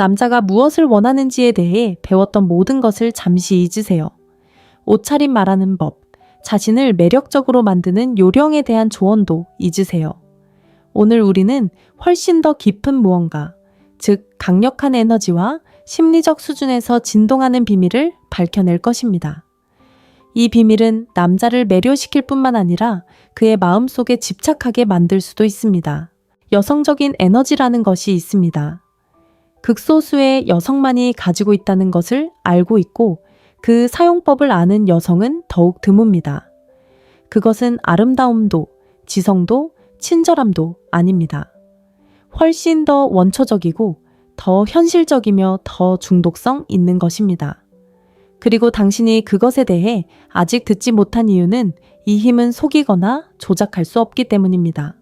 남자가 무엇을 원하는지에 대해 배웠던 모든 것을 잠시 잊으세요. 옷차림 말하는 법, 자신을 매력적으로 만드는 요령에 대한 조언도 잊으세요. 오늘 우리는 훨씬 더 깊은 무언가, 즉 강력한 에너지와 심리적 수준에서 진동하는 비밀을 밝혀낼 것입니다. 이 비밀은 남자를 매료시킬 뿐만 아니라 그의 마음속에 집착하게 만들 수도 있습니다. 여성적인 에너지라는 것이 있습니다. 극소수의 여성만이 가지고 있다는 것을 알고 있고 그 사용법을 아는 여성은 더욱 드뭅니다. 그것은 아름다움도, 지성도, 친절함도 아닙니다. 훨씬 더 원초적이고 더 현실적이며 더 중독성 있는 것입니다. 그리고 당신이 그것에 대해 아직 듣지 못한 이유는 이 힘은 속이거나 조작할 수 없기 때문입니다.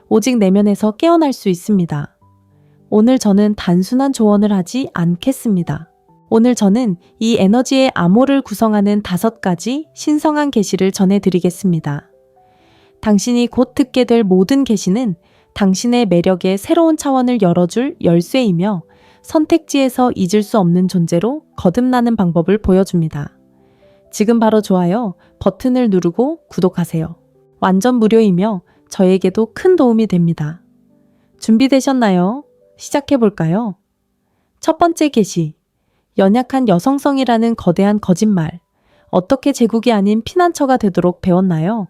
오직 내면에서 깨어날 수 있습니다. 오늘 저는 단순한 조언을 하지 않겠습니다. 오늘 저는 이 에너지의 암호를 구성하는 5가지 신성한 계시를 전해드리겠습니다. 당신이 곧 듣게 될 모든 계시는 당신의 매력의 새로운 차원을 열어줄 열쇠이며 선택지에서 잊을 수 없는 존재로 거듭나는 방법을 보여줍니다. 지금 바로 좋아요 버튼을 누르고 구독하세요. 완전 무료이며 저에게도 큰 도움이 됩니다. 준비되셨나요? 시작해볼까요? 첫 번째 계시, 연약한 여성성이라는 거대한 거짓말. 어떻게 제국이 아닌 피난처가 되도록 배웠나요?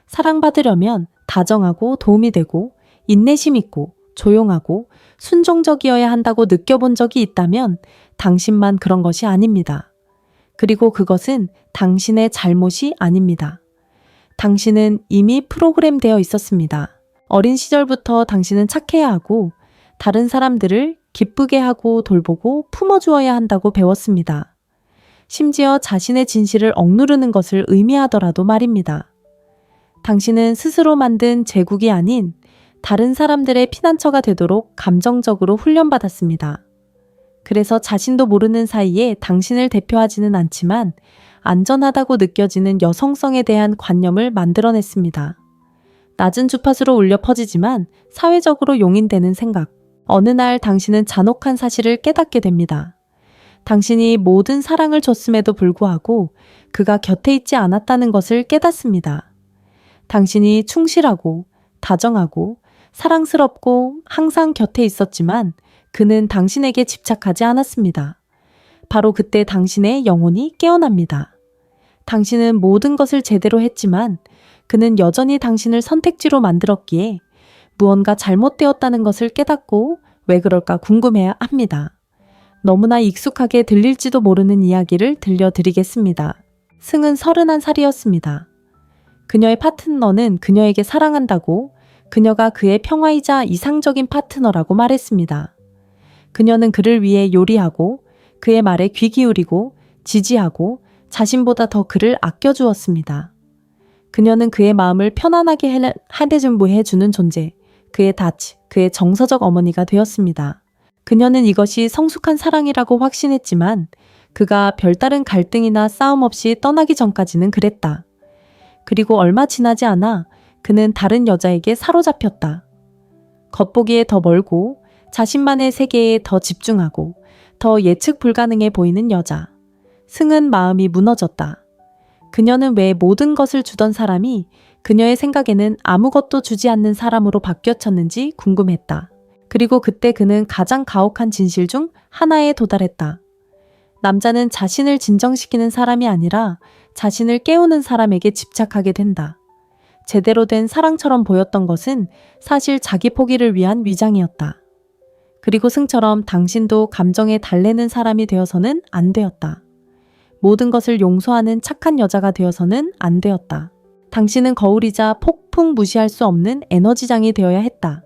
사랑받으려면 다정하고 도움이 되고 인내심 있고 조용하고 순종적이어야 한다고 느껴본 적이 있다면 당신만 그런 것이 아닙니다. 그리고 그것은 당신의 잘못이 아닙니다. 당신은 이미 프로그램되어 있었습니다. 어린 시절부터 당신은 착해야 하고 다른 사람들을 기쁘게 하고 돌보고 품어주어야 한다고 배웠습니다. 심지어 자신의 진실을 억누르는 것을 의미하더라도 말입니다. 당신은 스스로 만든 제국이 아닌 다른 사람들의 피난처가 되도록 감정적으로 훈련받았습니다. 그래서 자신도 모르는 사이에 당신을 대표하지는 않지만 안전하다고 느껴지는 여성성에 대한 관념을 만들어냈습니다. 낮은 주파수로 울려 퍼지지만 사회적으로 용인되는 생각. 어느 날 당신은 잔혹한 사실을 깨닫게 됩니다. 당신이 모든 사랑을 줬음에도 불구하고 그가 곁에 있지 않았다는 것을 깨닫습니다. 당신이 충실하고 다정하고 사랑스럽고 항상 곁에 있었지만 그는 당신에게 집착하지 않았습니다. 바로 그때 당신의 영혼이 깨어납니다. 당신은 모든 것을 제대로 했지만 그는 여전히 당신을 선택지로 만들었기에 무언가 잘못되었다는 것을 깨닫고 왜 그럴까 궁금해야 합니다. 너무나 익숙하게 들릴지도 모르는 이야기를 들려드리겠습니다. 승은 31살이었습니다. 그녀의 파트너는 그녀에게 사랑한다고 그녀가 그의 평화이자 이상적인 파트너라고 말했습니다. 그녀는 그를 위해 요리하고 그의 말에 귀 기울이고 지지하고 자신보다 더 그를 아껴주었습니다. 그녀는 그의 마음을 편안하게 해주는 존재, 그의 닻, 그의 정서적 어머니가 되었습니다. 그녀는 이것이 성숙한 사랑이라고 확신했지만 그가 별다른 갈등이나 싸움 없이 떠나기 전까지는 그랬다. 그리고 얼마 지나지 않아 그는 다른 여자에게 사로잡혔다. 겉보기에 더 멀고 자신만의 세계에 더 집중하고 더 예측 불가능해 보이는 여자. 승은 마음이 무너졌다. 그녀는 왜 모든 것을 주던 사람이 그녀의 생각에는 아무것도 주지 않는 사람으로 바뀌어졌는지 궁금했다. 그리고 그때 그는 가장 가혹한 진실 중 하나에 도달했다. 남자는 자신을 진정시키는 사람이 아니라 자신을 깨우는 사람에게 집착하게 된다. 제대로 된 사랑처럼 보였던 것은 사실 자기 포기를 위한 위장이었다. 그리고 승처럼 당신도 감정에 달래는 사람이 되어서는 안 되었다. 모든 것을 용서하는 착한 여자가 되어서는 안 되었다. 당신은 거울이자 폭풍 무시할 수 없는 에너지장이 되어야 했다.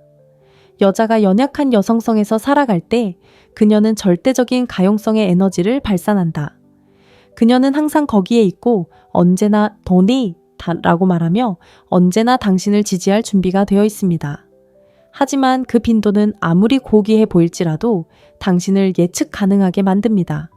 여자가 연약한 여성성에서 살아갈 때 그녀는 절대적인 가용성의 에너지를 발산한다. 그녀는 항상 거기에 있고 언제나 도니 라고 말하며 언제나 당신을 지지할 준비가 되어 있습니다. 하지만 그 빈도는 아무리 고귀해 보일지라도 당신을 예측 가능하게 만듭니다.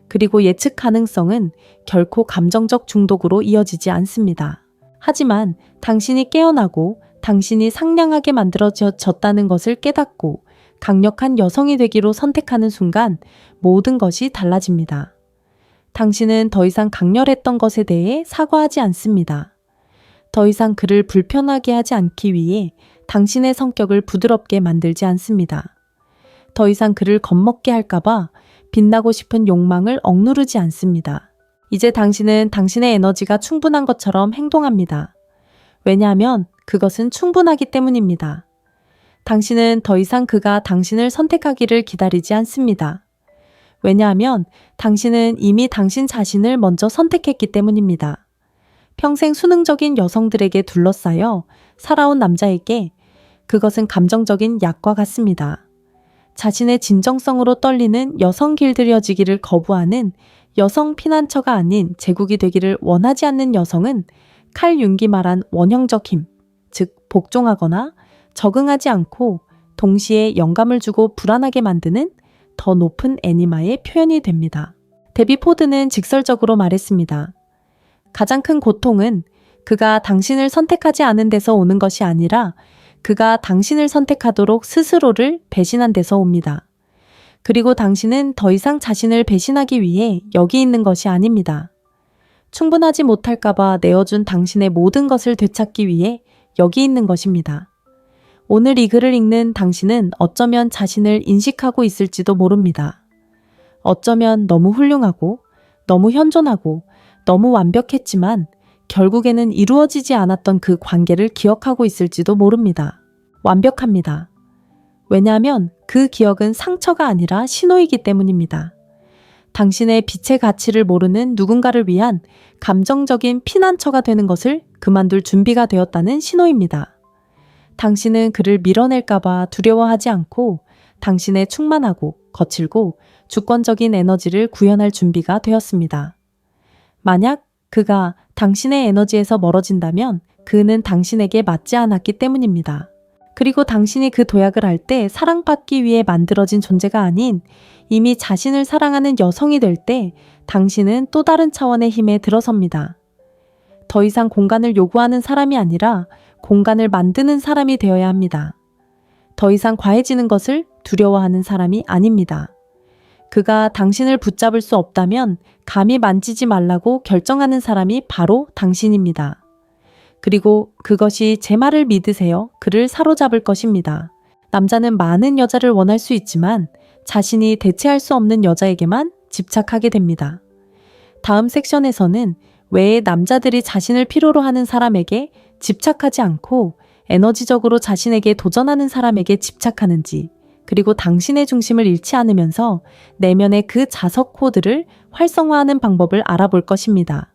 그리고 예측 가능성은 결코 감정적 중독으로 이어지지 않습니다. 하지만 당신이 깨어나고 당신이 상냥하게 만들어졌다는 것을 깨닫고 강력한 여성이 되기로 선택하는 순간 모든 것이 달라집니다. 당신은 더 이상 강렬했던 것에 대해 사과하지 않습니다. 더 이상 그를 불편하게 하지 않기 위해 당신의 성격을 부드럽게 만들지 않습니다. 더 이상 그를 겁먹게 할까봐 빛나고 싶은 욕망을 억누르지 않습니다. 이제 당신은 당신의 에너지가 충분한 것처럼 행동합니다. 왜냐하면 그것은 충분하기 때문입니다. 당신은 더 이상 그가 당신을 선택하기를 기다리지 않습니다. 왜냐하면 당신은 이미 당신 자신을 먼저 선택했기 때문입니다. 평생 수능적인 여성들에게 둘러싸여 살아온 남자에게 그것은 감정적인 약과 같습니다. 자신의 진정성으로 떨리는 여성 길들여지기를 거부하는 여성 피난처가 아닌 제국이 되기를 원하지 않는 여성은 칼 융기 말한 원형적 힘, 즉 복종하거나 적응하지 않고 동시에 영감을 주고 불안하게 만드는 더 높은 애니마의 표현이 됩니다. 데비 포드는 직설적으로 말했습니다. 가장 큰 고통은 그가 당신을 선택하지 않은 데서 오는 것이 아니라 그가 당신을 선택하도록 스스로를 배신한 데서 옵니다. 그리고 당신은 더 이상 자신을 배신하기 위해 여기 있는 것이 아닙니다. 충분하지 못할까봐 내어준 당신의 모든 것을 되찾기 위해 여기 있는 것입니다. 오늘 이 글을 읽는 당신은 어쩌면 자신을 인식하고 있을지도 모릅니다. 어쩌면 너무 훌륭하고, 너무 현존하고, 너무 완벽했지만 결국에는 이루어지지 않았던 그 관계를 기억하고 있을지도 모릅니다. 완벽합니다. 왜냐하면 그 기억은 상처가 아니라 신호이기 때문입니다. 당신의 빛의 가치를 모르는 누군가를 위한 감정적인 피난처가 되는 것을 그만둘 준비가 되었다는 신호입니다. 당신은 그를 밀어낼까봐 두려워하지 않고 당신의 충만하고 거칠고 주권적인 에너지를 구현할 준비가 되었습니다. 만약 그가 당신의 에너지에서 멀어진다면 그는 당신에게 맞지 않았기 때문입니다. 그리고 당신이 그 도약을 할 때 사랑받기 위해 만들어진 존재가 아닌 이미 자신을 사랑하는 여성이 될 때 당신은 또 다른 차원의 힘에 들어섭니다. 더 이상 공간을 요구하는 사람이 아니라 공간을 만드는 사람이 되어야 합니다. 더 이상 과해지는 것을 두려워하는 사람이 아닙니다. 그가 당신을 붙잡을 수 없다면 감히 만지지 말라고 결정하는 사람이 바로 당신입니다. 그리고 그것이 제 말을 믿으세요. 그를 사로잡을 것입니다. 남자는 많은 여자를 원할 수 있지만 자신이 대체할 수 없는 여자에게만 집착하게 됩니다. 다음 섹션에서는 왜 남자들이 자신을 필요로 하는 사람에게 집착하지 않고 에너지적으로 자신에게 도전하는 사람에게 집착하는지, 그리고 당신의 중심을 잃지 않으면서 내면의 그 자석 코드를 활성화하는 방법을 알아볼 것입니다.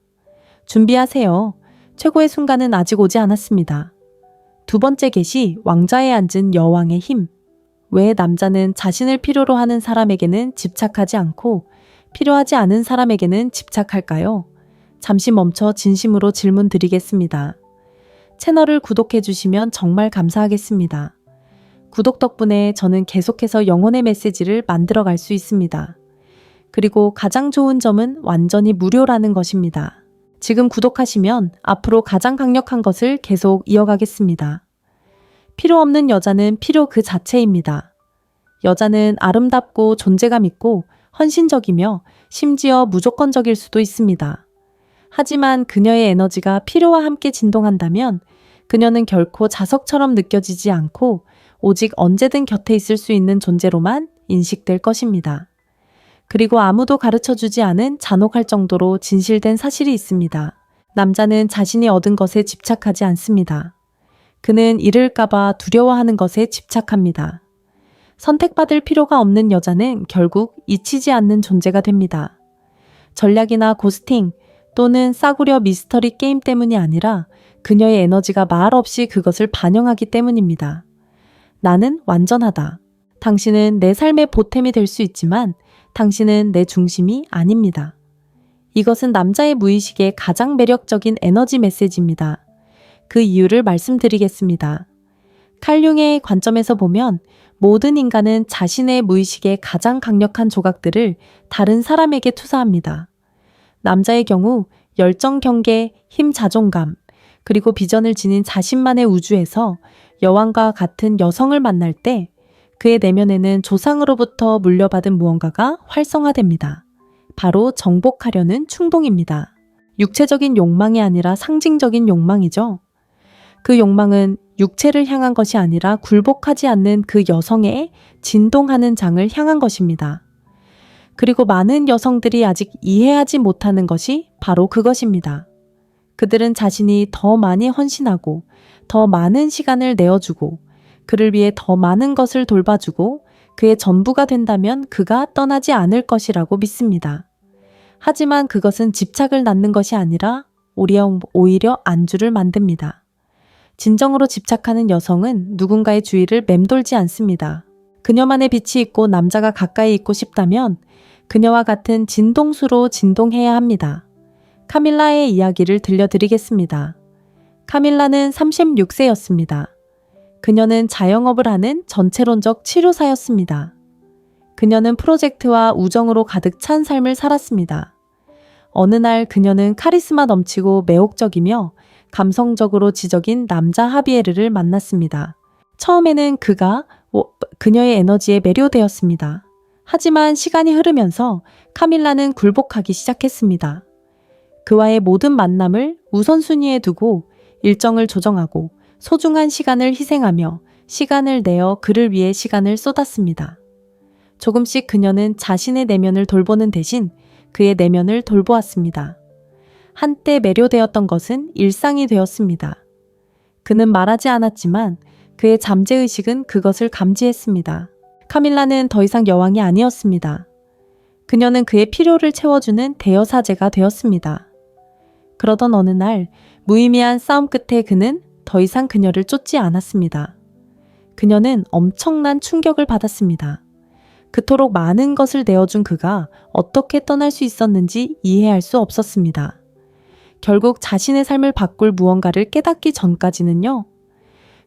준비하세요. 최고의 순간은 아직 오지 않았습니다. 두 번째 계시, 왕좌에 앉은 여왕의 힘. 왜 남자는 자신을 필요로 하는 사람에게는 집착하지 않고 필요하지 않은 사람에게는 집착할까요? 잠시 멈춰 진심으로 질문 드리겠습니다. 채널을 구독해 주시면 정말 감사하겠습니다. 구독 덕분에 저는 계속해서 영혼의 메시지를 만들어 갈 수 있습니다. 그리고 가장 좋은 점은 완전히 무료라는 것입니다. 지금 구독하시면 앞으로 가장 강력한 것을 계속 이어가겠습니다. 필요 없는 여자는 필요 그 자체입니다. 여자는 아름답고 존재감 있고 헌신적이며 심지어 무조건적일 수도 있습니다. 하지만 그녀의 에너지가 필요와 함께 진동한다면 그녀는 결코 자석처럼 느껴지지 않고 오직 언제든 곁에 있을 수 있는 존재로만 인식될 것입니다. 그리고 아무도 가르쳐주지 않은 잔혹할 정도로 진실된 사실이 있습니다. 남자는 자신이 얻은 것에 집착하지 않습니다. 그는 잃을까봐 두려워하는 것에 집착합니다. 선택받을 필요가 없는 여자는 결국 잊히지 않는 존재가 됩니다. 전략이나 고스팅 또는 싸구려 미스터리 게임 때문이 아니라 그녀의 에너지가 말없이 그것을 반영하기 때문입니다. 나는 완전하다. 당신은 내 삶의 보탬이 될 수 있지만 당신은 내 중심이 아닙니다. 이것은 남자의 무의식의 가장 매력적인 에너지 메시지입니다. 그 이유를 말씀드리겠습니다. 칼융의 관점에서 보면 모든 인간은 자신의 무의식의 가장 강력한 조각들을 다른 사람에게 투사합니다. 남자의 경우 열정, 경계, 힘, 자존감, 그리고 비전을 지닌 자신만의 우주에서 여왕과 같은 여성을 만날 때 그의 내면에는 조상으로부터 물려받은 무언가가 활성화됩니다. 바로 정복하려는 충동입니다. 육체적인 욕망이 아니라 상징적인 욕망이죠. 그 욕망은 육체를 향한 것이 아니라 굴복하지 않는 그 여성의 진동하는 장을 향한 것입니다. 그리고 많은 여성들이 아직 이해하지 못하는 것이 바로 그것입니다. 그들은 자신이 더 많이 헌신하고 더 많은 시간을 내어주고 그를 위해 더 많은 것을 돌봐주고 그의 전부가 된다면 그가 떠나지 않을 것이라고 믿습니다. 하지만 그것은 집착을 낳는 것이 아니라 오히려 안주를 만듭니다. 진정으로 집착하는 여성은 누군가의 주위를 맴돌지 않습니다. 그녀만의 빛이 있고 남자가 가까이 있고 싶다면 그녀와 같은 진동수로 진동해야 합니다. 카밀라의 이야기를 들려드리겠습니다. 카밀라는 36세였습니다. 그녀는 자영업을 하는 전체론적 치료사였습니다. 그녀는 프로젝트와 우정으로 가득 찬 삶을 살았습니다. 어느 날 그녀는 카리스마 넘치고 매혹적이며 감성적으로 지적인 남자 하비에르를 만났습니다. 처음에는 그가 그녀의 에너지에 매료되었습니다. 하지만 시간이 흐르면서 카밀라는 굴복하기 시작했습니다. 그와의 모든 만남을 우선순위에 두고 일정을 조정하고 소중한 시간을 희생하며 시간을 내어 그를 위해 시간을 쏟았습니다. 조금씩 그녀는 자신의 내면을 돌보는 대신 그의 내면을 돌보았습니다. 한때 매료되었던 것은 일상이 되었습니다. 그는 말하지 않았지만 그의 잠재의식은 그것을 감지했습니다. 카밀라는 더 이상 여왕이 아니었습니다. 그녀는 그의 필요를 채워주는 대여사제가 되었습니다. 그러던 어느 날 무의미한 싸움 끝에 그는 더 이상 그녀를 쫓지 않았습니다. 그녀는 엄청난 충격을 받았습니다. 그토록 많은 것을 내어준 그가 어떻게 떠날 수 있었는지 이해할 수 없었습니다. 결국 자신의 삶을 바꿀 무언가를 깨닫기 전까지는요.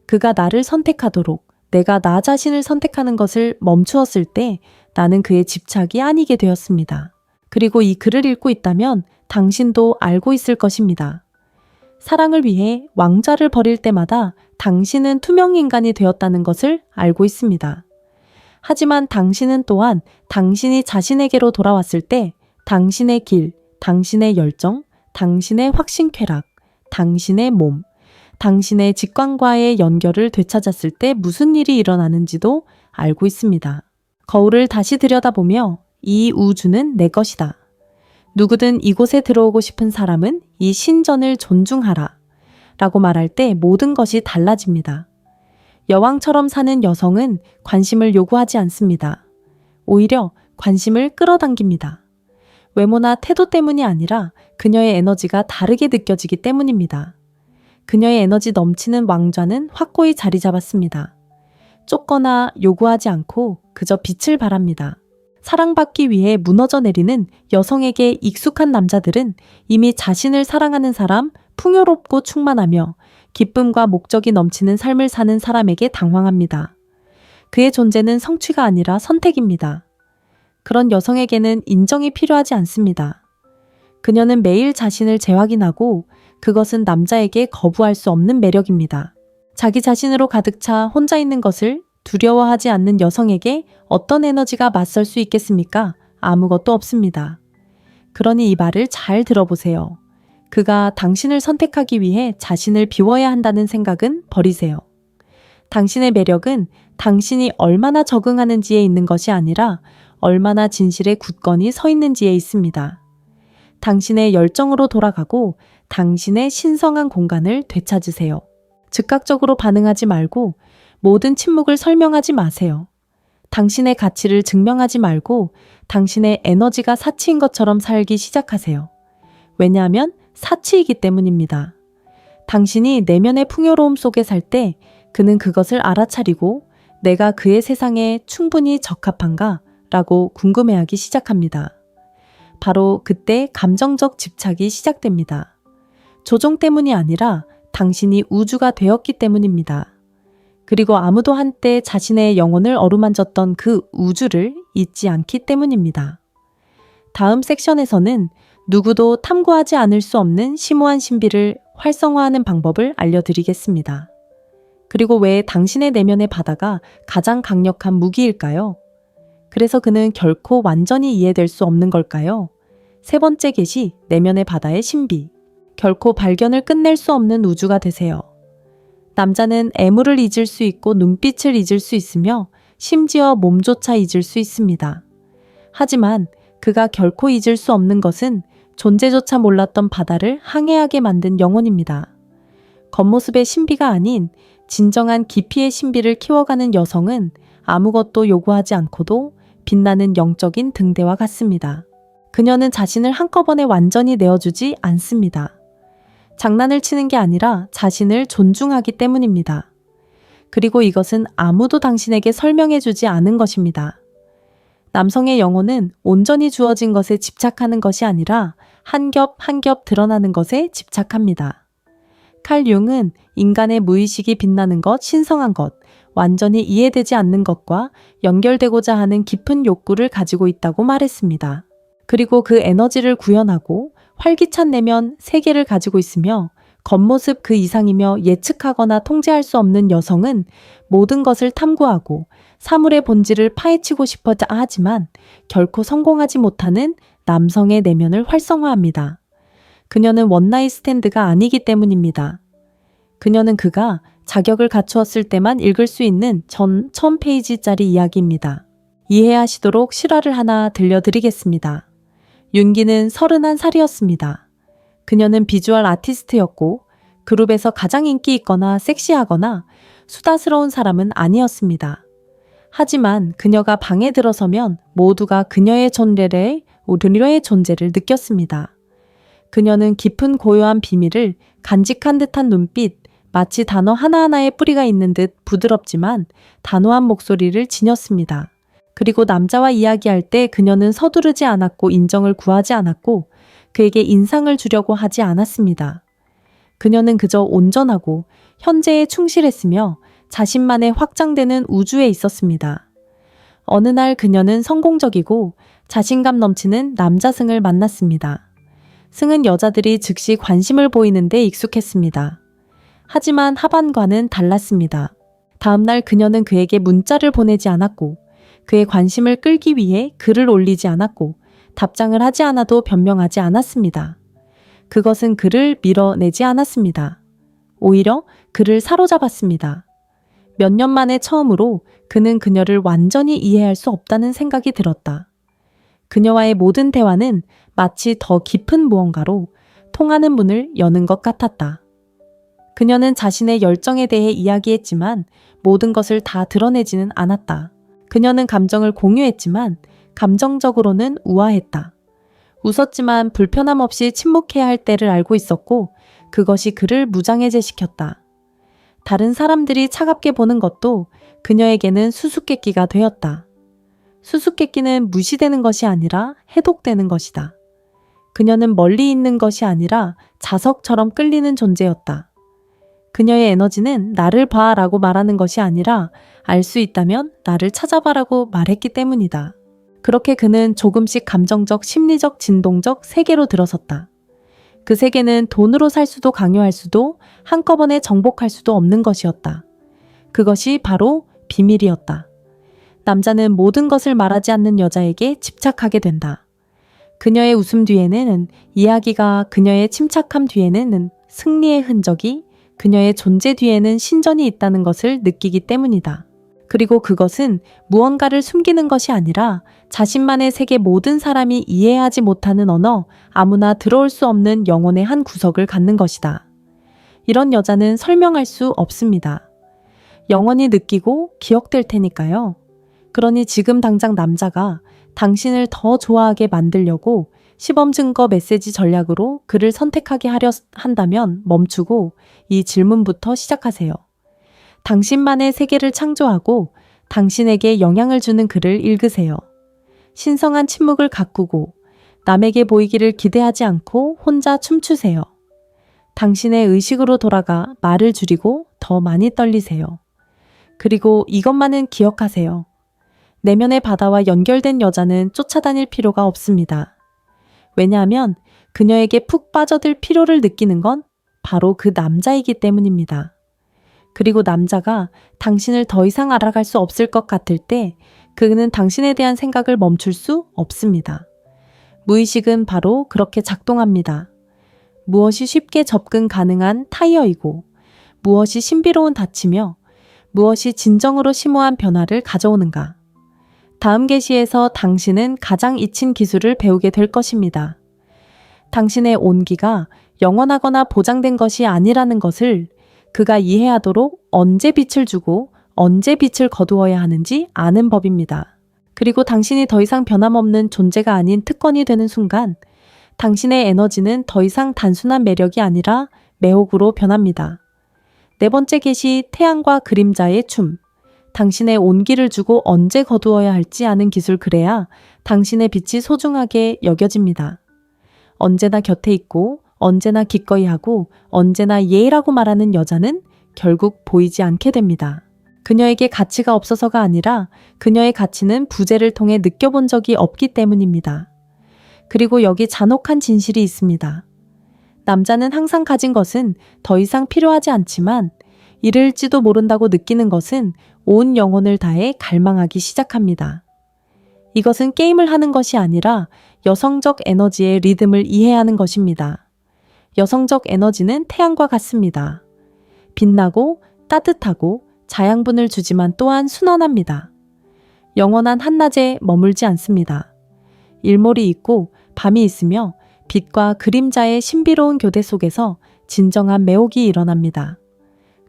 그가 나를 선택하도록 내가 나 자신을 선택하는 것을 멈추었을 때 나는 그의 집착이 아니게 되었습니다. 그리고 이 글을 읽고 있다면 당신도 알고 있을 것입니다. 사랑을 위해 왕좌를 버릴 때마다 당신은 투명인간이 되었다는 것을 알고 있습니다. 하지만 당신은 또한 당신이 자신에게로 돌아왔을 때 당신의 길, 당신의 열정, 당신의 확신 쾌락, 당신의 몸, 당신의 직관과의 연결을 되찾았을 때 무슨 일이 일어나는지도 알고 있습니다. 거울을 다시 들여다보며 이 우주는 내 것이다. 누구든 이곳에 들어오고 싶은 사람은 이 신전을 존중하라. 라고 말할 때 모든 것이 달라집니다. 여왕처럼 사는 여성은 관심을 요구하지 않습니다. 오히려 관심을 끌어당깁니다. 외모나 태도 때문이 아니라 그녀의 에너지가 다르게 느껴지기 때문입니다. 그녀의 에너지 넘치는 왕좌는 확고히 자리 잡았습니다. 쫓거나 요구하지 않고 그저 빛을 발합니다. 사랑받기 위해 무너져 내리는 여성에게 익숙한 남자들은 이미 자신을 사랑하는 사람, 풍요롭고 충만하며 기쁨과 목적이 넘치는 삶을 사는 사람에게 당황합니다. 그의 존재는 성취가 아니라 선택입니다. 그런 여성에게는 인정이 필요하지 않습니다. 그녀는 매일 자신을 재확인하고 그것은 남자에게 거부할 수 없는 매력입니다. 자기 자신으로 가득 차 혼자 있는 것을 두려워하지 않는 여성에게 어떤 에너지가 맞설 수 있겠습니까? 아무것도 없습니다. 그러니 이 말을 잘 들어보세요. 그가 당신을 선택하기 위해 자신을 비워야 한다는 생각은 버리세요. 당신의 매력은 당신이 얼마나 적응하는지에 있는 것이 아니라 얼마나 진실에 굳건히 서 있는지에 있습니다. 당신의 열정으로 돌아가고 당신의 신성한 공간을 되찾으세요. 즉각적으로 반응하지 말고 모든 침묵을 설명하지 마세요. 당신의 가치를 증명하지 말고 당신의 에너지가 사치인 것처럼 살기 시작하세요. 왜냐하면 사치이기 때문입니다. 당신이 내면의 풍요로움 속에 살 때 그는 그것을 알아차리고 내가 그의 세상에 충분히 적합한가? 라고 궁금해하기 시작합니다. 바로 그때 감정적 집착이 시작됩니다. 조종 때문이 아니라 당신이 우주가 되었기 때문입니다. 그리고 아무도 한때 자신의 영혼을 어루만졌던 그 우주를 잊지 않기 때문입니다. 다음 섹션에서는 누구도 탐구하지 않을 수 없는 심오한 신비를 활성화하는 방법을 알려드리겠습니다. 그리고 왜 당신의 내면의 바다가 가장 강력한 무기일까요? 그래서 그는 결코 완전히 이해될 수 없는 걸까요? 세 번째 계시, 내면의 바다의 신비. 결코 발견을 끝낼 수 없는 우주가 되세요. 남자는 애무를 잊을 수 있고 눈빛을 잊을 수 있으며 심지어 몸조차 잊을 수 있습니다. 하지만 그가 결코 잊을 수 없는 것은 존재조차 몰랐던 바다를 항해하게 만든 영혼입니다. 겉모습의 신비가 아닌 진정한 깊이의 신비를 키워가는 여성은 아무것도 요구하지 않고도 빛나는 영적인 등대와 같습니다. 그녀는 자신을 한꺼번에 완전히 내어주지 않습니다. 장난을 치는 게 아니라 자신을 존중하기 때문입니다. 그리고 이것은 아무도 당신에게 설명해주지 않은 것입니다. 남성의 영혼은 온전히 주어진 것에 집착하는 것이 아니라 한 겹 한 겹 드러나는 것에 집착합니다. 칼 융은 인간의 무의식이 빛나는 것, 신성한 것, 완전히 이해되지 않는 것과 연결되고자 하는 깊은 욕구를 가지고 있다고 말했습니다. 그리고 그 에너지를 구현하고 활기찬 내면 세계를 가지고 있으며 겉모습 그 이상이며 예측하거나 통제할 수 없는 여성은 모든 것을 탐구하고 사물의 본질을 파헤치고 싶어 하지만 결코 성공하지 못하는 남성의 내면을 활성화합니다. 그녀는 원나잇 스탠드가 아니기 때문입니다. 그녀는 그가 자격을 갖추었을 때만 읽을 수 있는 전 1000페이지짜리 이야기입니다. 이해하시도록 실화를 하나 들려드리겠습니다. 윤기는 31살이었습니다. 그녀는 비주얼 아티스트였고 그룹에서 가장 인기 있거나 섹시하거나 수다스러운 사람은 아니었습니다. 하지만 그녀가 방에 들어서면 모두가 그녀의 존재를 느꼈습니다. 그녀는 깊은 고요한 비밀을 간직한 듯한 눈빛, 마치 단어 하나하나에 뿌리가 있는 듯 부드럽지만 단호한 목소리를 지녔습니다. 그리고 남자와 이야기할 때 그녀는 서두르지 않았고 인정을 구하지 않았고 그에게 인상을 주려고 하지 않았습니다. 그녀는 그저 온전하고 현재에 충실했으며 자신만의 확장되는 우주에 있었습니다. 어느 날 그녀는 성공적이고 자신감 넘치는 남자 승을 만났습니다. 승은 여자들이 즉시 관심을 보이는 데 익숙했습니다. 하지만 하반과는 달랐습니다. 다음날 그녀는 그에게 문자를 보내지 않았고 그의 관심을 끌기 위해 글을 올리지 않았고 답장을 하지 않아도 변명하지 않았습니다. 그것은 그를 밀어내지 않았습니다. 오히려 그를 사로잡았습니다. 몇 년 만에 처음으로 그는 그녀를 완전히 이해할 수 없다는 생각이 들었다. 그녀와의 모든 대화는 마치 더 깊은 무언가로 통하는 문을 여는 것 같았다. 그녀는 자신의 열정에 대해 이야기했지만 모든 것을 다 드러내지는 않았다. 그녀는 감정을 공유했지만 감정적으로는 우아했다. 웃었지만 불편함 없이 침묵해야 할 때를 알고 있었고 그것이 그를 무장해제시켰다. 다른 사람들이 차갑게 보는 것도 그녀에게는 수수께끼가 되었다. 수수께끼는 무시되는 것이 아니라 해독되는 것이다. 그녀는 멀리 있는 것이 아니라 자석처럼 끌리는 존재였다. 그녀의 에너지는 나를 봐 라고 말하는 것이 아니라 알 수 있다면 나를 찾아봐라고 말했기 때문이다. 그렇게 그는 조금씩 감정적, 심리적, 진동적 세계로 들어섰다. 그 세계는 돈으로 살 수도 강요할 수도 한꺼번에 정복할 수도 없는 것이었다. 그것이 바로 비밀이었다. 남자는 모든 것을 말하지 않는 여자에게 집착하게 된다. 그녀의 웃음 뒤에는 이야기가, 그녀의 침착함 뒤에는 승리의 흔적이, 그녀의 존재 뒤에는 신전이 있다는 것을 느끼기 때문이다. 그리고 그것은 무언가를 숨기는 것이 아니라 자신만의 세계, 모든 사람이 이해하지 못하는 언어, 아무나 들어올 수 없는 영혼의 한 구석을 갖는 것이다. 이런 여자는 설명할 수 없습니다. 영원히 느끼고 기억될 테니까요. 그러니 지금 당장 남자가 당신을 더 좋아하게 만들려고 시범 증거 메시지 전략으로 그를 선택하게 하려 한다면 멈추고 이 질문부터 시작하세요. 당신만의 세계를 창조하고 당신에게 영향을 주는 글을 읽으세요. 신성한 침묵을 가꾸고 남에게 보이기를 기대하지 않고 혼자 춤추세요. 당신의 의식으로 돌아가 말을 줄이고 더 많이 떨리세요. 그리고 이것만은 기억하세요. 내면의 바다와 연결된 여자는 쫓아다닐 필요가 없습니다. 왜냐하면 그녀에게 푹 빠져들 필요를 느끼는 건 바로 그 남자이기 때문입니다. 그리고 남자가 당신을 더 이상 알아갈 수 없을 것 같을 때 그는 당신에 대한 생각을 멈출 수 없습니다. 무의식은 바로 그렇게 작동합니다. 무엇이 쉽게 접근 가능한 타이어이고 무엇이 신비로운 닫히며 무엇이 진정으로 심오한 변화를 가져오는가. 다음 계시에서 당신은 가장 잊힌 기술을 배우게 될 것입니다. 당신의 온기가 영원하거나 보장된 것이 아니라는 것을 그가 이해하도록 언제 빛을 주고 언제 빛을 거두어야 하는지 아는 법입니다. 그리고 당신이 더 이상 변함없는 존재가 아닌 특권이 되는 순간 당신의 에너지는 더 이상 단순한 매력이 아니라 매혹으로 변합니다. 네 번째 계시 태양과 그림자의 춤. 당신의 온기를 주고 언제 거두어야 할지 아는 기술, 그래야 당신의 빛이 소중하게 여겨집니다. 언제나 곁에 있고 언제나 기꺼이 하고 언제나 예라고 말하는 여자는 결국 보이지 않게 됩니다. 그녀에게 가치가 없어서가 아니라 그녀의 가치는 부재를 통해 느껴본 적이 없기 때문입니다. 그리고 여기 잔혹한 진실이 있습니다. 남자는 항상 가진 것은 더 이상 필요하지 않지만 잃을지도 모른다고 느끼는 것은 온 영혼을 다해 갈망하기 시작합니다. 이것은 게임을 하는 것이 아니라 여성적 에너지의 리듬을 이해하는 것입니다. 여성적 에너지는 태양과 같습니다. 빛나고 따뜻하고 자양분을 주지만 또한 순환합니다. 영원한 한낮에 머물지 않습니다. 일몰이 있고 밤이 있으며 빛과 그림자의 신비로운 교대 속에서 진정한 매혹이 일어납니다.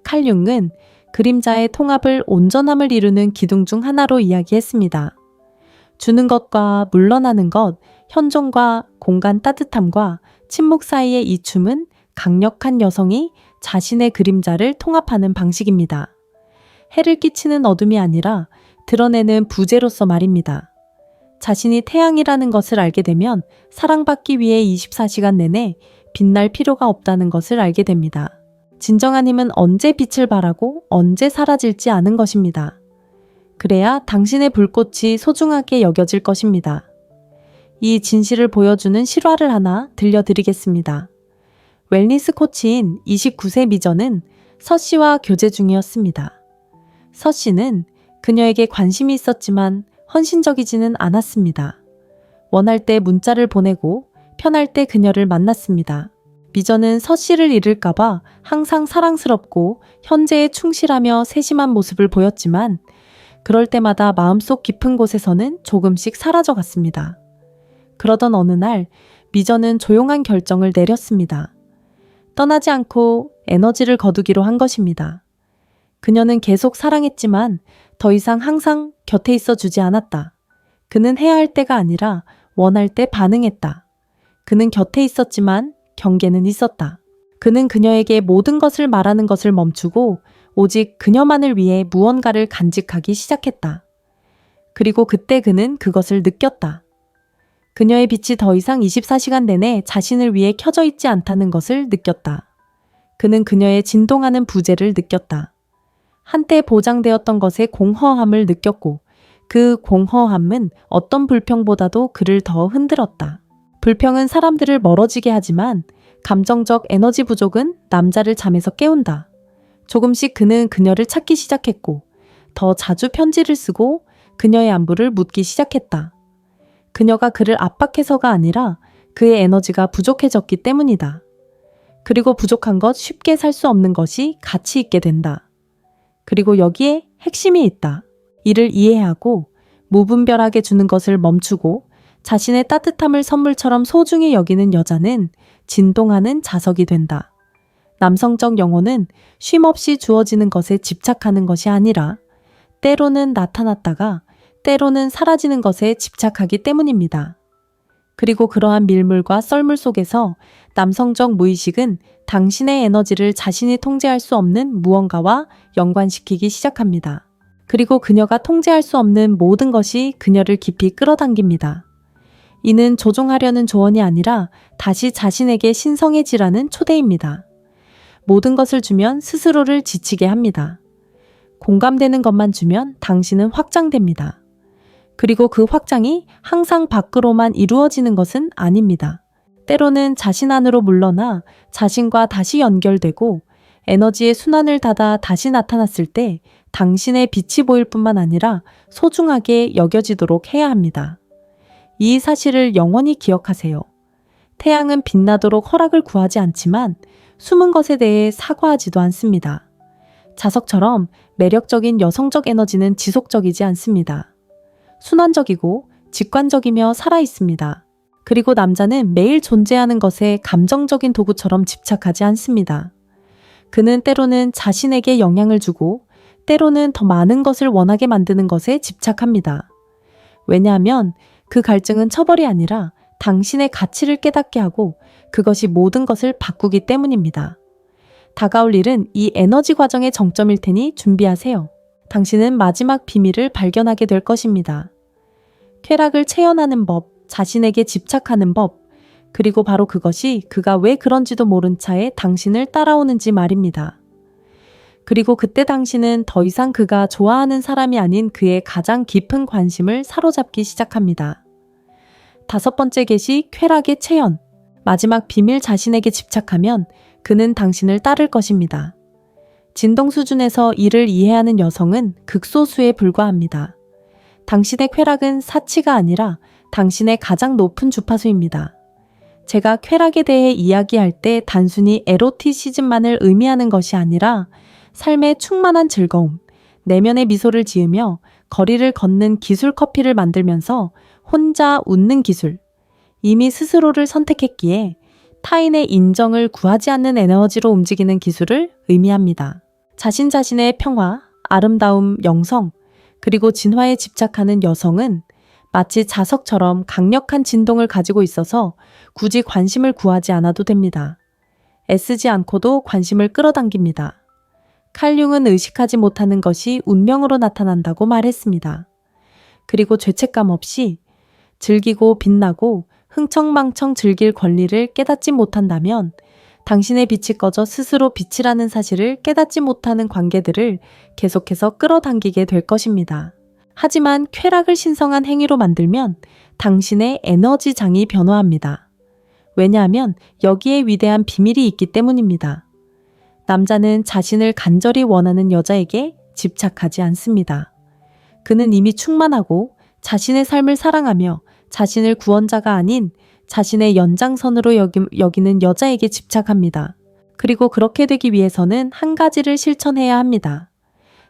칼 융은 그림자의 통합을 온전함을 이루는 기둥 중 하나로 이야기했습니다. 주는 것과 물러나는 것, 현존과 공간 따뜻함과 침묵 사이의 이 춤은 강력한 여성이 자신의 그림자를 통합하는 방식입니다. 해를 끼치는 어둠이 아니라 드러내는 부재로서 말입니다. 자신이 태양이라는 것을 알게 되면 사랑받기 위해 24시간 내내 빛날 필요가 없다는 것을 알게 됩니다. 진정한 힘은 언제 빛을 발하고 언제 사라질지 아는 것입니다. 그래야 당신의 불꽃이 소중하게 여겨질 것입니다. 이 진실을 보여주는 실화를 하나 들려드리겠습니다. 웰니스 코치인 29세 미전은 서 씨와 교제 중이었습니다. 서 씨는 그녀에게 관심이 있었지만 헌신적이지는 않았습니다. 원할 때 문자를 보내고 편할 때 그녀를 만났습니다. 미전은 서 씨를 잃을까봐 항상 사랑스럽고 현재에 충실하며 세심한 모습을 보였지만 그럴 때마다 마음속 깊은 곳에서는 조금씩 사라져갔습니다. 그러던 어느 날 미전은 조용한 결정을 내렸습니다. 떠나지 않고 에너지를 거두기로 한 것입니다. 그녀는 계속 사랑했지만 더 이상 항상 곁에 있어 주지 않았다. 그는 해야 할 때가 아니라 원할 때 반응했다. 그는 곁에 있었지만 경계는 있었다. 그는 그녀에게 모든 것을 말하는 것을 멈추고 오직 그녀만을 위해 무언가를 간직하기 시작했다. 그리고 그때 그는 그것을 느꼈다. 그녀의 빛이 더 이상 24시간 내내 자신을 위해 켜져 있지 않다는 것을 느꼈다. 그는 그녀의 진동하는 부재를 느꼈다. 한때 보장되었던 것의 공허함을 느꼈고 그 공허함은 어떤 불평보다도 그를 더 흔들었다. 불평은 사람들을 멀어지게 하지만 감정적 에너지 부족은 남자를 잠에서 깨운다. 조금씩 그는 그녀를 찾기 시작했고 더 자주 편지를 쓰고 그녀의 안부를 묻기 시작했다. 그녀가 그를 압박해서가 아니라 그의 에너지가 부족해졌기 때문이다. 그리고 부족한 것, 쉽게 살 수 없는 것이 가치 있게 된다. 그리고 여기에 핵심이 있다. 이를 이해하고 무분별하게 주는 것을 멈추고 자신의 따뜻함을 선물처럼 소중히 여기는 여자는 진동하는 자석이 된다. 남성적 영혼은 쉼없이 주어지는 것에 집착하는 것이 아니라 때로는 나타났다가 때로는 사라지는 것에 집착하기 때문입니다. 그리고 그러한 밀물과 썰물 속에서 남성적 무의식은 당신의 에너지를 자신이 통제할 수 없는 무언가와 연관시키기 시작합니다. 그리고 그녀가 통제할 수 없는 모든 것이 그녀를 깊이 끌어당깁니다. 이는 조종하려는 조언이 아니라 다시 자신에게 신성해지라는 초대입니다. 모든 것을 주면 스스로를 지치게 합니다. 공감되는 것만 주면 당신은 확장됩니다. 그리고 그 확장이 항상 밖으로만 이루어지는 것은 아닙니다. 때로는 자신 안으로 물러나 자신과 다시 연결되고 에너지의 순환을 닫아 다시 나타났을 때 당신의 빛이 보일 뿐만 아니라 소중하게 여겨지도록 해야 합니다. 이 사실을 영원히 기억하세요. 태양은 빛나도록 허락을 구하지 않지만 숨은 것에 대해 사과하지도 않습니다. 자석처럼 매력적인 여성적 에너지는 지속적이지 않습니다. 순환적이고 직관적이며 살아있습니다. 그리고 남자는 매일 존재하는 것에 감정적인 도구처럼 집착하지 않습니다. 그는 때로는 자신에게 영향을 주고 때로는 더 많은 것을 원하게 만드는 것에 집착합니다. 왜냐하면 그 갈증은 처벌이 아니라 당신의 가치를 깨닫게 하고 그것이 모든 것을 바꾸기 때문입니다. 다가올 일은 이 에너지 과정의 정점일 테니 준비하세요. 당신은 마지막 비밀을 발견하게 될 것입니다. 쾌락을 체현하는 법, 자신에게 집착하는 법, 그리고 바로 그것이 그가 왜 그런지도 모른 차에 당신을 따라오는지 말입니다. 그리고 그때 당신은 더 이상 그가 좋아하는 사람이 아닌 그의 가장 깊은 관심을 사로잡기 시작합니다. 5번째 계시, 쾌락의 체현. 마지막 비밀, 자신에게 집착하면 그는 당신을 따를 것입니다. 진동 수준에서 이를 이해하는 여성은 극소수에 불과합니다. 당신의 쾌락은 사치가 아니라 당신의 가장 높은 주파수입니다. 제가 쾌락에 대해 이야기할 때 단순히 에로티시즘만을 의미하는 것이 아니라 삶의 충만한 즐거움, 내면의 미소를 지으며 거리를 걷는 기술 커피를 만들면서 혼자 웃는 기술, 이미 스스로를 선택했기에 타인의 인정을 구하지 않는 에너지로 움직이는 기술을 의미합니다. 자신 자신의 평화, 아름다움, 영성, 그리고 진화에 집착하는 여성은 마치 자석처럼 강력한 진동을 가지고 있어서 굳이 관심을 구하지 않아도 됩니다. 애쓰지 않고도 관심을 끌어당깁니다. 칼 융은 의식하지 못하는 것이 운명으로 나타난다고 말했습니다. 그리고 죄책감 없이 즐기고 빛나고 흥청망청 즐길 권리를 깨닫지 못한다면 당신의 빛이 꺼져 스스로 빛이라는 사실을 깨닫지 못하는 관계들을 계속해서 끌어당기게 될 것입니다. 하지만 쾌락을 신성한 행위로 만들면 당신의 에너지장이 변화합니다. 왜냐하면 여기에 위대한 비밀이 있기 때문입니다. 남자는 자신을 간절히 원하는 여자에게 집착하지 않습니다. 그는 이미 충만하고 자신의 삶을 사랑하며 자신을 구원자가 아닌 자신의 연장선으로 여기는 여자에게 집착합니다. 그리고 그렇게 되기 위해서는 한 가지를 실천해야 합니다.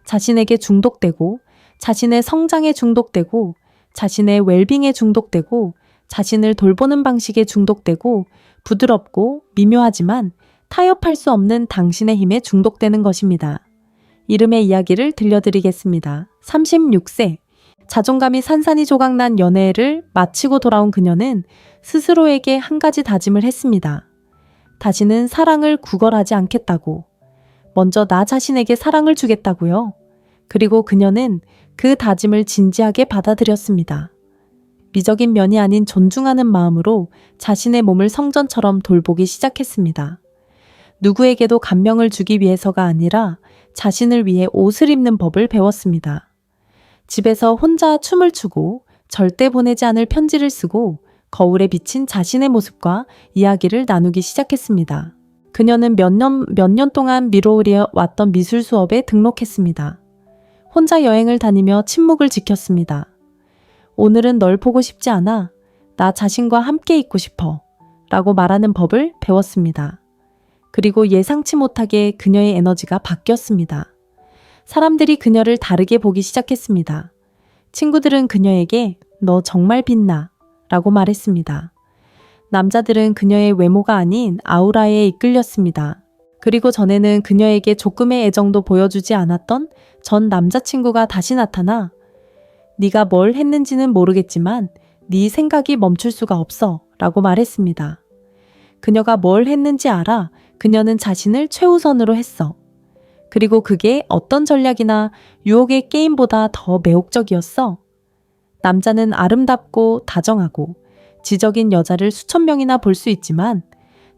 자신에게 중독되고 자신의 성장에 중독되고 자신의 웰빙에 중독되고 자신을 돌보는 방식에 중독되고 부드럽고 미묘하지만 타협할 수 없는 당신의 힘에 중독되는 것입니다. 이름의 이야기를 들려드리겠습니다. 36세. 자존감이 산산이 조각난 연애를 마치고 돌아온 그녀는 스스로에게 한 가지 다짐을 했습니다. 다시는 사랑을 구걸하지 않겠다고. 먼저 나 자신에게 사랑을 주겠다고요. 그리고 그녀는 그 다짐을 진지하게 받아들였습니다. 미적인 면이 아닌 존중하는 마음으로 자신의 몸을 성전처럼 돌보기 시작했습니다. 누구에게도 감명을 주기 위해서가 아니라 자신을 위해 옷을 입는 법을 배웠습니다. 집에서 혼자 춤을 추고 절대 보내지 않을 편지를 쓰고 거울에 비친 자신의 모습과 이야기를 나누기 시작했습니다. 그녀는 몇 년 동안 미뤄오려 왔던 미술 수업에 등록했습니다. 혼자 여행을 다니며 침묵을 지켰습니다. 오늘은 널 보고 싶지 않아. 나 자신과 함께 있고 싶어. 라고 말하는 법을 배웠습니다. 그리고 예상치 못하게 그녀의 에너지가 바뀌었습니다. 사람들이 그녀를 다르게 보기 시작했습니다. 친구들은 그녀에게 너 정말 빛나 라고 말했습니다. 남자들은 그녀의 외모가 아닌 아우라에 이끌렸습니다. 그리고 전에는 그녀에게 조금의 애정도 보여주지 않았던 전 남자친구가 다시 나타나 네가 뭘 했는지는 모르겠지만 네 생각이 멈출 수가 없어 라고 말했습니다. 그녀가 뭘 했는지 알아. 그녀는 자신을 최우선으로 했어. 그리고 그게 어떤 전략이나 유혹의 게임보다 더 매혹적이었어. 남자는 아름답고 다정하고 지적인 여자를 수천 명이나 볼 수 있지만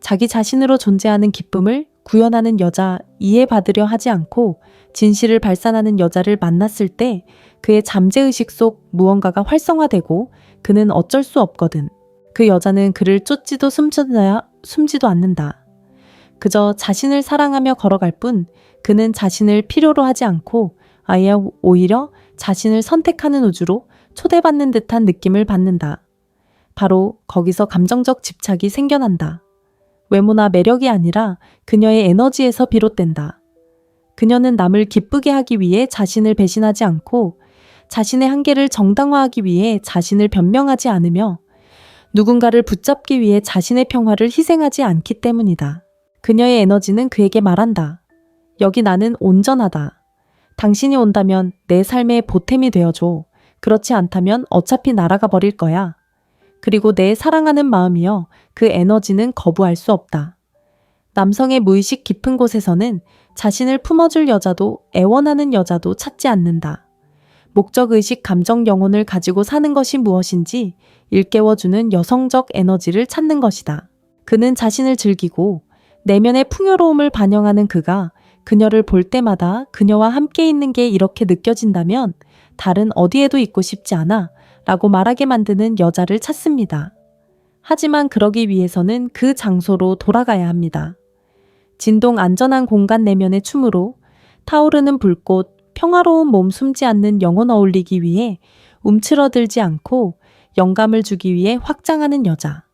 자기 자신으로 존재하는 기쁨을 구현하는 여자, 이해받으려 하지 않고 진실을 발산하는 여자를 만났을 때 그의 잠재의식 속 무언가가 활성화되고 그는 어쩔 수 없거든. 그 여자는 그를 쫓지도 숨지도 않는다. 그저 자신을 사랑하며 걸어갈 뿐 그는 자신을 필요로 하지 않고 아예 오히려 자신을 선택하는 우주로 초대받는 듯한 느낌을 받는다. 바로 거기서 감정적 집착이 생겨난다. 외모나 매력이 아니라 그녀의 에너지에서 비롯된다. 그녀는 남을 기쁘게 하기 위해 자신을 배신하지 않고 자신의 한계를 정당화하기 위해 자신을 변명하지 않으며 누군가를 붙잡기 위해 자신의 평화를 희생하지 않기 때문이다. 그녀의 에너지는 그에게 말한다. 여기 나는 온전하다. 당신이 온다면 내 삶의 보탬이 되어줘. 그렇지 않다면 어차피 날아가 버릴 거야. 그리고 내 사랑하는 마음이여 그 에너지는 거부할 수 없다. 남성의 무의식 깊은 곳에서는 자신을 품어줄 여자도 애원하는 여자도 찾지 않는다. 목적의식 감정 영혼을 가지고 사는 것이 무엇인지 일깨워주는 여성적 에너지를 찾는 것이다. 그는 자신을 즐기고 내면의 풍요로움을 반영하는 그가 그녀를 볼 때마다 그녀와 함께 있는 게 이렇게 느껴진다면 다른 어디에도 있고 싶지 않아 라고 말하게 만드는 여자를 찾습니다. 하지만 그러기 위해서는 그 장소로 돌아가야 합니다. 진동 안전한 공간 내면의 춤으로 타오르는 불꽃, 평화로운 몸 숨지 않는 영혼 어울리기 위해 움츠러들지 않고 영감을 주기 위해 확장하는 여자.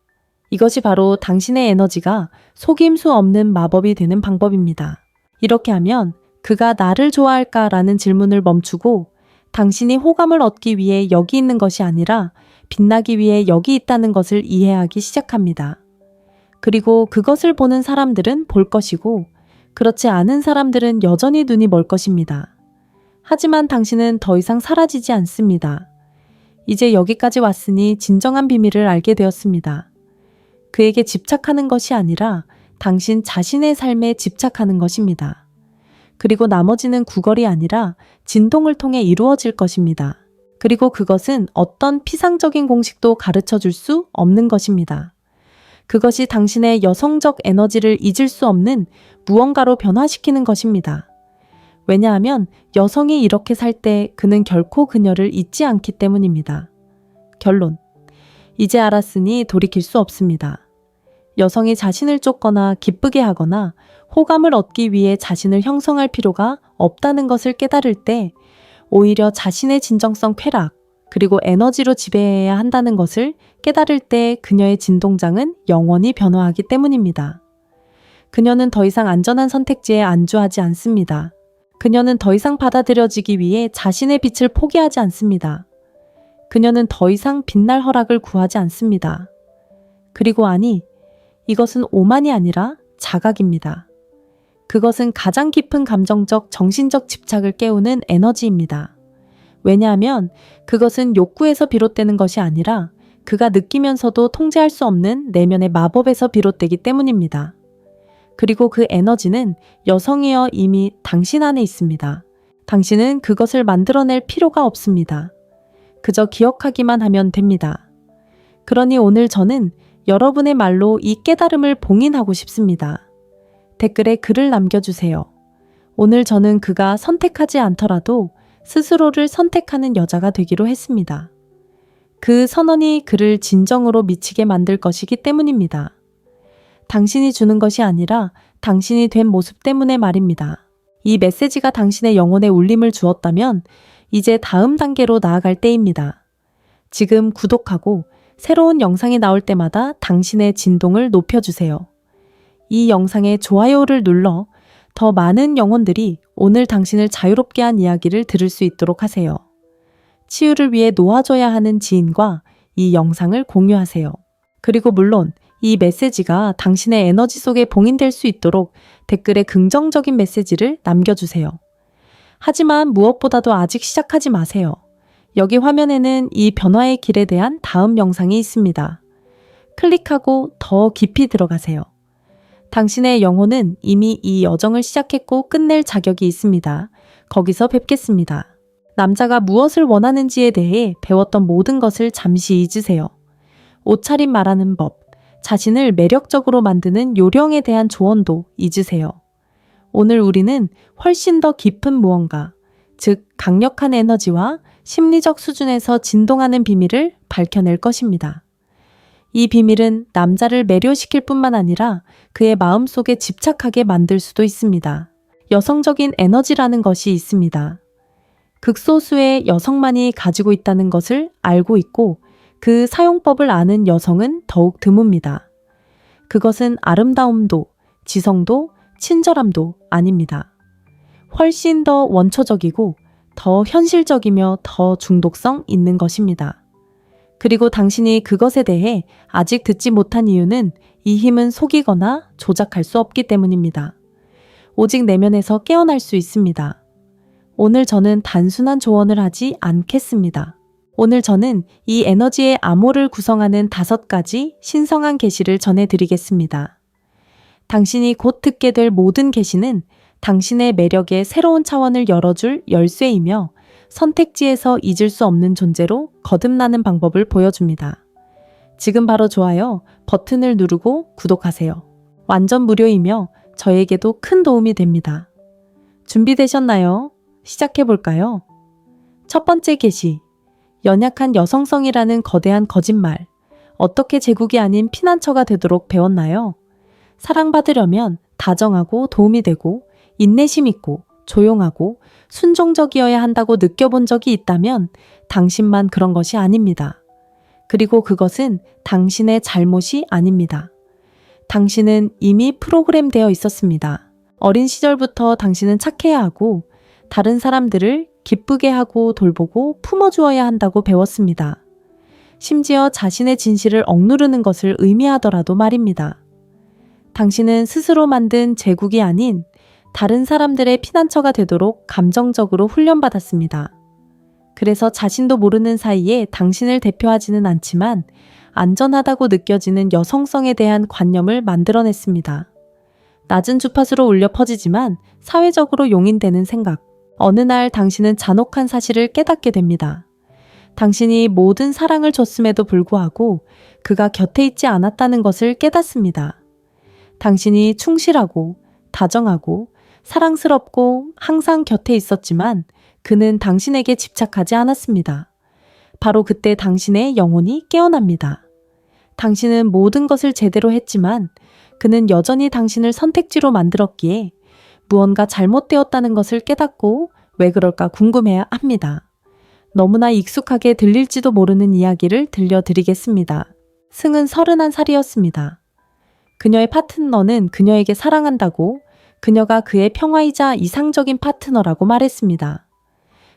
이것이 바로 당신의 에너지가 속임수 없는 마법이 되는 방법입니다. 이렇게 하면 그가 나를 좋아할까라는 질문을 멈추고 당신이 호감을 얻기 위해 여기 있는 것이 아니라 빛나기 위해 여기 있다는 것을 이해하기 시작합니다. 그리고 그것을 보는 사람들은 볼 것이고 그렇지 않은 사람들은 여전히 눈이 멀 것입니다. 하지만 당신은 더 이상 사라지지 않습니다. 이제 여기까지 왔으니 진정한 비밀을 알게 되었습니다. 그에게 집착하는 것이 아니라 당신 자신의 삶에 집착하는 것입니다. 그리고 나머지는 구걸이 아니라 진동을 통해 이루어질 것입니다. 그리고 그것은 어떤 피상적인 공식도 가르쳐 줄 수 없는 것입니다. 그것이 당신의 여성적 에너지를 잊을 수 없는 무언가로 변화시키는 것입니다. 왜냐하면 여성이 이렇게 살 때 그는 결코 그녀를 잊지 않기 때문입니다. 결론. 이제 알았으니 돌이킬 수 없습니다. 여성이 자신을 쫓거나 기쁘게 하거나 호감을 얻기 위해 자신을 형성할 필요가 없다는 것을 깨달을 때 오히려 자신의 진정성 쾌락 그리고 에너지로 지배해야 한다는 것을 깨달을 때 그녀의 진동장은 영원히 변화하기 때문입니다. 그녀는 더 이상 안전한 선택지에 안주하지 않습니다. 그녀는 더 이상 받아들여지기 위해 자신의 빛을 포기하지 않습니다. 그녀는 더 이상 빛날 허락을 구하지 않습니다. 그리고 아니, 이것은 오만이 아니라 자각입니다. 그것은 가장 깊은 감정적, 정신적 집착을 깨우는 에너지입니다. 왜냐하면 그것은 욕구에서 비롯되는 것이 아니라 그가 느끼면서도 통제할 수 없는 내면의 마법에서 비롯되기 때문입니다. 그리고 그 에너지는 여성이여 이미 당신 안에 있습니다. 당신은 그것을 만들어낼 필요가 없습니다. 그저 기억하기만 하면 됩니다. 그러니 오늘 저는 여러분의 말로 이 깨달음을 봉인하고 싶습니다. 댓글에 글을 남겨주세요. 오늘 저는 그가 선택하지 않더라도 스스로를 선택하는 여자가 되기로 했습니다. 그 선언이 그를 진정으로 미치게 만들 것이기 때문입니다. 당신이 주는 것이 아니라 당신이 된 모습 때문에 말입니다. 이 메시지가 당신의 영혼에 울림을 주었다면 이제 다음 단계로 나아갈 때입니다. 지금 구독하고 새로운 영상이 나올 때마다 당신의 진동을 높여주세요. 이 영상에 좋아요를 눌러 더 많은 영혼들이 오늘 당신을 자유롭게 한 이야기를 들을 수 있도록 하세요. 치유를 위해 놓아줘야 하는 지인과 이 영상을 공유하세요. 그리고 물론 이 메시지가 당신의 에너지 속에 봉인될 수 있도록 댓글에 긍정적인 메시지를 남겨주세요. 하지만 무엇보다도 아직 시작하지 마세요. 여기 화면에는 이 변화의 길에 대한 다음 영상이 있습니다. 클릭하고 더 깊이 들어가세요. 당신의 영혼은 이미 이 여정을 시작했고 끝낼 자격이 있습니다. 거기서 뵙겠습니다. 남자가 무엇을 원하는지에 대해 배웠던 모든 것을 잠시 잊으세요. 옷차림 말하는 법, 자신을 매력적으로 만드는 요령에 대한 조언도 잊으세요. 오늘 우리는 훨씬 더 깊은 무언가, 즉 강력한 에너지와 심리적 수준에서 진동하는 비밀을 밝혀낼 것입니다. 이 비밀은 남자를 매료시킬 뿐만 아니라 그의 마음속에 집착하게 만들 수도 있습니다. 여성적인 에너지라는 것이 있습니다. 극소수의 여성만이 가지고 있다는 것을 알고 있고 그 사용법을 아는 여성은 더욱 드뭅니다. 그것은 아름다움도, 지성도, 친절함도 아닙니다. 훨씬 더 원초적이고 더 현실적이며 더 중독성 있는 것입니다. 그리고 당신이 그것에 대해 아직 듣지 못한 이유는 이 힘은 속이거나 조작할 수 없기 때문입니다. 오직 내면에서 깨어날 수 있습니다. 오늘 저는 단순한 조언을 하지 않겠습니다. 오늘 저는 이 에너지의 암호를 구성하는 5가지 신성한 계시를 전해드리겠습니다. 당신이 곧 듣게 될 모든 계시는 당신의 매력의 새로운 차원을 열어줄 열쇠이며 선택지에서 잊을 수 없는 존재로 거듭나는 방법을 보여줍니다. 지금 바로 좋아요 버튼을 누르고 구독하세요. 완전 무료이며 저에게도 큰 도움이 됩니다. 준비되셨나요? 시작해볼까요? 첫 번째 계시. 연약한 여성성이라는 거대한 거짓말. 어떻게 제국이 아닌 피난처가 되도록 배웠나요? 사랑받으려면 다정하고 도움이 되고 인내심 있고 조용하고 순종적이어야 한다고 느껴본 적이 있다면 당신만 그런 것이 아닙니다. 그리고 그것은 당신의 잘못이 아닙니다. 당신은 이미 프로그램되어 있었습니다. 어린 시절부터 당신은 착해야 하고 다른 사람들을 기쁘게 하고 돌보고 품어주어야 한다고 배웠습니다. 심지어 자신의 진실을 억누르는 것을 의미하더라도 말입니다. 당신은 스스로 만든 제국이 아닌 다른 사람들의 피난처가 되도록 감정적으로 훈련받았습니다. 그래서 자신도 모르는 사이에 당신을 대표하지는 않지만 안전하다고 느껴지는 여성성에 대한 관념을 만들어냈습니다. 낮은 주파수로 울려 퍼지지만 사회적으로 용인되는 생각. 어느 날 당신은 잔혹한 사실을 깨닫게 됩니다. 당신이 모든 사랑을 줬음에도 불구하고 그가 곁에 있지 않았다는 것을 깨닫습니다. 당신이 충실하고 다정하고 사랑스럽고 항상 곁에 있었지만 그는 당신에게 집착하지 않았습니다. 바로 그때 당신의 영혼이 깨어납니다. 당신은 모든 것을 제대로 했지만 그는 여전히 당신을 선택지로 만들었기에 무언가 잘못되었다는 것을 깨닫고 왜 그럴까 궁금해야 합니다. 너무나 익숙하게 들릴지도 모르는 이야기를 들려드리겠습니다. 승은 31살이었습니다. 그녀의 파트너는 그녀에게 사랑한다고 그녀가 그의 평화이자 이상적인 파트너라고 말했습니다.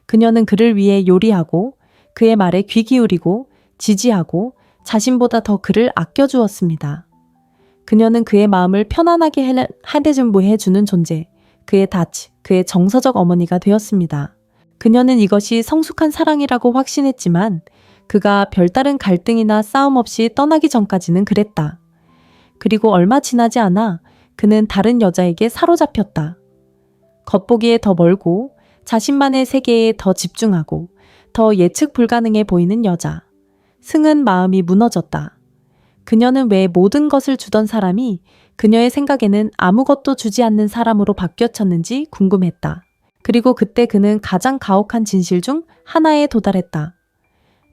그녀는 그를 위해 요리하고 그의 말에 귀 기울이고 지지하고 자신보다 더 그를 아껴주었습니다. 그녀는 그의 마음을 편안하게 해주는 존재, 그의 닻, 그의 정서적 어머니가 되었습니다. 그녀는 이것이 성숙한 사랑이라고 확신했지만 그가 별다른 갈등이나 싸움 없이 떠나기 전까지는 그랬다. 그리고 얼마 지나지 않아 그는 다른 여자에게 사로잡혔다. 겉보기에 더 멀고 자신만의 세계에 더 집중하고 더 예측 불가능해 보이는 여자. 승은 마음이 무너졌다. 그녀는 왜 모든 것을 주던 사람이 그녀의 생각에는 아무것도 주지 않는 사람으로 바뀌어졌는지 궁금했다. 그리고 그때 그는 가장 가혹한 진실 중 하나에 도달했다.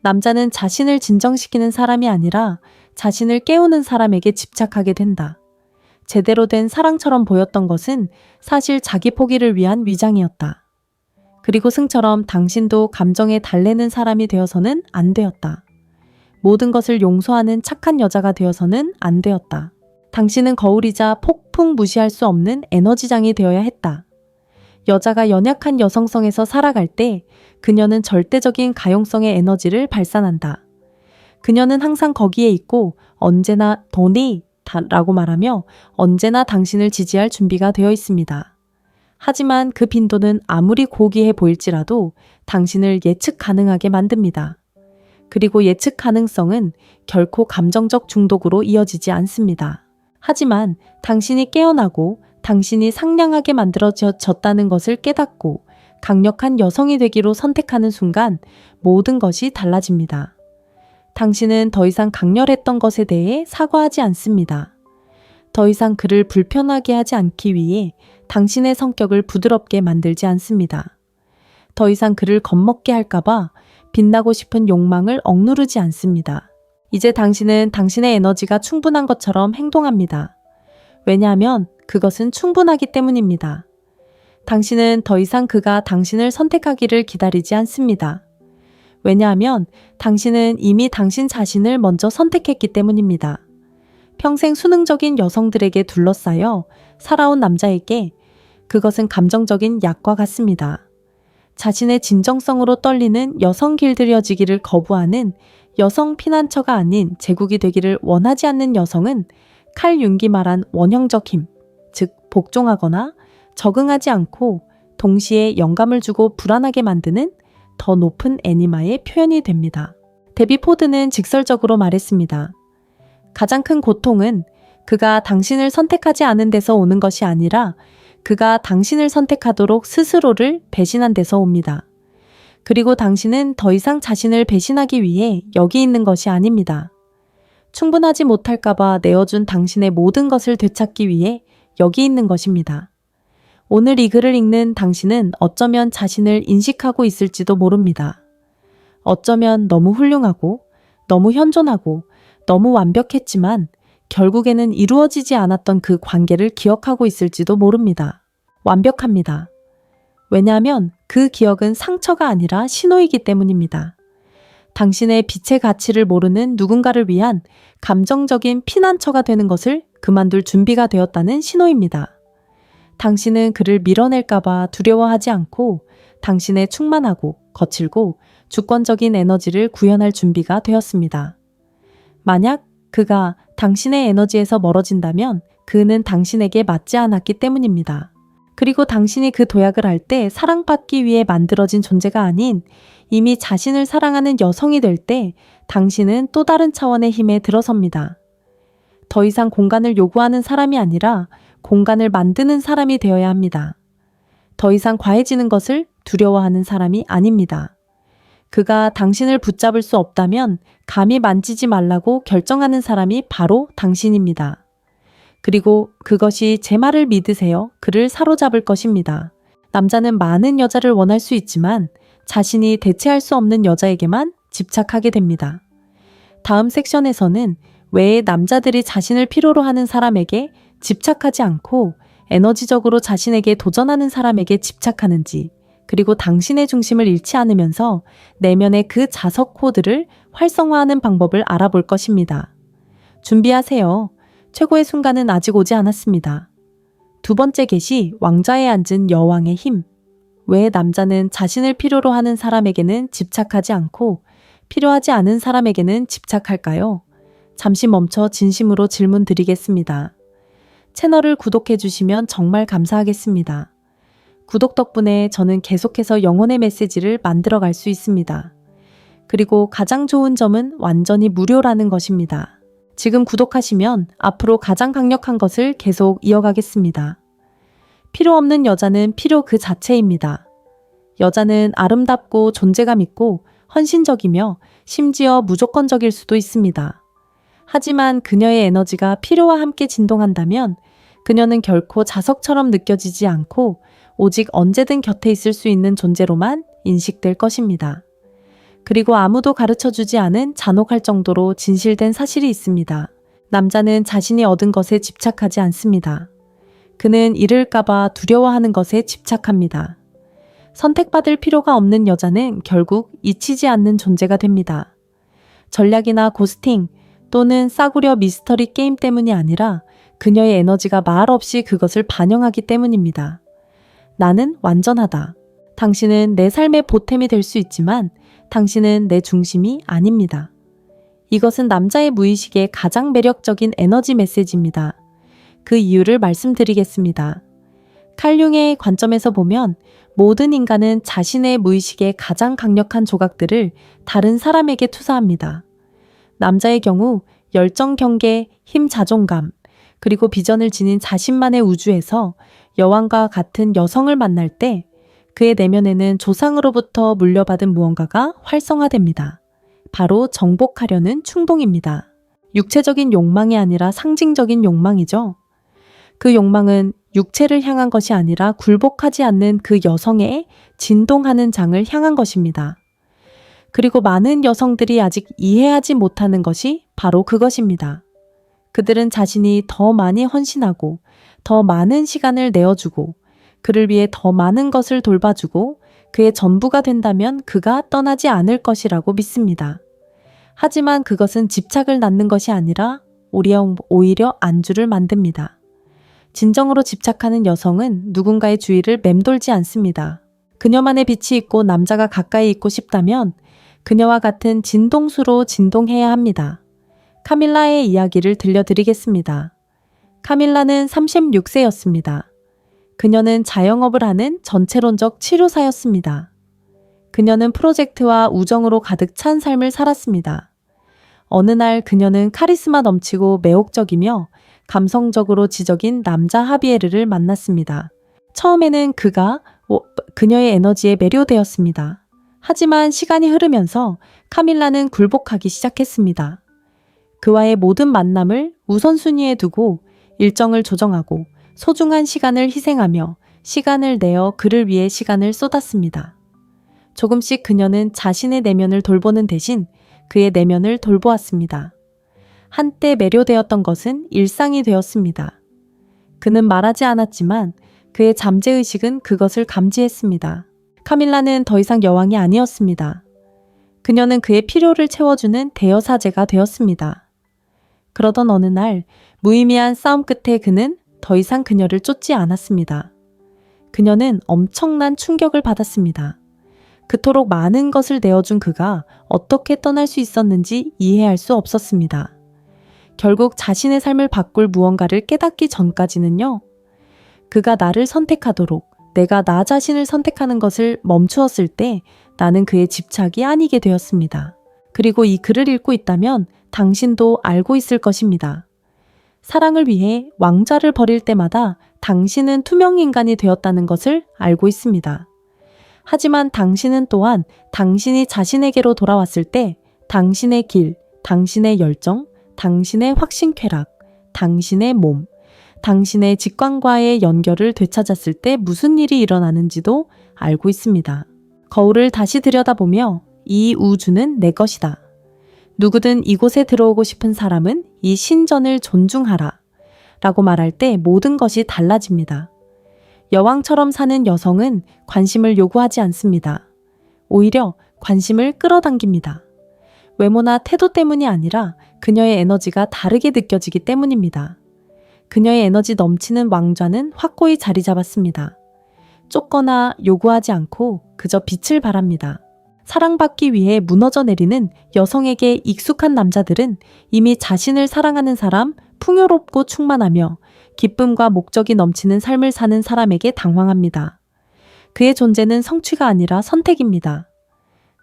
남자는 자신을 진정시키는 사람이 아니라 자신을 깨우는 사람에게 집착하게 된다. 제대로 된 사랑처럼 보였던 것은 사실 자기 포기를 위한 위장이었다. 그리고 승처럼 당신도 감정에 달래는 사람이 되어서는 안 되었다. 모든 것을 용서하는 착한 여자가 되어서는 안 되었다. 당신은 거울이자 폭풍 무시할 수 없는 에너지장이 되어야 했다. 여자가 연약한 여성성에서 살아갈 때 그녀는 절대적인 가용성의 에너지를 발산한다. 그녀는 항상 거기에 있고 언제나 도니 라고 말하며 언제나 당신을 지지할 준비가 되어 있습니다. 하지만 그 빈도는 아무리 고귀해 보일지라도 당신을 예측 가능하게 만듭니다. 그리고 예측 가능성은 결코 감정적 중독으로 이어지지 않습니다. 하지만 당신이 깨어나고 당신이 상냥하게 만들어졌다는 것을 깨닫고 강력한 여성이 되기로 선택하는 순간 모든 것이 달라집니다. 당신은 더 이상 강렬했던 것에 대해 사과하지 않습니다. 더 이상 그를 불편하게 하지 않기 위해 당신의 성격을 부드럽게 만들지 않습니다. 더 이상 그를 겁먹게 할까봐 빛나고 싶은 욕망을 억누르지 않습니다. 이제 당신은 당신의 에너지가 충분한 것처럼 행동합니다. 왜냐하면 그것은 충분하기 때문입니다. 당신은 더 이상 그가 당신을 선택하기를 기다리지 않습니다. 왜냐하면 당신은 이미 당신 자신을 먼저 선택했기 때문입니다. 평생 수능적인 여성들에게 둘러싸여 살아온 남자에게 그것은 감정적인 약과 같습니다. 자신의 진정성으로 떨리는 여성 길들여지기를 거부하는 여성 피난처가 아닌 제국이 되기를 원하지 않는 여성은 칼 융기 말한 원형적 힘, 즉 복종하거나 적응하지 않고 동시에 영감을 주고 불안하게 만드는 더 높은 애니마의 표현이 됩니다. 데비 포드는 직설적으로 말했습니다. 가장 큰 고통은 그가 당신을 선택하지 않은 데서 오는 것이 아니라 그가 당신을 선택하도록 스스로를 배신한 데서 옵니다. 그리고 당신은 더 이상 자신을 배신하기 위해 여기 있는 것이 아닙니다. 충분하지 못할까봐 내어준 당신의 모든 것을 되찾기 위해 여기 있는 것입니다. 오늘 이 글을 읽는 당신은 어쩌면 자신을 인식하고 있을지도 모릅니다. 어쩌면 너무 훌륭하고, 너무 현존하고, 너무 완벽했지만 결국에는 이루어지지 않았던 그 관계를 기억하고 있을지도 모릅니다. 완벽합니다. 왜냐하면 그 기억은 상처가 아니라 신호이기 때문입니다. 당신의 빛의 가치를 모르는 누군가를 위한 감정적인 피난처가 되는 것을 그만둘 준비가 되었다는 신호입니다. 당신은 그를 밀어낼까봐 두려워하지 않고 당신의 충만하고 거칠고 주권적인 에너지를 구현할 준비가 되었습니다. 만약 그가 당신의 에너지에서 멀어진다면 그는 당신에게 맞지 않았기 때문입니다. 그리고 당신이 그 도약을 할 때 사랑받기 위해 만들어진 존재가 아닌 이미 자신을 사랑하는 여성이 될 때 당신은 또 다른 차원의 힘에 들어섭니다. 더 이상 공간을 요구하는 사람이 아니라 공간을 만드는 사람이 되어야 합니다. 더 이상 과해지는 것을 두려워하는 사람이 아닙니다. 그가 당신을 붙잡을 수 없다면 감히 만지지 말라고 결정하는 사람이 바로 당신입니다. 그리고 그것이 제 말을 믿으세요. 그를 사로잡을 것입니다. 남자는 많은 여자를 원할 수 있지만 자신이 대체할 수 없는 여자에게만 집착하게 됩니다. 다음 섹션에서는 왜 남자들이 자신을 필요로 하는 사람에게 집착하지 않고 에너지적으로 자신에게 도전하는 사람에게 집착하는지, 그리고 당신의 중심을 잃지 않으면서 내면의 그 자석 코드를 활성화하는 방법을 알아볼 것입니다. 준비하세요. 최고의 순간은 아직 오지 않았습니다. 두 번째 계시, 왕좌에 앉은 여왕의 힘. 왜 남자는 자신을 필요로 하는 사람에게는 집착하지 않고 필요하지 않은 사람에게는 집착할까요? 잠시 멈춰 진심으로 질문 드리겠습니다. 채널을 구독해 주시면 정말 감사하겠습니다. 구독 덕분에 저는 계속해서 영혼의 메시지를 만들어 갈 수 있습니다. 그리고 가장 좋은 점은 완전히 무료라는 것입니다. 지금 구독하시면 앞으로 가장 강력한 것을 계속 이어가겠습니다. 필요 없는 여자는 필요 그 자체입니다. 여자는 아름답고 존재감 있고 헌신적이며 심지어 무조건적일 수도 있습니다. 하지만 그녀의 에너지가 필요와 함께 진동한다면 그녀는 결코 자석처럼 느껴지지 않고 오직 언제든 곁에 있을 수 있는 존재로만 인식될 것입니다. 그리고 아무도 가르쳐주지 않은 잔혹할 정도로 진실된 사실이 있습니다. 남자는 자신이 얻은 것에 집착하지 않습니다. 그는 잃을까봐 두려워하는 것에 집착합니다. 선택받을 필요가 없는 여자는 결국 잊히지 않는 존재가 됩니다. 전략이나 고스팅 또는 싸구려 미스터리 게임 때문이 아니라 그녀의 에너지가 말없이 그것을 반영하기 때문입니다. 나는 완전하다. 당신은 내 삶의 보탬이 될 수 있지만 당신은 내 중심이 아닙니다. 이것은 남자의 무의식의 가장 매력적인 에너지 메시지입니다. 그 이유를 말씀드리겠습니다. 칼 융의 관점에서 보면 모든 인간은 자신의 무의식의 가장 강력한 조각들을 다른 사람에게 투사합니다. 남자의 경우 열정, 경계, 힘, 자존감, 그리고 비전을 지닌 자신만의 우주에서 여왕과 같은 여성을 만날 때 그의 내면에는 조상으로부터 물려받은 무언가가 활성화됩니다. 바로 정복하려는 충동입니다. 육체적인 욕망이 아니라 상징적인 욕망이죠. 그 욕망은 육체를 향한 것이 아니라 굴복하지 않는 그 여성의 진동하는 장을 향한 것입니다. 그리고 많은 여성들이 아직 이해하지 못하는 것이 바로 그것입니다. 그들은 자신이 더 많이 헌신하고 더 많은 시간을 내어주고 그를 위해 더 많은 것을 돌봐주고 그의 전부가 된다면 그가 떠나지 않을 것이라고 믿습니다. 하지만 그것은 집착을 낳는 것이 아니라 오히려 안주를 만듭니다. 진정으로 집착하는 여성은 누군가의 주위를 맴돌지 않습니다. 그녀만의 빛이 있고 남자가 가까이 있고 싶다면 그녀와 같은 진동수로 진동해야 합니다. 카밀라의 이야기를 들려드리겠습니다. 카밀라는 36세였습니다. 그녀는 자영업을 하는 전체론적 치료사였습니다. 그녀는 프로젝트와 우정으로 가득 찬 삶을 살았습니다. 어느 날 그녀는 카리스마 넘치고 매혹적이며 감성적으로 지적인 남자 하비에르를 만났습니다. 처음에는 그가 그녀의 에너지에 매료되었습니다. 하지만 시간이 흐르면서 카밀라는 굴복하기 시작했습니다. 그와의 모든 만남을 우선순위에 두고 일정을 조정하고 소중한 시간을 희생하며 시간을 내어 그를 위해 시간을 쏟았습니다. 조금씩 그녀는 자신의 내면을 돌보는 대신 그의 내면을 돌보았습니다. 한때 매료되었던 것은 일상이 되었습니다. 그는 말하지 않았지만 그의 잠재의식은 그것을 감지했습니다. 카밀라는 더 이상 여왕이 아니었습니다. 그녀는 그의 필요를 채워주는 대여사제가 되었습니다. 그러던 어느 날 무의미한 싸움 끝에 그는 더 이상 그녀를 쫓지 않았습니다. 그녀는 엄청난 충격을 받았습니다. 그토록 많은 것을 내어준 그가 어떻게 떠날 수 있었는지 이해할 수 없었습니다. 결국 자신의 삶을 바꿀 무언가를 깨닫기 전까지는요. 그가 나를 선택하도록 내가 나 자신을 선택하는 것을 멈추었을 때 나는 그의 집착이 아니게 되었습니다. 그리고 이 글을 읽고 있다면 당신도 알고 있을 것입니다. 사랑을 위해 왕좌를 버릴 때마다 당신은 투명인간이 되었다는 것을 알고 있습니다. 하지만 당신은 또한 당신이 자신에게로 돌아왔을 때 당신의 길, 당신의 열정, 당신의 확신 쾌락, 당신의 몸, 당신의 직관과의 연결을 되찾았을 때 무슨 일이 일어나는지도 알고 있습니다. 거울을 다시 들여다보며 이 우주는 내 것이다. 누구든 이곳에 들어오고 싶은 사람은 이 신전을 존중하라. 라고 말할 때 모든 것이 달라집니다. 여왕처럼 사는 여성은 관심을 요구하지 않습니다. 오히려 관심을 끌어당깁니다. 외모나 태도 때문이 아니라 그녀의 에너지가 다르게 느껴지기 때문입니다. 그녀의 에너지 넘치는 왕좌는 확고히 자리 잡았습니다. 쫓거나 요구하지 않고 그저 빛을 바랍니다. 사랑받기 위해 무너져 내리는 여성에게 익숙한 남자들은 이미 자신을 사랑하는 사람, 풍요롭고 충만하며 기쁨과 목적이 넘치는 삶을 사는 사람에게 당황합니다. 그의 존재는 성취가 아니라 선택입니다.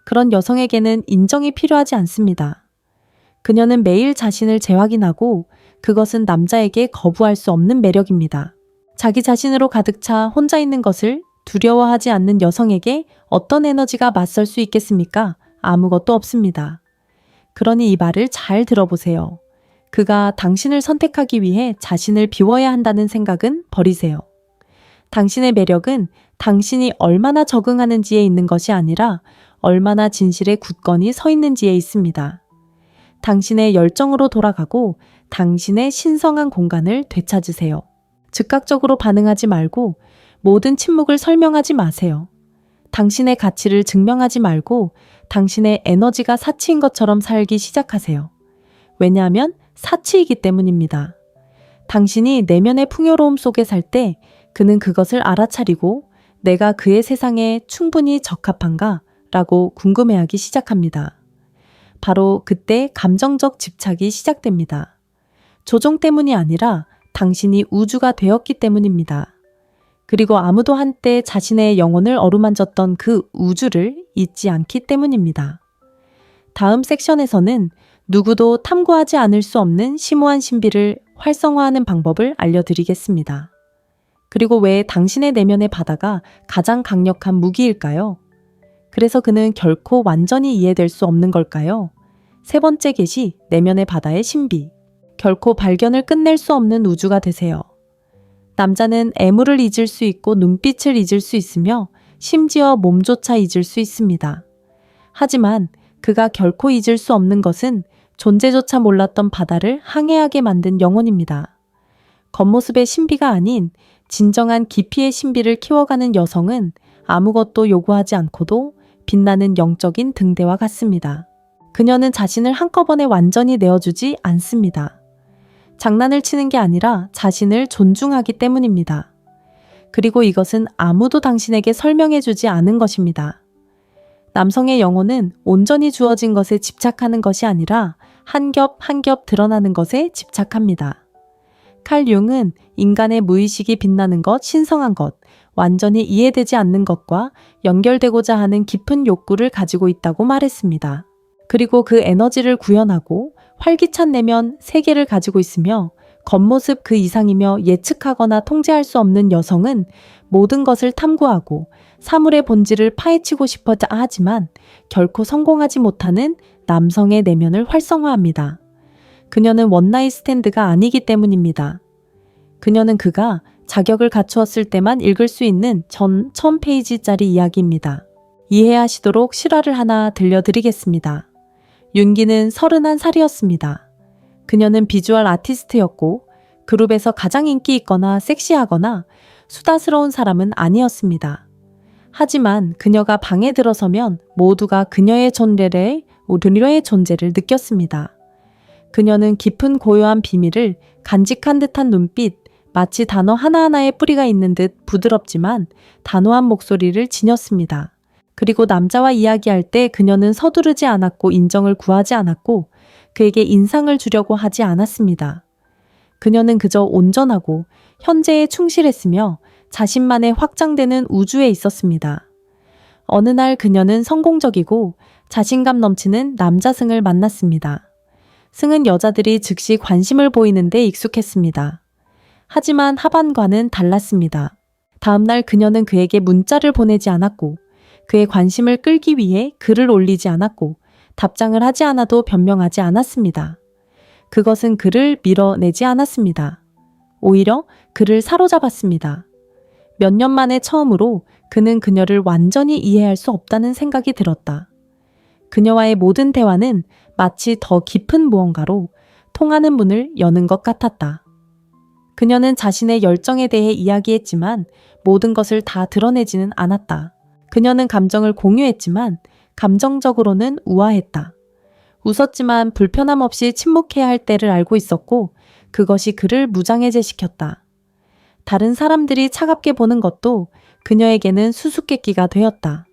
그런 여성에게는 인정이 필요하지 않습니다. 그녀는 매일 자신을 재확인하고 그것은 남자에게 거부할 수 없는 매력입니다. 자기 자신으로 가득 차 혼자 있는 것을 두려워하지 않는 여성에게 어떤 에너지가 맞설 수 있겠습니까? 아무것도 없습니다. 그러니 이 말을 잘 들어보세요. 그가 당신을 선택하기 위해 자신을 비워야 한다는 생각은 버리세요. 당신의 매력은 당신이 얼마나 적응하는지에 있는 것이 아니라 얼마나 진실에 굳건히 서 있는지에 있습니다. 당신의 열정으로 돌아가고 당신의 신성한 공간을 되찾으세요. 즉각적으로 반응하지 말고 모든 침묵을 설명하지 마세요. 당신의 가치를 증명하지 말고 당신의 에너지가 사치인 것처럼 살기 시작하세요. 왜냐하면 사치이기 때문입니다. 당신이 내면의 풍요로움 속에 살 때 그는 그것을 알아차리고 내가 그의 세상에 충분히 적합한가? 라고 궁금해하기 시작합니다. 바로 그때 감정적 집착이 시작됩니다. 조종 때문이 아니라 당신이 우주가 되었기 때문입니다. 그리고 아무도 한때 자신의 영혼을 어루만졌던 그 우주를 잊지 않기 때문입니다. 다음 섹션에서는 누구도 탐구하지 않을 수 없는 심오한 신비를 활성화하는 방법을 알려드리겠습니다. 그리고 왜 당신의 내면의 바다가 가장 강력한 무기일까요? 그래서 그는 결코 완전히 이해될 수 없는 걸까요? 세 번째 계시, 내면의 바다의 신비. 결코 발견을 끝낼 수 없는 우주가 되세요. 남자는 애무를 잊을 수 있고 눈빛을 잊을 수 있으며 심지어 몸조차 잊을 수 있습니다. 하지만 그가 결코 잊을 수 없는 것은 존재조차 몰랐던 바다를 항해하게 만든 영혼입니다. 겉모습의 신비가 아닌 진정한 깊이의 신비를 키워가는 여성은 아무것도 요구하지 않고도 빛나는 영적인 등대와 같습니다. 그녀는 자신을 한꺼번에 완전히 내어주지 않습니다. 장난을 치는 게 아니라 자신을 존중하기 때문입니다. 그리고 이것은 아무도 당신에게 설명해주지 않은 것입니다. 남성의 영혼은 온전히 주어진 것에 집착하는 것이 아니라 한 겹 한 겹 드러나는 것에 집착합니다. 칼 융은 인간의 무의식이 빛나는 것, 신성한 것, 완전히 이해되지 않는 것과 연결되고자 하는 깊은 욕구를 가지고 있다고 말했습니다. 그리고 그 에너지를 구현하고 활기찬 내면 세계를 가지고 있으며 겉모습 그 이상이며 예측하거나 통제할 수 없는 여성은 모든 것을 탐구하고 사물의 본질을 파헤치고 싶어 하지만 결코 성공하지 못하는 남성의 내면을 활성화합니다. 그녀는 원나잇 스탠드가 아니기 때문입니다. 그녀는 그가 자격을 갖추었을 때만 읽을 수 있는 1000페이지짜리 이야기입니다. 이해하시도록 실화를 하나 들려드리겠습니다. 윤기는 31살이었습니다. 그녀는 비주얼 아티스트였고 그룹에서 가장 인기 있거나 섹시하거나 수다스러운 사람은 아니었습니다. 하지만 그녀가 방에 들어서면 모두가 그녀의 존재를 느꼈습니다. 그녀는 깊은 고요한 비밀을 간직한 듯한 눈빛, 마치 단어 하나하나에 뿌리가 있는 듯 부드럽지만 단호한 목소리를 지녔습니다. 그리고 남자와 이야기할 때 그녀는 서두르지 않았고 인정을 구하지 않았고 그에게 인상을 주려고 하지 않았습니다. 그녀는 그저 온전하고 현재에 충실했으며 자신만의 확장되는 우주에 있었습니다. 어느 날 그녀는 성공적이고 자신감 넘치는 남자 승을 만났습니다. 승은 여자들이 즉시 관심을 보이는 데 익숙했습니다. 하지만 하반과는 달랐습니다. 다음날 그녀는 그에게 문자를 보내지 않았고 그의 관심을 끌기 위해 글을 올리지 않았고 답장을 하지 않아도 변명하지 않았습니다. 그것은 그를 밀어내지 않았습니다. 오히려 그를 사로잡았습니다. 몇 년 만에 처음으로 그는 그녀를 완전히 이해할 수 없다는 생각이 들었다. 그녀와의 모든 대화는 마치 더 깊은 무언가로 통하는 문을 여는 것 같았다. 그녀는 자신의 열정에 대해 이야기했지만 모든 것을 다 드러내지는 않았다. 그녀는 감정을 공유했지만 감정적으로는 우아했다. 웃었지만 불편함 없이 침묵해야 할 때를 알고 있었고 그것이 그를 무장해제시켰다. 다른 사람들이 차갑게 보는 것도 그녀에게는 수수께끼가 되었다.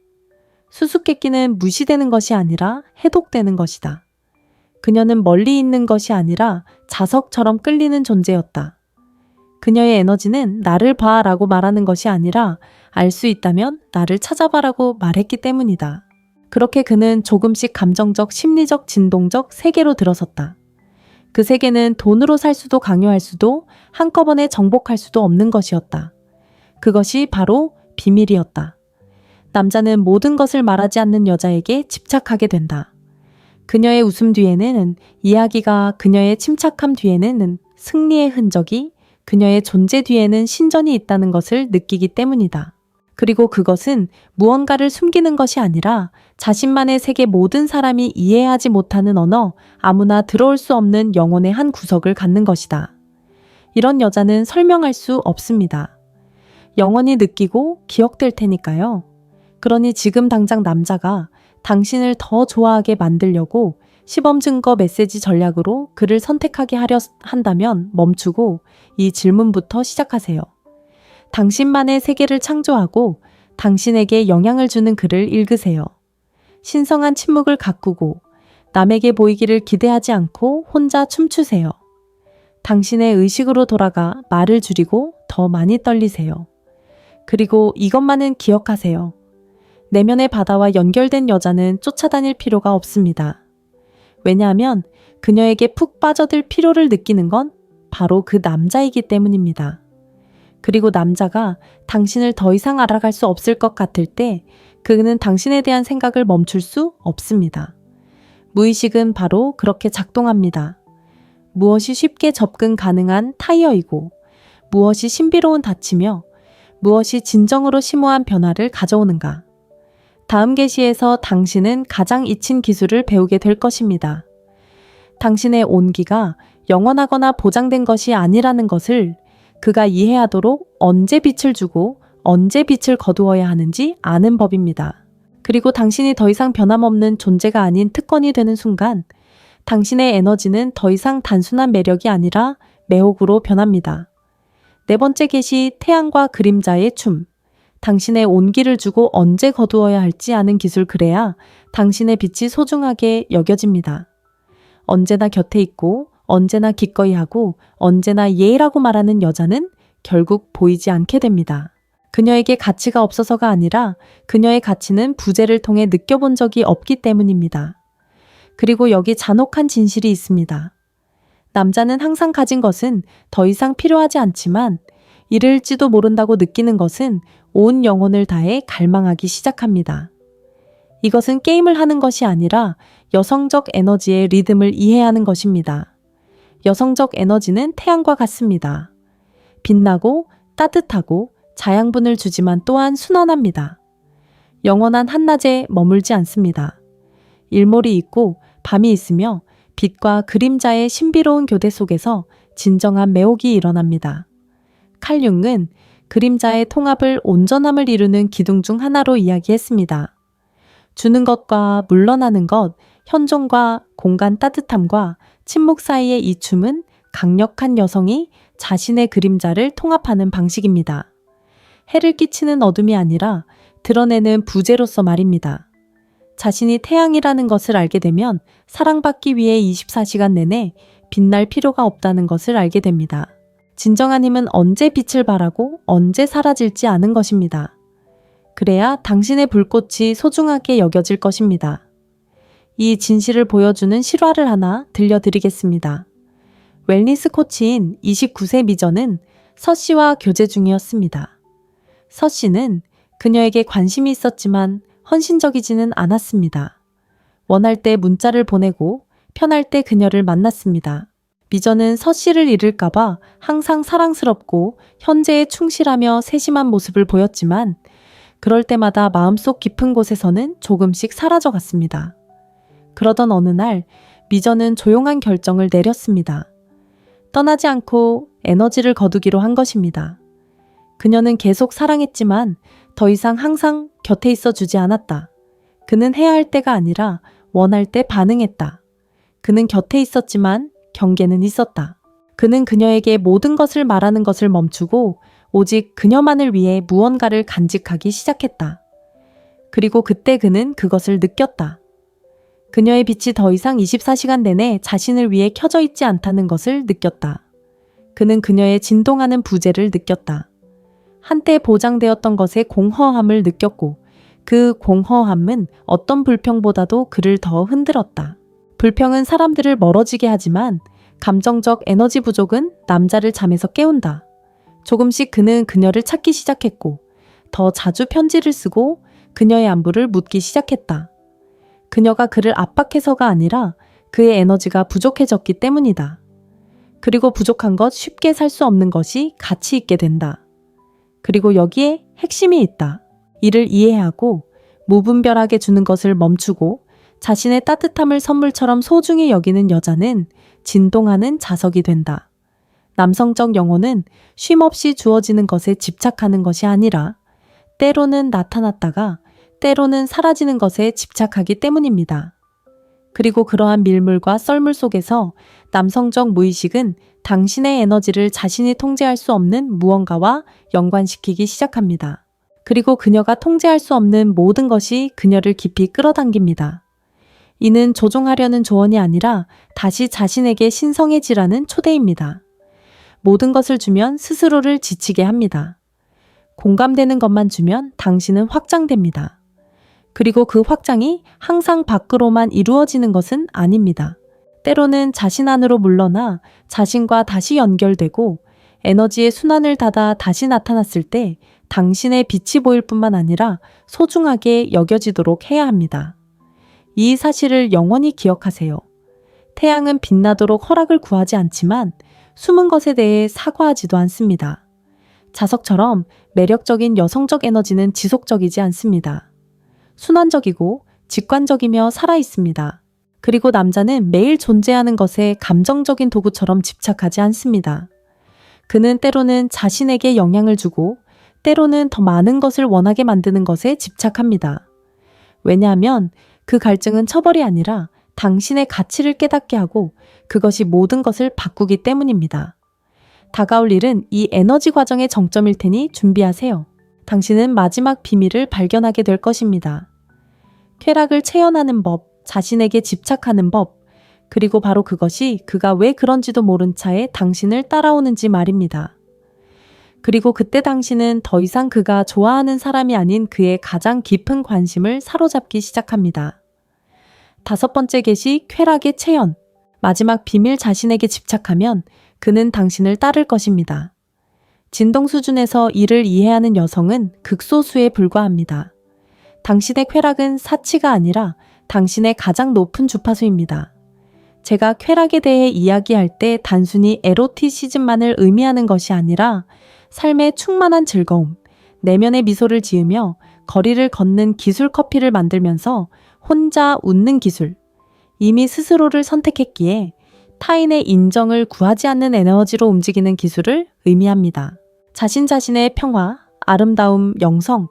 수수께끼는 무시되는 것이 아니라 해독되는 것이다. 그녀는 멀리 있는 것이 아니라 자석처럼 끌리는 존재였다. 그녀의 에너지는 나를 봐라고 말하는 것이 아니라 알 수 있다면 나를 찾아봐라고 말했기 때문이다. 그렇게 그는 조금씩 감정적, 심리적, 진동적 세계로 들어섰다. 그 세계는 돈으로 살 수도 강요할 수도 한꺼번에 정복할 수도 없는 것이었다. 그것이 바로 비밀이었다. 남자는 모든 것을 말하지 않는 여자에게 집착하게 된다. 그녀의 웃음 뒤에는 이야기가, 그녀의 침착함 뒤에는 승리의 흔적이, 그녀의 존재 뒤에는 신전이 있다는 것을 느끼기 때문이다. 그리고 그것은 무언가를 숨기는 것이 아니라 자신만의 세계, 모든 사람이 이해하지 못하는 언어, 아무나 들어올 수 없는 영혼의 한 구석을 갖는 것이다. 이런 여자는 설명할 수 없습니다. 영원히 느끼고 기억될 테니까요. 그러니 지금 당장 남자가 당신을 더 좋아하게 만들려고 시범 증거 메시지 전략으로 그를 선택하게 하려 한다면 멈추고 이 질문부터 시작하세요. 당신만의 세계를 창조하고 당신에게 영향을 주는 글을 읽으세요. 신성한 침묵을 가꾸고 남에게 보이기를 기대하지 않고 혼자 춤추세요. 당신의 의식으로 돌아가 말을 줄이고 더 많이 떨리세요. 그리고 이것만은 기억하세요. 내면의 바다와 연결된 여자는 쫓아다닐 필요가 없습니다. 왜냐하면 그녀에게 푹 빠져들 필요를 느끼는 건 바로 그 남자이기 때문입니다. 그리고 남자가 당신을 더 이상 알아갈 수 없을 것 같을 때 그는 당신에 대한 생각을 멈출 수 없습니다. 무의식은 바로 그렇게 작동합니다. 무엇이 쉽게 접근 가능한 타이어이고 무엇이 신비로운 닻이며 무엇이 진정으로 심오한 변화를 가져오는가. 다음 게시에서 당신은 가장 잊힌 기술을 배우게 될 것입니다. 당신의 온기가 영원하거나 보장된 것이 아니라는 것을 그가 이해하도록 언제 빛을 주고 언제 빛을 거두어야 하는지 아는 법입니다. 그리고 당신이 더 이상 변함없는 존재가 아닌 특권이 되는 순간 당신의 에너지는 더 이상 단순한 매력이 아니라 매혹으로 변합니다. 네 번째 게시, 태양과 그림자의 춤. 당신의 온기를 주고 언제 거두어야 할지 아는 기술, 그래야 당신의 빛이 소중하게 여겨집니다. 언제나 곁에 있고 언제나 기꺼이 하고 언제나 예라고 말하는 여자는 결국 보이지 않게 됩니다. 그녀에게 가치가 없어서가 아니라 그녀의 가치는 부재를 통해 느껴본 적이 없기 때문입니다. 그리고 여기 잔혹한 진실이 있습니다. 남자는 항상 가진 것은 더 이상 필요하지 않지만 잃을지도 모른다고 느끼는 것은 온 영혼을 다해 갈망하기 시작합니다. 이것은 게임을 하는 것이 아니라 여성적 에너지의 리듬을 이해하는 것입니다. 여성적 에너지는 태양과 같습니다. 빛나고 따뜻하고 자양분을 주지만 또한 순환합니다. 영원한 한낮에 머물지 않습니다. 일몰이 있고 밤이 있으며 빛과 그림자의 신비로운 교대 속에서 진정한 매혹이 일어납니다. 칼 융은 그림자의 통합을 온전함을 이루는 기둥 중 하나로 이야기했습니다. 주는 것과 물러나는 것, 현존과 공간 따뜻함과 침묵 사이의 이 춤은 강력한 여성이 자신의 그림자를 통합하는 방식입니다. 해를 끼치는 어둠이 아니라 드러내는 부재로서 말입니다. 자신이 태양이라는 것을 알게 되면 사랑받기 위해 24시간 내내 빛날 필요가 없다는 것을 알게 됩니다. 진정한 힘은 언제 빛을 발하고 언제 사라질지 아는 것입니다. 그래야 당신의 불꽃이 소중하게 여겨질 것입니다. 이 진실을 보여주는 실화를 하나 들려드리겠습니다. 웰니스 코치인 29세 미전은 서 씨와 교제 중이었습니다. 서 씨는 그녀에게 관심이 있었지만 헌신적이지는 않았습니다. 원할 때 문자를 보내고 편할 때 그녀를 만났습니다. 미전은 서 씨를 잃을까봐 항상 사랑스럽고 현재에 충실하며 세심한 모습을 보였지만 그럴 때마다 마음속 깊은 곳에서는 조금씩 사라져갔습니다. 그러던 어느 날 미전은 조용한 결정을 내렸습니다. 떠나지 않고 에너지를 거두기로 한 것입니다. 그녀는 계속 사랑했지만 더 이상 항상 곁에 있어 주지 않았다. 그는 해야 할 때가 아니라 원할 때 반응했다. 그는 곁에 있었지만 경계는 있었다. 그는 그녀에게 모든 것을 말하는 것을 멈추고 오직 그녀만을 위해 무언가를 간직하기 시작했다. 그리고 그때 그는 그것을 느꼈다. 그녀의 빛이 더 이상 24시간 내내 자신을 위해 켜져 있지 않다는 것을 느꼈다. 그는 그녀의 진동하는 부재를 느꼈다. 한때 보장되었던 것의 공허함을 느꼈고 그 공허함은 어떤 불평보다도 그를 더 흔들었다. 불평은 사람들을 멀어지게 하지만 감정적 에너지 부족은 남자를 잠에서 깨운다. 조금씩 그는 그녀를 찾기 시작했고 더 자주 편지를 쓰고 그녀의 안부를 묻기 시작했다. 그녀가 그를 압박해서가 아니라 그의 에너지가 부족해졌기 때문이다. 그리고 부족한 것, 쉽게 살 수 없는 것이 가치 있게 된다. 그리고 여기에 핵심이 있다. 이를 이해하고 무분별하게 주는 것을 멈추고 자신의 따뜻함을 선물처럼 소중히 여기는 여자는 진동하는 자석이 된다. 남성적 영혼은 쉼없이 주어지는 것에 집착하는 것이 아니라 때로는 나타났다가 때로는 사라지는 것에 집착하기 때문입니다. 그리고 그러한 밀물과 썰물 속에서 남성적 무의식은 당신의 에너지를 자신이 통제할 수 없는 무언가와 연관시키기 시작합니다. 그리고 그녀가 통제할 수 없는 모든 것이 그녀를 깊이 끌어당깁니다. 이는 조종하려는 조언이 아니라 다시 자신에게 신성해지라는 초대입니다. 모든 것을 주면 스스로를 지치게 합니다. 공감되는 것만 주면 당신은 확장됩니다. 그리고 그 확장이 항상 밖으로만 이루어지는 것은 아닙니다. 때로는 자신 안으로 물러나 자신과 다시 연결되고 에너지의 순환을 닫아 다시 나타났을 때 당신의 빛이 보일 뿐만 아니라 소중하게 여겨지도록 해야 합니다. 이 사실을 영원히 기억하세요. 태양은 빛나도록 허락을 구하지 않지만 숨은 것에 대해 사과하지도 않습니다. 자석처럼 매력적인 여성적 에너지는 지속적이지 않습니다. 순환적이고 직관적이며 살아있습니다. 그리고 남자는 매일 존재하는 것에 감정적인 도구처럼 집착하지 않습니다. 그는 때로는 자신에게 영향을 주고 때로는 더 많은 것을 원하게 만드는 것에 집착합니다. 왜냐하면 그 갈증은 처벌이 아니라 당신의 가치를 깨닫게 하고 그것이 모든 것을 바꾸기 때문입니다. 다가올 일은 이 에너지 과정의 정점일 테니 준비하세요. 당신은 마지막 비밀을 발견하게 될 것입니다. 쾌락을 체현하는 법, 자신에게 집착하는 법, 그리고 바로 그것이 그가 왜 그런지도 모른 차에 당신을 따라오는지 말입니다. 그리고 그때 당신은 더 이상 그가 좋아하는 사람이 아닌 그의 가장 깊은 관심을 사로잡기 시작합니다. 5번째 계시, 쾌락의 체현. 마지막 비밀, 자신에게 집착하면 그는 당신을 따를 것입니다. 진동 수준에서 이를 이해하는 여성은 극소수에 불과합니다. 당신의 쾌락은 사치가 아니라 당신의 가장 높은 주파수입니다. 제가 쾌락에 대해 이야기할 때 단순히 에로티시즘만을 의미하는 것이 아니라 삶의 충만한 즐거움, 내면의 미소를 지으며 거리를 걷는 기술 커피를 만들면서 혼자 웃는 기술, 이미 스스로를 선택했기에 타인의 인정을 구하지 않는 에너지로 움직이는 기술을 의미합니다. 자신의 평화, 아름다움, 영성,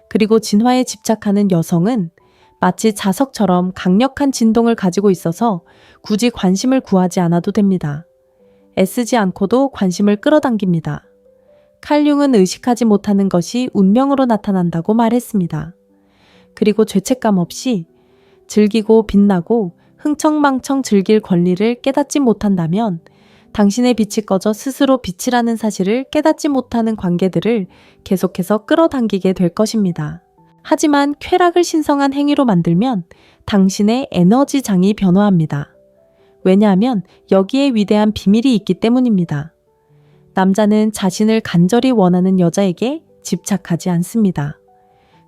그리고 진화에 집착하는 여성은 마치 자석처럼 강력한 진동을 가지고 있어서 굳이 관심을 구하지 않아도 됩니다. 애쓰지 않고도 관심을 끌어당깁니다. 칼 융은 의식하지 못하는 것이 운명으로 나타난다고 말했습니다. 그리고 죄책감 없이 즐기고 빛나고 흥청망청 즐길 권리를 깨닫지 못한다면 당신의 빛이 꺼져 스스로 빛이라는 사실을 깨닫지 못하는 관계들을 계속해서 끌어당기게 될 것입니다. 하지만 쾌락을 신성한 행위로 만들면 당신의 에너지장이 변화합니다. 왜냐하면 여기에 위대한 비밀이 있기 때문입니다. 남자는 자신을 간절히 원하는 여자에게 집착하지 않습니다.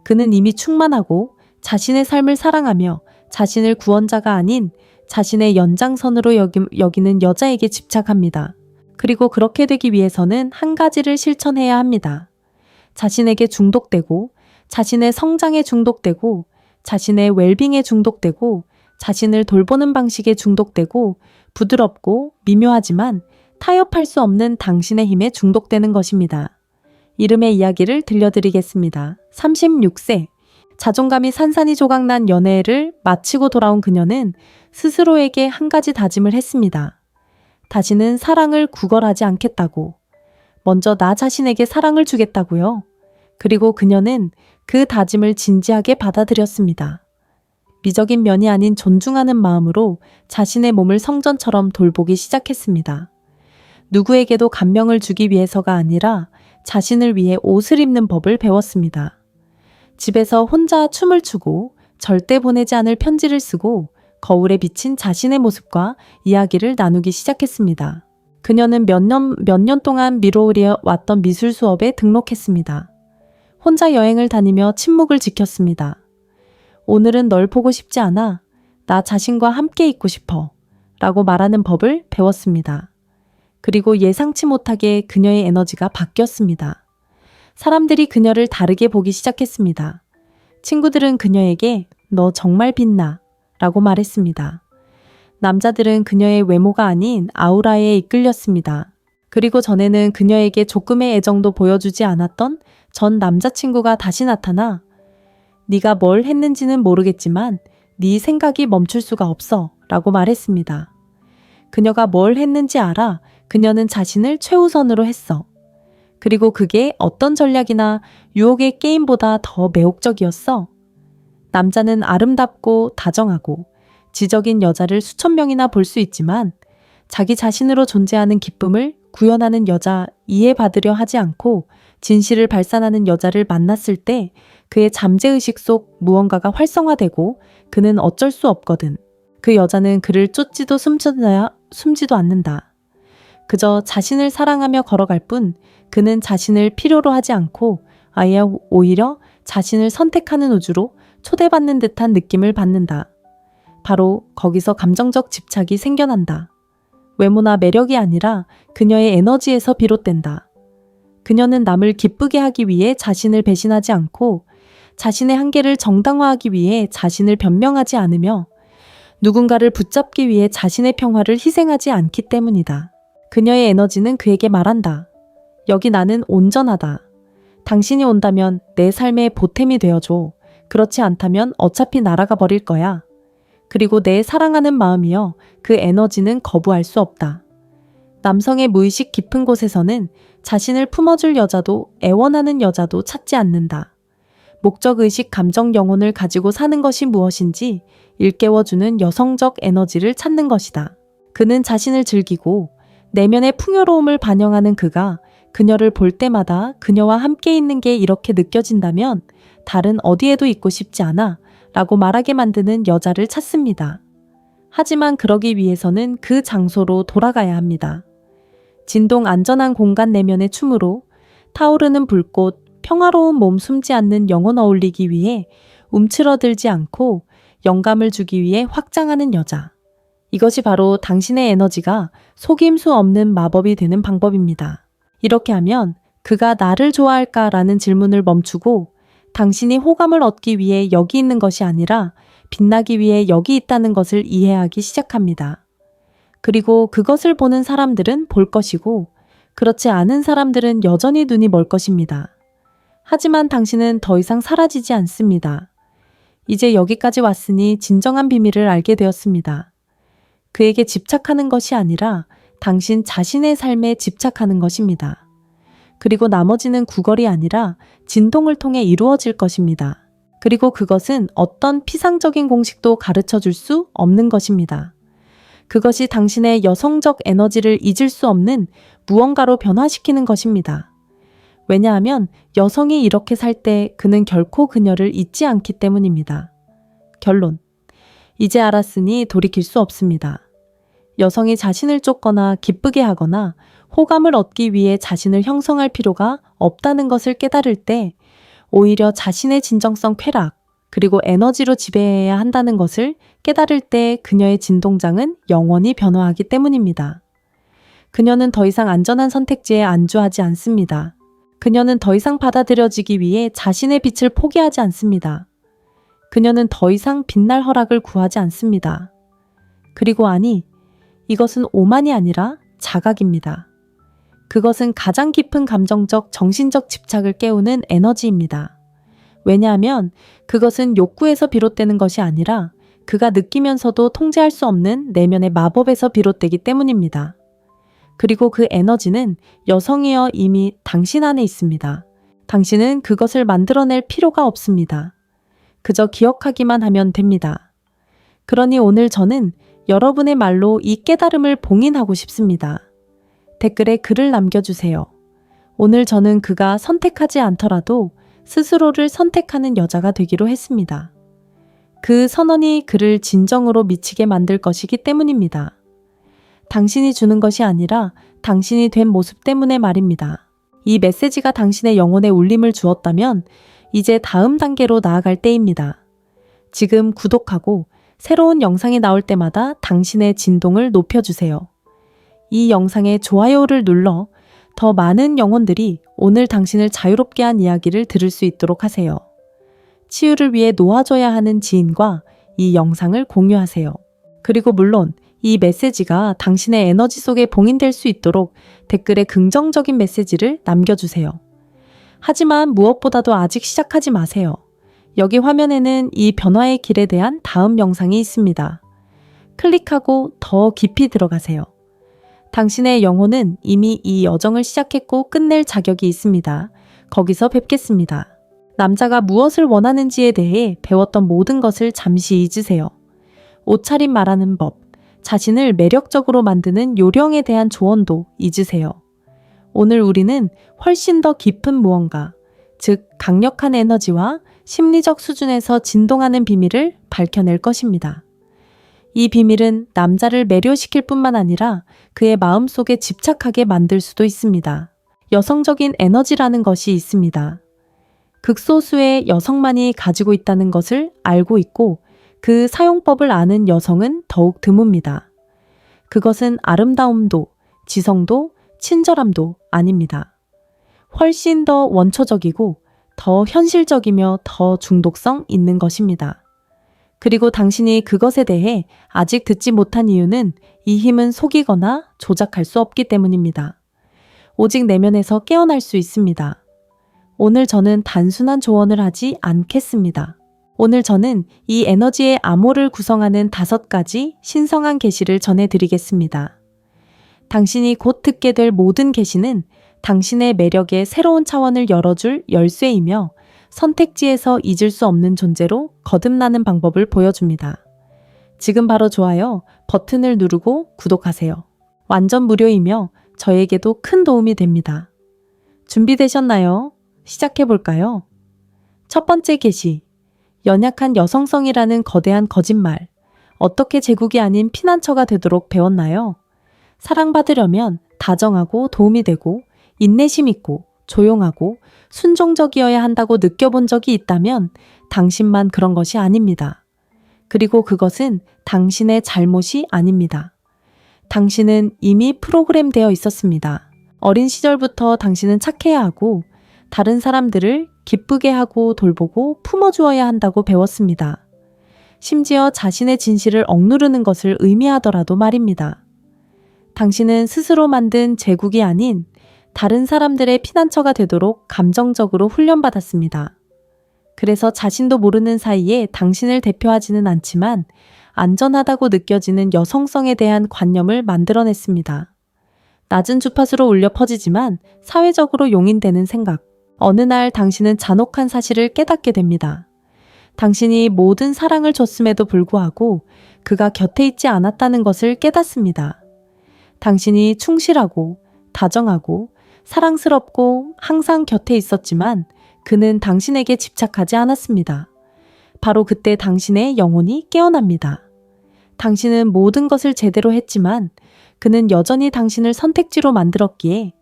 그는 이미 충만하고 자신의 삶을 사랑하며 자신을 구원자가 아닌 자신의 연장선으로 여기는 여자에게 집착합니다. 그리고 그렇게 되기 위해서는 한 가지를 실천해야 합니다. 자신에게 중독되고 자신의 성장에 중독되고 자신의 웰빙에 중독되고 자신을 돌보는 방식에 중독되고 부드럽고 미묘하지만 타협할 수 없는 당신의 힘에 중독되는 것입니다. 이름의 이야기를 들려드리겠습니다. 36세. 자존감이 산산이 조각난 연애를 마치고 돌아온 그녀는 스스로에게 한 가지 다짐을 했습니다. 다시는 사랑을 구걸하지 않겠다고. 먼저 나 자신에게 사랑을 주겠다고요. 그리고 그녀는 그 다짐을 진지하게 받아들였습니다. 미적인 면이 아닌 존중하는 마음으로 자신의 몸을 성전처럼 돌보기 시작했습니다. 누구에게도 감명을 주기 위해서가 아니라 자신을 위해 옷을 입는 법을 배웠습니다. 집에서 혼자 춤을 추고 절대 보내지 않을 편지를 쓰고 거울에 비친 자신의 모습과 이야기를 나누기 시작했습니다. 그녀는 몇 년 동안 미뤄오려 왔던 미술 수업에 등록했습니다. 혼자 여행을 다니며 침묵을 지켰습니다. 오늘은 널 보고 싶지 않아. 나 자신과 함께 있고 싶어. 라고 말하는 법을 배웠습니다. 그리고 예상치 못하게 그녀의 에너지가 바뀌었습니다. 사람들이 그녀를 다르게 보기 시작했습니다. 친구들은 그녀에게 너 정말 빛나 라고 말했습니다. 남자들은 그녀의 외모가 아닌 아우라에 이끌렸습니다. 그리고 전에는 그녀에게 조금의 애정도 보여주지 않았던 전 남자친구가 다시 나타나 네가 뭘 했는지는 모르겠지만 네 생각이 멈출 수가 없어 라고 말했습니다. 그녀가 뭘 했는지 알아. 그녀는 자신을 최우선으로 했어. 그리고 그게 어떤 전략이나 유혹의 게임보다 더 매혹적이었어. 남자는 아름답고 다정하고 지적인 여자를 수천 명이나 볼 수 있지만 자기 자신으로 존재하는 기쁨을 구현하는 여자, 이해받으려 하지 않고 진실을 발산하는 여자를 만났을 때 그의 잠재의식 속 무언가가 활성화되고 그는 어쩔 수 없거든. 그 여자는 그를 쫓지도 숨지도 않는다. 그저 자신을 사랑하며 걸어갈 뿐 그는 자신을 필요로 하지 않고 아예 오히려 자신을 선택하는 우주로 초대받는 듯한 느낌을 받는다. 바로 거기서 감정적 집착이 생겨난다. 외모나 매력이 아니라 그녀의 에너지에서 비롯된다. 그녀는 남을 기쁘게 하기 위해 자신을 배신하지 않고 자신의 한계를 정당화하기 위해 자신을 변명하지 않으며 누군가를 붙잡기 위해 자신의 평화를 희생하지 않기 때문이다. 그녀의 에너지는 그에게 말한다. 여기 나는 온전하다. 당신이 온다면 내 삶의 보탬이 되어줘. 그렇지 않다면 어차피 날아가 버릴 거야. 그리고 내 사랑하는 마음이여, 그 에너지는 거부할 수 없다. 남성의 무의식 깊은 곳에서는 자신을 품어줄 여자도 애원하는 여자도 찾지 않는다. 목적의식 감정 영혼을 가지고 사는 것이 무엇인지 일깨워주는 여성적 에너지를 찾는 것이다. 그는 자신을 즐기고 내면의 풍요로움을 반영하는 그가 그녀를 볼 때마다 그녀와 함께 있는 게 이렇게 느껴진다면 다른 어디에도 있고 싶지 않아 라고 말하게 만드는 여자를 찾습니다. 하지만 그러기 위해서는 그 장소로 돌아가야 합니다. 진동 안전한 공간 내면의 춤으로 타오르는 불꽃, 평화로운 몸 숨지 않는 영혼 어울리기 위해 움츠러들지 않고 영감을 주기 위해 확장하는 여자. 이것이 바로 당신의 에너지가 속임수 없는 마법이 되는 방법입니다. 이렇게 하면 그가 나를 좋아할까라는 질문을 멈추고 당신이 호감을 얻기 위해 여기 있는 것이 아니라 빛나기 위해 여기 있다는 것을 이해하기 시작합니다. 그리고 그것을 보는 사람들은 볼 것이고 그렇지 않은 사람들은 여전히 눈이 멀 것입니다. 하지만 당신은 더 이상 사라지지 않습니다. 이제 여기까지 왔으니 진정한 비밀을 알게 되었습니다. 그에게 집착하는 것이 아니라 당신 자신의 삶에 집착하는 것입니다. 그리고 나머지는 구걸이 아니라 진동을 통해 이루어질 것입니다. 그리고 그것은 어떤 피상적인 공식도 가르쳐 줄 수 없는 것입니다. 그것이 당신의 여성적 에너지를 잊을 수 없는 무언가로 변화시키는 것입니다. 왜냐하면 여성이 이렇게 살 때 그는 결코 그녀를 잊지 않기 때문입니다. 결론. 이제 알았으니 돌이킬 수 없습니다. 여성이 자신을 쫓거나 기쁘게 하거나 호감을 얻기 위해 자신을 형성할 필요가 없다는 것을 깨달을 때 오히려 자신의 진정성 쾌락 그리고 에너지로 지배해야 한다는 것을 깨달을 때 그녀의 진동장은 영원히 변화하기 때문입니다. 그녀는 더 이상 안전한 선택지에 안주하지 않습니다. 그녀는 더 이상 받아들여지기 위해 자신의 빛을 포기하지 않습니다. 그녀는 더 이상 빛날 허락을 구하지 않습니다. 그리고 아니, 이것은 오만이 아니라 자각입니다. 그것은 가장 깊은 감정적, 정신적 집착을 깨우는 에너지입니다. 왜냐하면 그것은 욕구에서 비롯되는 것이 아니라 그가 느끼면서도 통제할 수 없는 내면의 마법에서 비롯되기 때문입니다. 그리고 그 에너지는 여성이여 이미 당신 안에 있습니다. 당신은 그것을 만들어낼 필요가 없습니다. 그저 기억하기만 하면 됩니다. 그러니 오늘 저는 여러분의 말로 이 깨달음을 봉인하고 싶습니다. 댓글에 글을 남겨주세요. 오늘 저는 그가 선택하지 않더라도 스스로를 선택하는 여자가 되기로 했습니다. 그 선언이 그를 진정으로 미치게 만들 것이기 때문입니다. 당신이 주는 것이 아니라 당신이 된 모습 때문에 말입니다. 이 메시지가 당신의 영혼에 울림을 주었다면 이제 다음 단계로 나아갈 때입니다. 지금 구독하고 새로운 영상이 나올 때마다 당신의 진동을 높여주세요. 이 영상에 좋아요를 눌러 더 많은 영혼들이 오늘 당신을 자유롭게 한 이야기를 들을 수 있도록 하세요. 치유를 위해 놓아줘야 하는 지인과 이 영상을 공유하세요. 그리고 물론 이 메시지가 당신의 에너지 속에 봉인될 수 있도록 댓글에 긍정적인 메시지를 남겨주세요. 하지만 무엇보다도 아직 시작하지 마세요. 여기 화면에는 이 변화의 길에 대한 다음 영상이 있습니다. 클릭하고 더 깊이 들어가세요. 당신의 영혼은 이미 이 여정을 시작했고 끝낼 자격이 있습니다. 거기서 뵙겠습니다. 남자가 무엇을 원하는지에 대해 배웠던 모든 것을 잠시 잊으세요. 옷차림 말하는 법, 자신을 매력적으로 만드는 요령에 대한 조언도 잊으세요. 오늘 우리는 훨씬 더 깊은 무언가, 즉 강력한 에너지와 심리적 수준에서 진동하는 비밀을 밝혀낼 것입니다. 이 비밀은 남자를 매료시킬 뿐만 아니라 그의 마음속에 집착하게 만들 수도 있습니다. 여성적인 에너지라는 것이 있습니다. 극소수의 여성만이 가지고 있다는 것을 알고 있고 그 사용법을 아는 여성은 더욱 드뭅니다. 그것은 아름다움도, 지성도, 친절함도 아닙니다. 훨씬 더 원초적이고 더 현실적이며 더 중독성 있는 것입니다. 그리고 당신이 그것에 대해 아직 듣지 못한 이유는 이 힘은 속이거나 조작할 수 없기 때문입니다. 오직 내면에서 깨어날 수 있습니다. 오늘 저는 단순한 조언을 하지 않겠습니다. 오늘 저는 이 에너지의 암호를 구성하는 5가지 신성한 계시를 전해드리겠습니다. 당신이 곧 듣게 될 모든 계시는 당신의 매력의 새로운 차원을 열어줄 열쇠이며 선택지에서 잊을 수 없는 존재로 거듭나는 방법을 보여줍니다. 지금 바로 좋아요 버튼을 누르고 구독하세요. 완전 무료이며 저에게도 큰 도움이 됩니다. 준비되셨나요? 시작해볼까요? 첫 번째 계시. 연약한 여성성이라는 거대한 거짓말. 어떻게 제국이 아닌 피난처가 되도록 배웠나요? 사랑받으려면 다정하고 도움이 되고 인내심 있고 조용하고 순종적이어야 한다고 느껴본 적이 있다면 당신만 그런 것이 아닙니다. 그리고 그것은 당신의 잘못이 아닙니다. 당신은 이미 프로그램되어 있었습니다. 어린 시절부터 당신은 착해야 하고 다른 사람들을 기쁘게 하고 돌보고 품어주어야 한다고 배웠습니다. 심지어 자신의 진실을 억누르는 것을 의미하더라도 말입니다. 당신은 스스로 만든 제국이 아닌 다른 사람들의 피난처가 되도록 감정적으로 훈련받았습니다. 그래서 자신도 모르는 사이에 당신을 대표하지는 않지만 안전하다고 느껴지는 여성성에 대한 관념을 만들어냈습니다. 낮은 주파수로 울려 퍼지지만 사회적으로 용인되는 생각. 어느 날 당신은 잔혹한 사실을 깨닫게 됩니다. 당신이 모든 사랑을 줬음에도 불구하고 그가 곁에 있지 않았다는 것을 깨닫습니다. 당신이 충실하고 다정하고 사랑스럽고 항상 곁에 있었지만 그는 당신에게 집착하지 않았습니다. 바로 그때 당신의 영혼이 깨어납니다. 당신은 모든 것을 제대로 했지만 그는 여전히 당신을 선택지로 만들었기에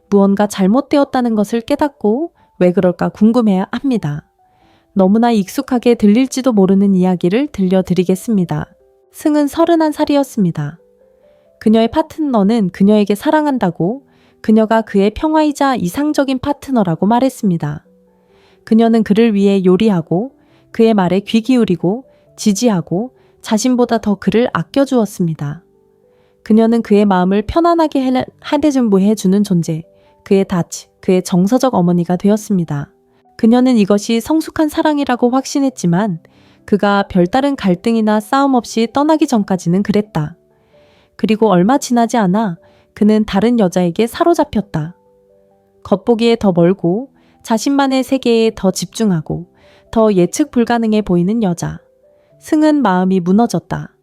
무언가 잘못되었다는 것을 깨닫고 왜 그럴까 궁금해야 합니다. 너무나 익숙하게 들릴지도 모르는 이야기를 들려드리겠습니다. 승은 31살이었습니다. 그녀의 파트너는 그녀에게 사랑한다고 그녀가 그의 평화이자 이상적인 파트너라고 말했습니다. 그녀는 그를 위해 요리하고 그의 말에 귀 기울이고 지지하고 자신보다 더 그를 아껴주었습니다. 그녀는 그의 마음을 편안하게 해주는 존재, 그의 닻, 그의 정서적 어머니가 되었습니다. 그녀는 이것이 성숙한 사랑이라고 확신했지만 그가 별다른 갈등이나 싸움 없이 떠나기 전까지는 그랬다. 그리고 얼마 지나지 않아 그는 다른 여자에게 사로잡혔다. 겉보기에 더 멀고 자신만의 세계에 더 집중하고 더 예측 불가능해 보이는 여자. 승은 마음이 무너졌다.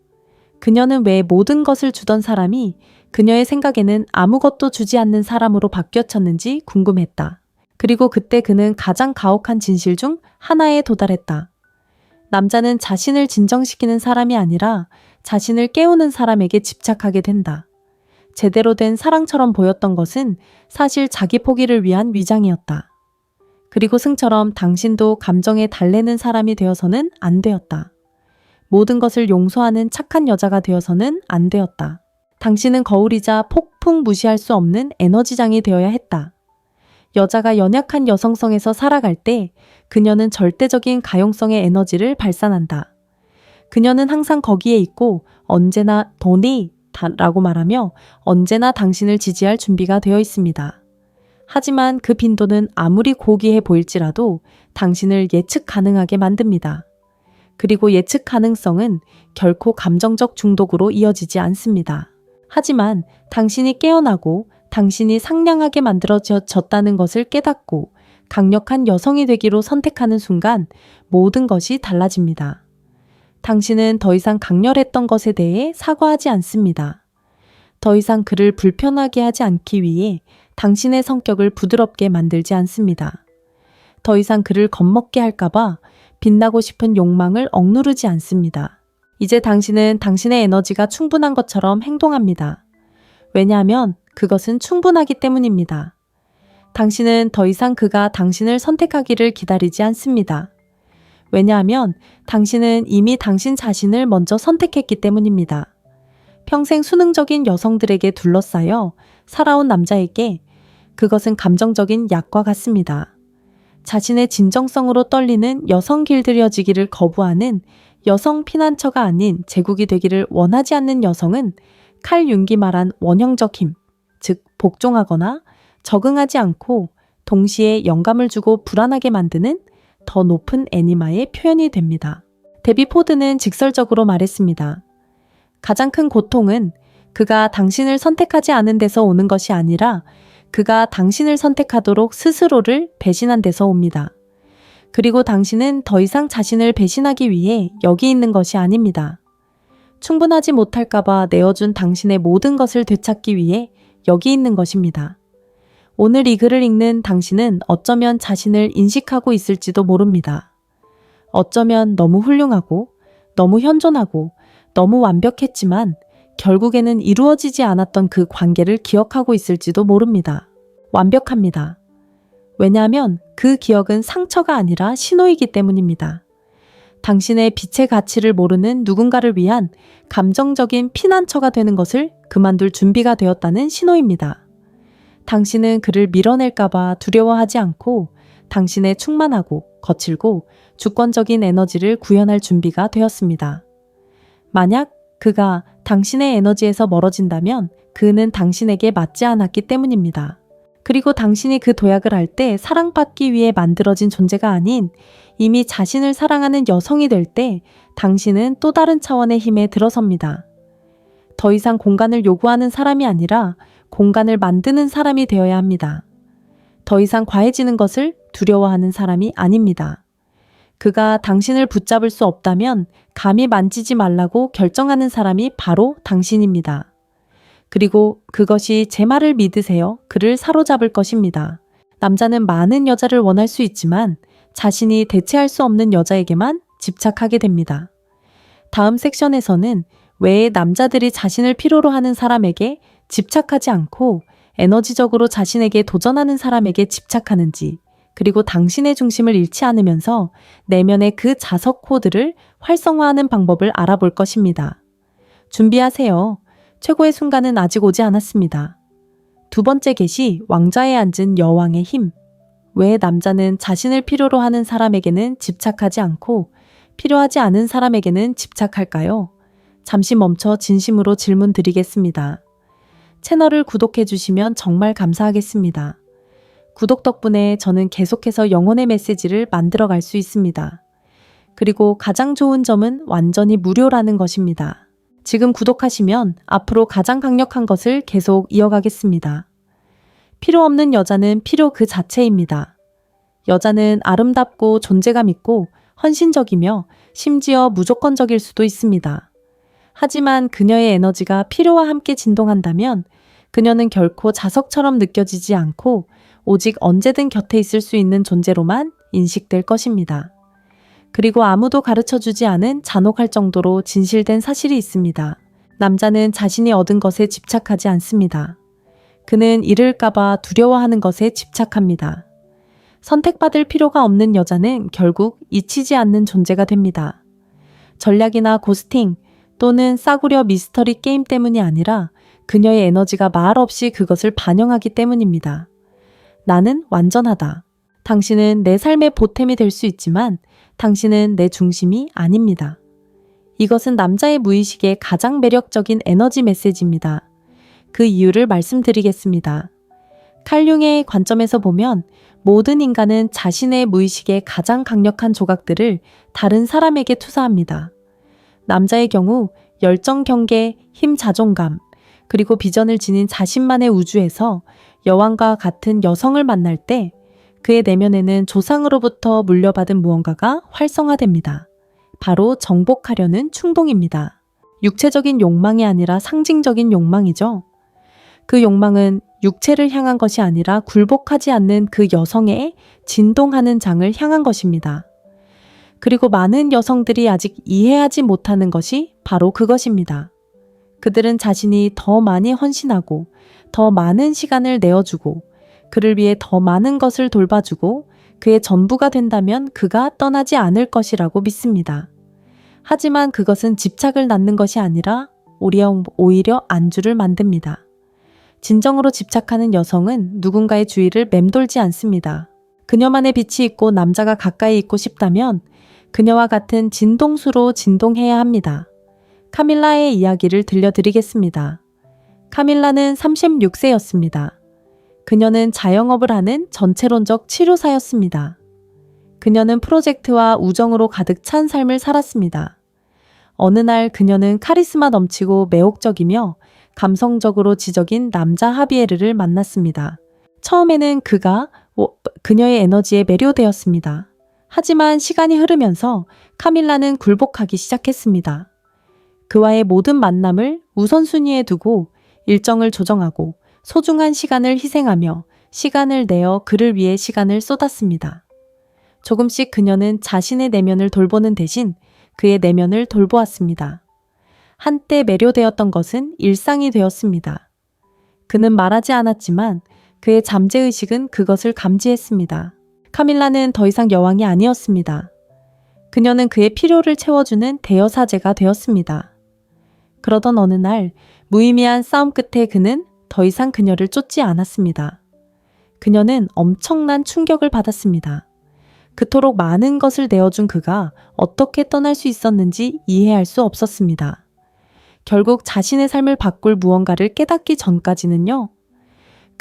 그녀는 왜 모든 것을 주던 사람이 그녀의 생각에는 아무것도 주지 않는 사람으로 바뀌어졌는지 궁금했다. 그리고 그때 그는 가장 가혹한 진실 중 하나에 도달했다. 남자는 자신을 진정시키는 사람이 아니라 자신을 깨우는 사람에게 집착하게 된다. 제대로 된 사랑처럼 보였던 것은 사실 자기 포기를 위한 위장이었다. 그리고 승처럼 당신도 감정에 달래는 사람이 되어서는 안 되었다. 모든 것을 용서하는 착한 여자가 되어서는 안 되었다. 당신은 거울이자 폭풍 무시할 수 없는 에너지장이 되어야 했다. 여자가 연약한 여성성에서 살아갈 때 그녀는 절대적인 가용성의 에너지를 발산한다. 그녀는 항상 거기에 있고 언제나 도니 라고 말하며 언제나 당신을 지지할 준비가 되어 있습니다. 하지만 그 빈도는 아무리 고귀해 보일지라도 당신을 예측 가능하게 만듭니다. 그리고 예측 가능성은 결코 감정적 중독으로 이어지지 않습니다. 하지만 당신이 깨어나고 당신이 상냥하게 만들어졌다는 것을 깨닫고 강력한 여성이 되기로 선택하는 순간 모든 것이 달라집니다. 당신은 더 이상 강렬했던 것에 대해 사과하지 않습니다. 더 이상 그를 불편하게 하지 않기 위해 당신의 성격을 부드럽게 만들지 않습니다. 더 이상 그를 겁먹게 할까봐 빛나고 싶은 욕망을 억누르지 않습니다. 이제 당신은 당신의 에너지가 충분한 것처럼 행동합니다. 왜냐하면 그것은 충분하기 때문입니다. 당신은 더 이상 그가 당신을 선택하기를 기다리지 않습니다. 왜냐하면 당신은 이미 당신 자신을 먼저 선택했기 때문입니다. 평생 수능적인 여성들에게 둘러싸여 살아온 남자에게 그것은 감정적인 약과 같습니다. 자신의 진정성으로 떨리는 여성 길들여지기를 거부하는 여성 피난처가 아닌 제국이 되기를 원하지 않는 여성은 칼 융기 말한 원형적 힘, 즉 복종하거나 적응하지 않고 동시에 영감을 주고 불안하게 만드는 더 높은 애니마의 표현이 됩니다. 데비 포드는 직설적으로 말했습니다. 가장 큰 고통은 그가 당신을 선택하지 않은 데서 오는 것이 아니라 그가 당신을 선택하도록 스스로를 배신한 데서 옵니다. 그리고 당신은 더 이상 자신을 배신하기 위해 여기 있는 것이 아닙니다. 충분하지 못할까봐 내어준 당신의 모든 것을 되찾기 위해 여기 있는 것입니다. 오늘 이 글을 읽는 당신은 어쩌면 자신을 인식하고 있을지도 모릅니다. 어쩌면 너무 훌륭하고, 너무 현존하고, 너무 완벽했지만 결국에는 이루어지지 않았던 그 관계를 기억하고 있을지도 모릅니다. 완벽합니다. 왜냐하면 그 기억은 상처가 아니라 신호이기 때문입니다. 당신의 빛의 가치를 모르는 누군가를 위한 감정적인 피난처가 되는 것을 그만둘 준비가 되었다는 신호입니다. 당신은 그를 밀어낼까봐 두려워하지 않고 당신의 충만하고 거칠고 주권적인 에너지를 구현할 준비가 되었습니다. 만약 그가 당신의 에너지에서 멀어진다면 그는 당신에게 맞지 않았기 때문입니다. 그리고 당신이 그 도약을 할 때 사랑받기 위해 만들어진 존재가 아닌 이미 자신을 사랑하는 여성이 될 때 당신은 또 다른 차원의 힘에 들어섭니다. 더 이상 공간을 요구하는 사람이 아니라 공간을 만드는 사람이 되어야 합니다. 더 이상 과해지는 것을 두려워하는 사람이 아닙니다. 그가 당신을 붙잡을 수 없다면 감히 만지지 말라고 결정하는 사람이 바로 당신입니다. 그리고 그것이 제 말을 믿으세요. 그를 사로잡을 것입니다. 남자는 많은 여자를 원할 수 있지만 자신이 대체할 수 없는 여자에게만 집착하게 됩니다. 다음 섹션에서는 왜 남자들이 자신을 필요로 하는 사람에게 집착하지 않고 에너지적으로 자신에게 도전하는 사람에게 집착하는지, 그리고 당신의 중심을 잃지 않으면서 내면의 그 자석 코드를 활성화하는 방법을 알아볼 것입니다. 준비하세요. 최고의 순간은 아직 오지 않았습니다. 두 번째 계시, 왕좌에 앉은 여왕의 힘. 왜 남자는 자신을 필요로 하는 사람에게는 집착하지 않고 필요하지 않은 사람에게는 집착할까요? 잠시 멈춰 진심으로 질문 드리겠습니다. 채널을 구독해 주시면 정말 감사하겠습니다. 구독 덕분에 저는 계속해서 영혼의 메시지를 만들어 갈 수 있습니다. 그리고 가장 좋은 점은 완전히 무료라는 것입니다. 지금 구독하시면 앞으로 가장 강력한 것을 계속 이어가겠습니다. 필요 없는 여자는 필요 그 자체입니다. 여자는 아름답고 존재감 있고 헌신적이며 심지어 무조건적일 수도 있습니다. 하지만 그녀의 에너지가 필요와 함께 진동한다면 그녀는 결코 자석처럼 느껴지지 않고 오직 언제든 곁에 있을 수 있는 존재로만 인식될 것입니다. 그리고 아무도 가르쳐주지 않은 잔혹할 정도로 진실된 사실이 있습니다. 남자는 자신이 얻은 것에 집착하지 않습니다. 그는 잃을까봐 두려워하는 것에 집착합니다. 선택받을 필요가 없는 여자는 결국 잊히지 않는 존재가 됩니다. 전략이나 고스팅 또는 싸구려 미스터리 게임 때문이 아니라 그녀의 에너지가 말없이 그것을 반영하기 때문입니다. 나는 완전하다. 당신은 내 삶의 보탬이 될 수 있지만 당신은 내 중심이 아닙니다. 이것은 남자의 무의식의 가장 매력적인 에너지 메시지입니다. 그 이유를 말씀드리겠습니다. 칼 융의 관점에서 보면 모든 인간은 자신의 무의식의 가장 강력한 조각들을 다른 사람에게 투사합니다. 남자의 경우 열정, 경계, 힘, 자존감, 그리고 비전을 지닌 자신만의 우주에서 여왕과 같은 여성을 만날 때 그의 내면에는 조상으로부터 물려받은 무언가가 활성화됩니다. 바로 정복하려는 충동입니다. 육체적인 욕망이 아니라 상징적인 욕망이죠. 그 욕망은 육체를 향한 것이 아니라 굴복하지 않는 그 여성의 진동하는 장을 향한 것입니다. 그리고 많은 여성들이 아직 이해하지 못하는 것이 바로 그것입니다. 그들은 자신이 더 많이 헌신하고 더 많은 시간을 내어주고 그를 위해 더 많은 것을 돌봐주고 그의 전부가 된다면 그가 떠나지 않을 것이라고 믿습니다. 하지만 그것은 집착을 낳는 것이 아니라 오히려 안주를 만듭니다. 진정으로 집착하는 여성은 누군가의 주위를 맴돌지 않습니다. 그녀만의 빛이 있고 남자가 가까이 있고 싶다면 그녀와 같은 진동수로 진동해야 합니다. 카밀라의 이야기를 들려드리겠습니다. 카밀라는 36세였습니다. 그녀는 자영업을 하는 전체론적 치료사였습니다. 그녀는 프로젝트와 우정으로 가득 찬 삶을 살았습니다. 어느 날 그녀는 카리스마 넘치고 매혹적이며 감성적으로 지적인 남자 하비에르를 만났습니다. 처음에는 그가 그녀의 에너지에 매료되었습니다. 하지만 시간이 흐르면서 카밀라는 굴복하기 시작했습니다. 그와의 모든 만남을 우선순위에 두고 일정을 조정하고 소중한 시간을 희생하며 시간을 내어 그를 위해 시간을 쏟았습니다. 조금씩 그녀는 자신의 내면을 돌보는 대신 그의 내면을 돌보았습니다. 한때 매료되었던 것은 일상이 되었습니다. 그는 말하지 않았지만 그의 잠재의식은 그것을 감지했습니다. 카밀라는 더 이상 여왕이 아니었습니다. 그녀는 그의 필요를 채워주는 대여사제가 되었습니다. 그러던 어느 날 무의미한 싸움 끝에 그는 더 이상 그녀를 쫓지 않았습니다. 그녀는 엄청난 충격을 받았습니다. 그토록 많은 것을 내어준 그가 어떻게 떠날 수 있었는지 이해할 수 없었습니다. 결국 자신의 삶을 바꿀 무언가를 깨닫기 전까지는요.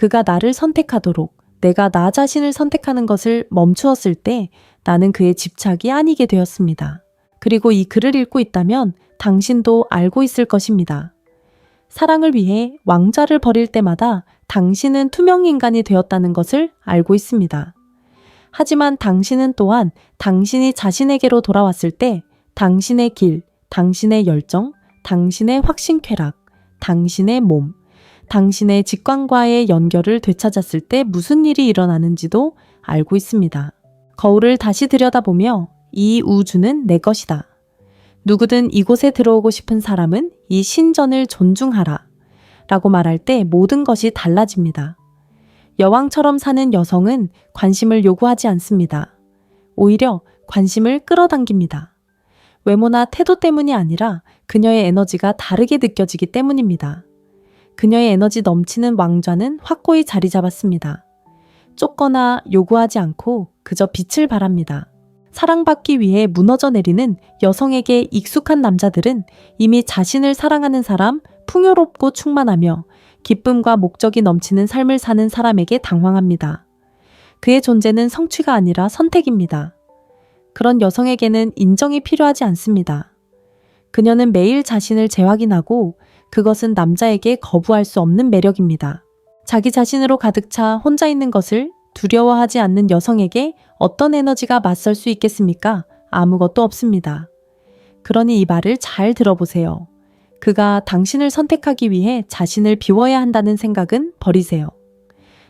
그가 나를 선택하도록 내가 나 자신을 선택하는 것을 멈추었을 때 나는 그의 집착이 아니게 되었습니다. 그리고 이 글을 읽고 있다면 당신도 알고 있을 것입니다. 사랑을 위해 왕좌를 버릴 때마다 당신은 투명 인간이 되었다는 것을 알고 있습니다. 하지만 당신은 또한 당신이 자신에게로 돌아왔을 때 당신의 길, 당신의 열정, 당신의 확신 쾌락, 당신의 몸, 당신의 직관과의 연결을 되찾았을 때 무슨 일이 일어나는지도 알고 있습니다. 거울을 다시 들여다보며 이 우주는 내 것이다. 누구든 이곳에 들어오고 싶은 사람은 이 신전을 존중하라. 라고 말할 때 모든 것이 달라집니다. 여왕처럼 사는 여성은 관심을 요구하지 않습니다. 오히려 관심을 끌어당깁니다. 외모나 태도 때문이 아니라 그녀의 에너지가 다르게 느껴지기 때문입니다. 그녀의 에너지 넘치는 왕좌는 확고히 자리 잡았습니다. 쫓거나 요구하지 않고 그저 빛을 발합니다. 사랑받기 위해 무너져 내리는 여성에게 익숙한 남자들은 이미 자신을 사랑하는 사람, 풍요롭고 충만하며 기쁨과 목적이 넘치는 삶을 사는 사람에게 당황합니다. 그의 존재는 성취가 아니라 선택입니다. 그런 여성에게는 인정이 필요하지 않습니다. 그녀는 매일 자신을 재확인하고 그것은 남자에게 거부할 수 없는 매력입니다. 자기 자신으로 가득 차 혼자 있는 것을 두려워하지 않는 여성에게 어떤 에너지가 맞설 수 있겠습니까? 아무것도 없습니다. 그러니 이 말을 잘 들어보세요. 그가 당신을 선택하기 위해 자신을 비워야 한다는 생각은 버리세요.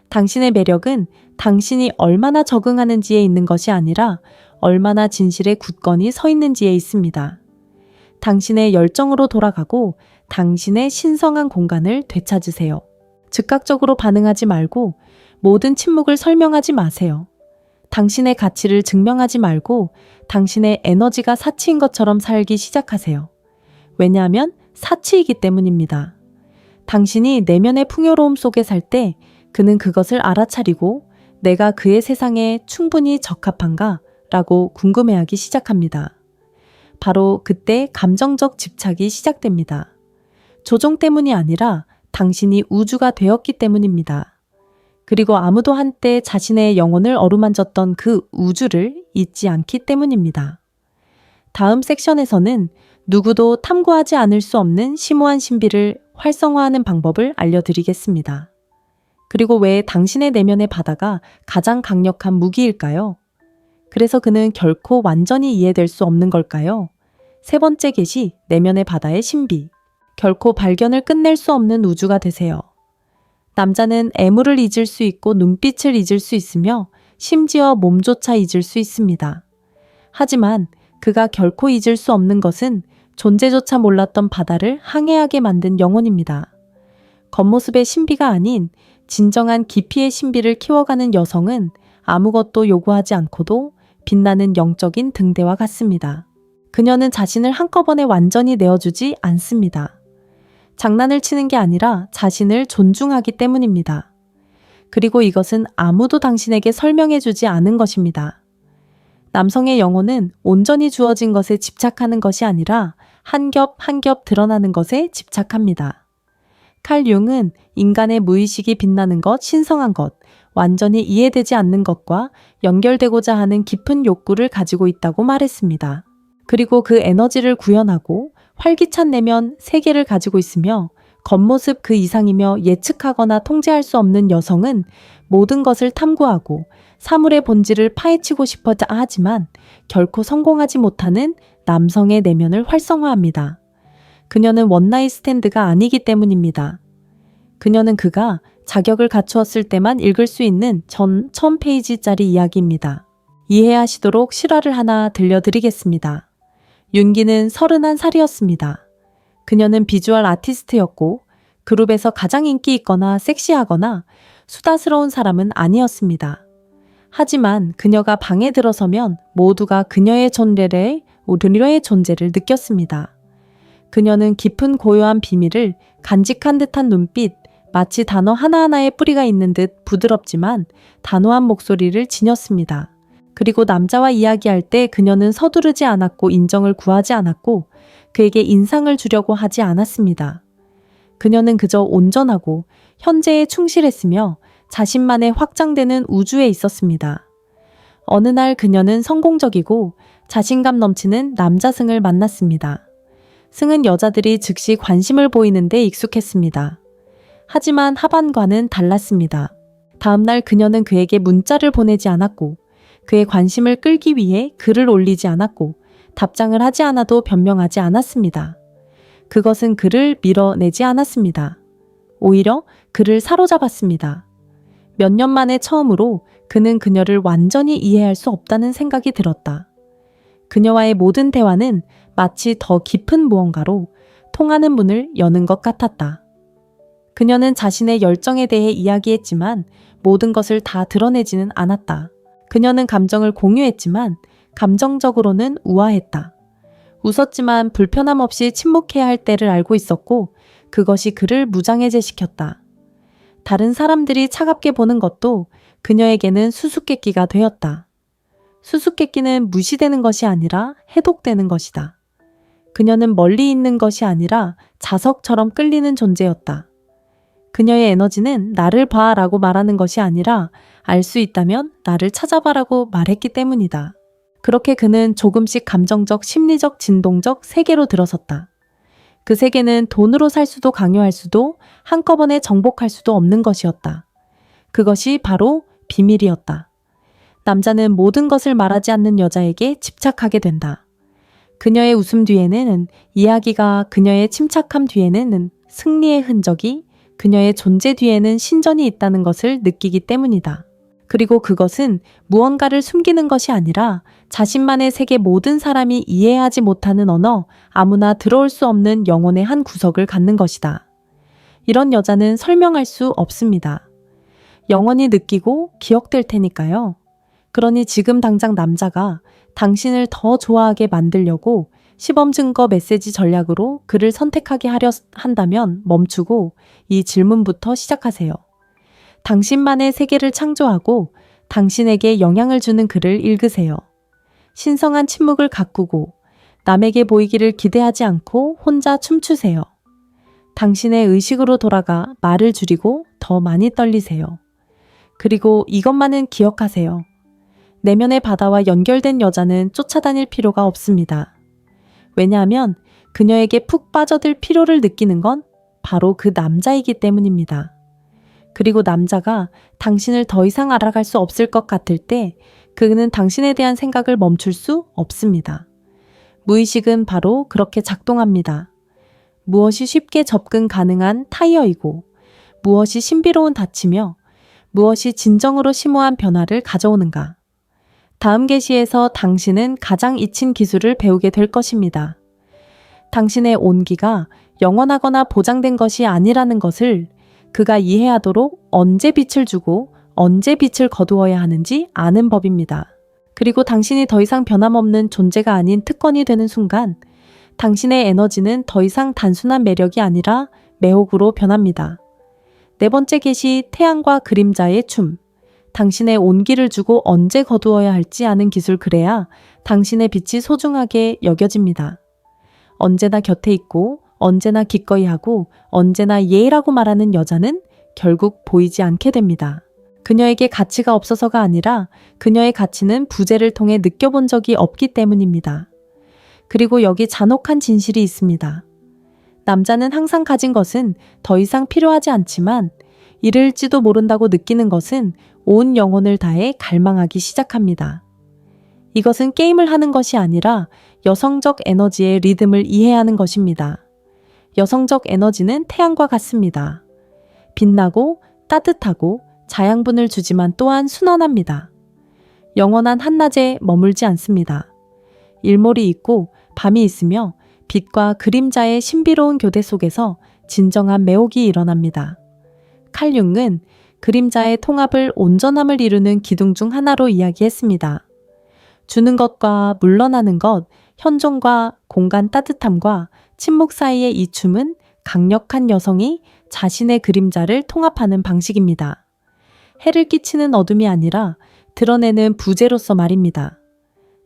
당신의 매력은 당신이 얼마나 적응하는지에 있는 것이 아니라 얼마나 진실에 굳건히 서 있는지에 있습니다. 당신의 열정으로 돌아가고 당신의 신성한 공간을 되찾으세요. 즉각적으로 반응하지 말고 모든 침묵을 설명하지 마세요. 당신의 가치를 증명하지 말고 당신의 에너지가 사치인 것처럼 살기 시작하세요. 왜냐하면 사치이기 때문입니다. 당신이 내면의 풍요로움 속에 살 때 그는 그것을 알아차리고 내가 그의 세상에 충분히 적합한가? 라고 궁금해하기 시작합니다. 바로 그때 감정적 집착이 시작됩니다. 조종 때문이 아니라 당신이 우주가 되었기 때문입니다. 그리고 아무도 한때 자신의 영혼을 어루만졌던 그 우주를 잊지 않기 때문입니다. 다음 섹션에서는 누구도 탐구하지 않을 수 없는 심오한 신비를 활성화하는 방법을 알려드리겠습니다. 그리고 왜 당신의 내면의 바다가 가장 강력한 무기일까요? 그래서 그는 결코 완전히 이해될 수 없는 걸까요? 세 번째 계시, 내면의 바다의 신비. 결코 발견을 끝낼 수 없는 우주가 되세요. 남자는 애무를 잊을 수 있고 눈빛을 잊을 수 있으며 심지어 몸조차 잊을 수 있습니다. 하지만 그가 결코 잊을 수 없는 것은 존재조차 몰랐던 바다를 항해하게 만든 영혼입니다. 겉모습의 신비가 아닌 진정한 깊이의 신비를 키워가는 여성은 아무것도 요구하지 않고도 빛나는 영적인 등대와 같습니다. 그녀는 자신을 한꺼번에 완전히 내어주지 않습니다. 장난을 치는 게 아니라 자신을 존중하기 때문입니다. 그리고 이것은 아무도 당신에게 설명해주지 않은 것입니다. 남성의 영혼은 온전히 주어진 것에 집착하는 것이 아니라 한 겹 한 겹 드러나는 것에 집착합니다. 칼 융은 인간의 무의식이 빛나는 것, 신성한 것, 완전히 이해되지 않는 것과 연결되고자 하는 깊은 욕구를 가지고 있다고 말했습니다. 그리고 그 에너지를 구현하고 활기찬 내면 세계를 가지고 있으며 겉모습 그 이상이며 예측하거나 통제할 수 없는 여성은 모든 것을 탐구하고 사물의 본질을 파헤치고 싶어 하지만 결코 성공하지 못하는 남성의 내면을 활성화합니다. 그녀는 원나잇 스탠드가 아니기 때문입니다. 그녀는 그가 자격을 갖추었을 때만 읽을 수 있는 전 1000페이지짜리 이야기입니다. 이해하시도록 실화를 하나 들려드리겠습니다. 윤기는 31살이었습니다. 그녀는 비주얼 아티스트였고 그룹에서 가장 인기 있거나 섹시하거나 수다스러운 사람은 아니었습니다. 하지만 그녀가 방에 들어서면 모두가 그녀의 존재를 느꼈습니다. 그녀는 깊은 고요한 비밀을 간직한 듯한 눈빛, 마치 단어 하나하나에 뿌리가 있는 듯 부드럽지만 단호한 목소리를 지녔습니다. 그리고 남자와 이야기할 때 그녀는 서두르지 않았고 인정을 구하지 않았고 그에게 인상을 주려고 하지 않았습니다. 그녀는 그저 온전하고 현재에 충실했으며 자신만의 확장되는 우주에 있었습니다. 어느 날 그녀는 성공적이고 자신감 넘치는 남자 승을 만났습니다. 승은 여자들이 즉시 관심을 보이는 데 익숙했습니다. 하지만 하반과는 달랐습니다. 다음날 그녀는 그에게 문자를 보내지 않았고 그의 관심을 끌기 위해 글을 올리지 않았고 답장을 하지 않아도 변명하지 않았습니다. 그것은 그를 밀어내지 않았습니다. 오히려 그를 사로잡았습니다. 몇 년 만에 처음으로 그는 그녀를 완전히 이해할 수 없다는 생각이 들었다. 그녀와의 모든 대화는 마치 더 깊은 무언가로 통하는 문을 여는 것 같았다. 그녀는 자신의 열정에 대해 이야기했지만 모든 것을 다 드러내지는 않았다. 그녀는 감정을 공유했지만 감정적으로는 우아했다. 웃었지만 불편함 없이 침묵해야 할 때를 알고 있었고 그것이 그를 무장해제시켰다. 다른 사람들이 차갑게 보는 것도 그녀에게는 수수께끼가 되었다. 수수께끼는 무시되는 것이 아니라 해독되는 것이다. 그녀는 멀리 있는 것이 아니라 자석처럼 끌리는 존재였다. 그녀의 에너지는 나를 봐라고 말하는 것이 아니라 알 수 있다면 나를 찾아봐라고 말했기 때문이다. 그렇게 그는 조금씩 감정적, 심리적, 진동적 세계로 들어섰다. 그 세계는 돈으로 살 수도 강요할 수도 한꺼번에 정복할 수도 없는 것이었다. 그것이 바로 비밀이었다. 남자는 모든 것을 말하지 않는 여자에게 집착하게 된다. 그녀의 웃음 뒤에는 이야기가, 그녀의 침착함 뒤에는 승리의 흔적이, 그녀의 존재 뒤에는 신전이 있다는 것을 느끼기 때문이다. 그리고 그것은 무언가를 숨기는 것이 아니라 자신만의 세계, 모든 사람이 이해하지 못하는 언어, 아무나 들어올 수 없는 영혼의 한 구석을 갖는 것이다. 이런 여자는 설명할 수 없습니다. 영원히 느끼고 기억될 테니까요. 그러니 지금 당장 남자가 당신을 더 좋아하게 만들려고 시범 증거 메시지 전략으로 그를 선택하게 하려 한다면 멈추고 이 질문부터 시작하세요. 당신만의 세계를 창조하고 당신에게 영향을 주는 글을 읽으세요. 신성한 침묵을 가꾸고 남에게 보이기를 기대하지 않고 혼자 춤추세요. 당신의 의식으로 돌아가 말을 줄이고 더 많이 떨리세요. 그리고 이것만은 기억하세요. 내면의 바다와 연결된 여자는 쫓아다닐 필요가 없습니다. 왜냐하면 그녀에게 푹 빠져들 필요를 느끼는 건 바로 그 남자이기 때문입니다. 그리고 남자가 당신을 더 이상 알아갈 수 없을 것 같을 때 그는 당신에 대한 생각을 멈출 수 없습니다. 무의식은 바로 그렇게 작동합니다. 무엇이 쉽게 접근 가능한 타이어이고 무엇이 신비로운 닫히며 무엇이 진정으로 심오한 변화를 가져오는가. 다음 게시에서 당신은 가장 잊힌 기술을 배우게 될 것입니다. 당신의 온기가 영원하거나 보장된 것이 아니라는 것을 그가 이해하도록 언제 빛을 주고 언제 빛을 거두어야 하는지 아는 법입니다. 그리고 당신이 더 이상 변함없는 존재가 아닌 특권이 되는 순간 당신의 에너지는 더 이상 단순한 매력이 아니라 매혹으로 변합니다. 네 번째 계시 태양과 그림자의 춤. 당신의 온기를 주고 언제 거두어야 할지 아는 기술, 그래야 당신의 빛이 소중하게 여겨집니다. 언제나 곁에 있고 언제나 기꺼이 하고 언제나 예라고 말하는 여자는 결국 보이지 않게 됩니다. 그녀에게 가치가 없어서가 아니라 그녀의 가치는 부재를 통해 느껴본 적이 없기 때문입니다. 그리고 여기 잔혹한 진실이 있습니다. 남자는 항상 가진 것은 더 이상 필요하지 않지만 잃을지도 모른다고 느끼는 것은 온 영혼을 다해 갈망하기 시작합니다. 이것은 게임을 하는 것이 아니라 여성적 에너지의 리듬을 이해하는 것입니다. 여성적 에너지는 태양과 같습니다. 빛나고 따뜻하고 자양분을 주지만 또한 순환합니다. 영원한 한낮에 머물지 않습니다. 일몰이 있고 밤이 있으며 빛과 그림자의 신비로운 교대 속에서 진정한 매혹이 일어납니다. 칼융은 그림자의 통합을 온전함을 이루는 기둥 중 하나로 이야기했습니다. 주는 것과 물러나는 것, 현존과 공간 따뜻함과 침묵 사이의 이 춤은 강력한 여성이 자신의 그림자를 통합하는 방식입니다. 해를 끼치는 어둠이 아니라 드러내는 부재로서 말입니다.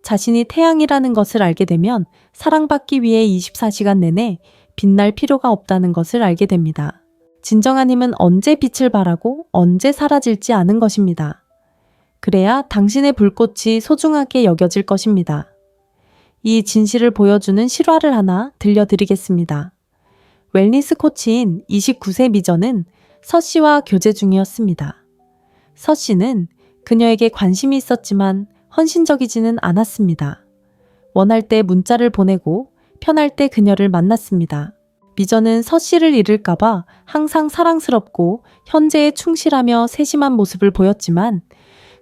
자신이 태양이라는 것을 알게 되면 사랑받기 위해 24시간 내내 빛날 필요가 없다는 것을 알게 됩니다. 진정한 힘은 언제 빛을 발하고 언제 사라질지 아는 것입니다. 그래야 당신의 불꽃이 소중하게 여겨질 것입니다. 이 진실을 보여주는 실화를 하나 들려드리겠습니다. 웰니스 코치인 29세 미전은 서 씨와 교제 중이었습니다. 서 씨는 그녀에게 관심이 있었지만 헌신적이지는 않았습니다. 원할 때 문자를 보내고 편할 때 그녀를 만났습니다. 미전은 서 씨를 잃을까봐 항상 사랑스럽고 현재에 충실하며 세심한 모습을 보였지만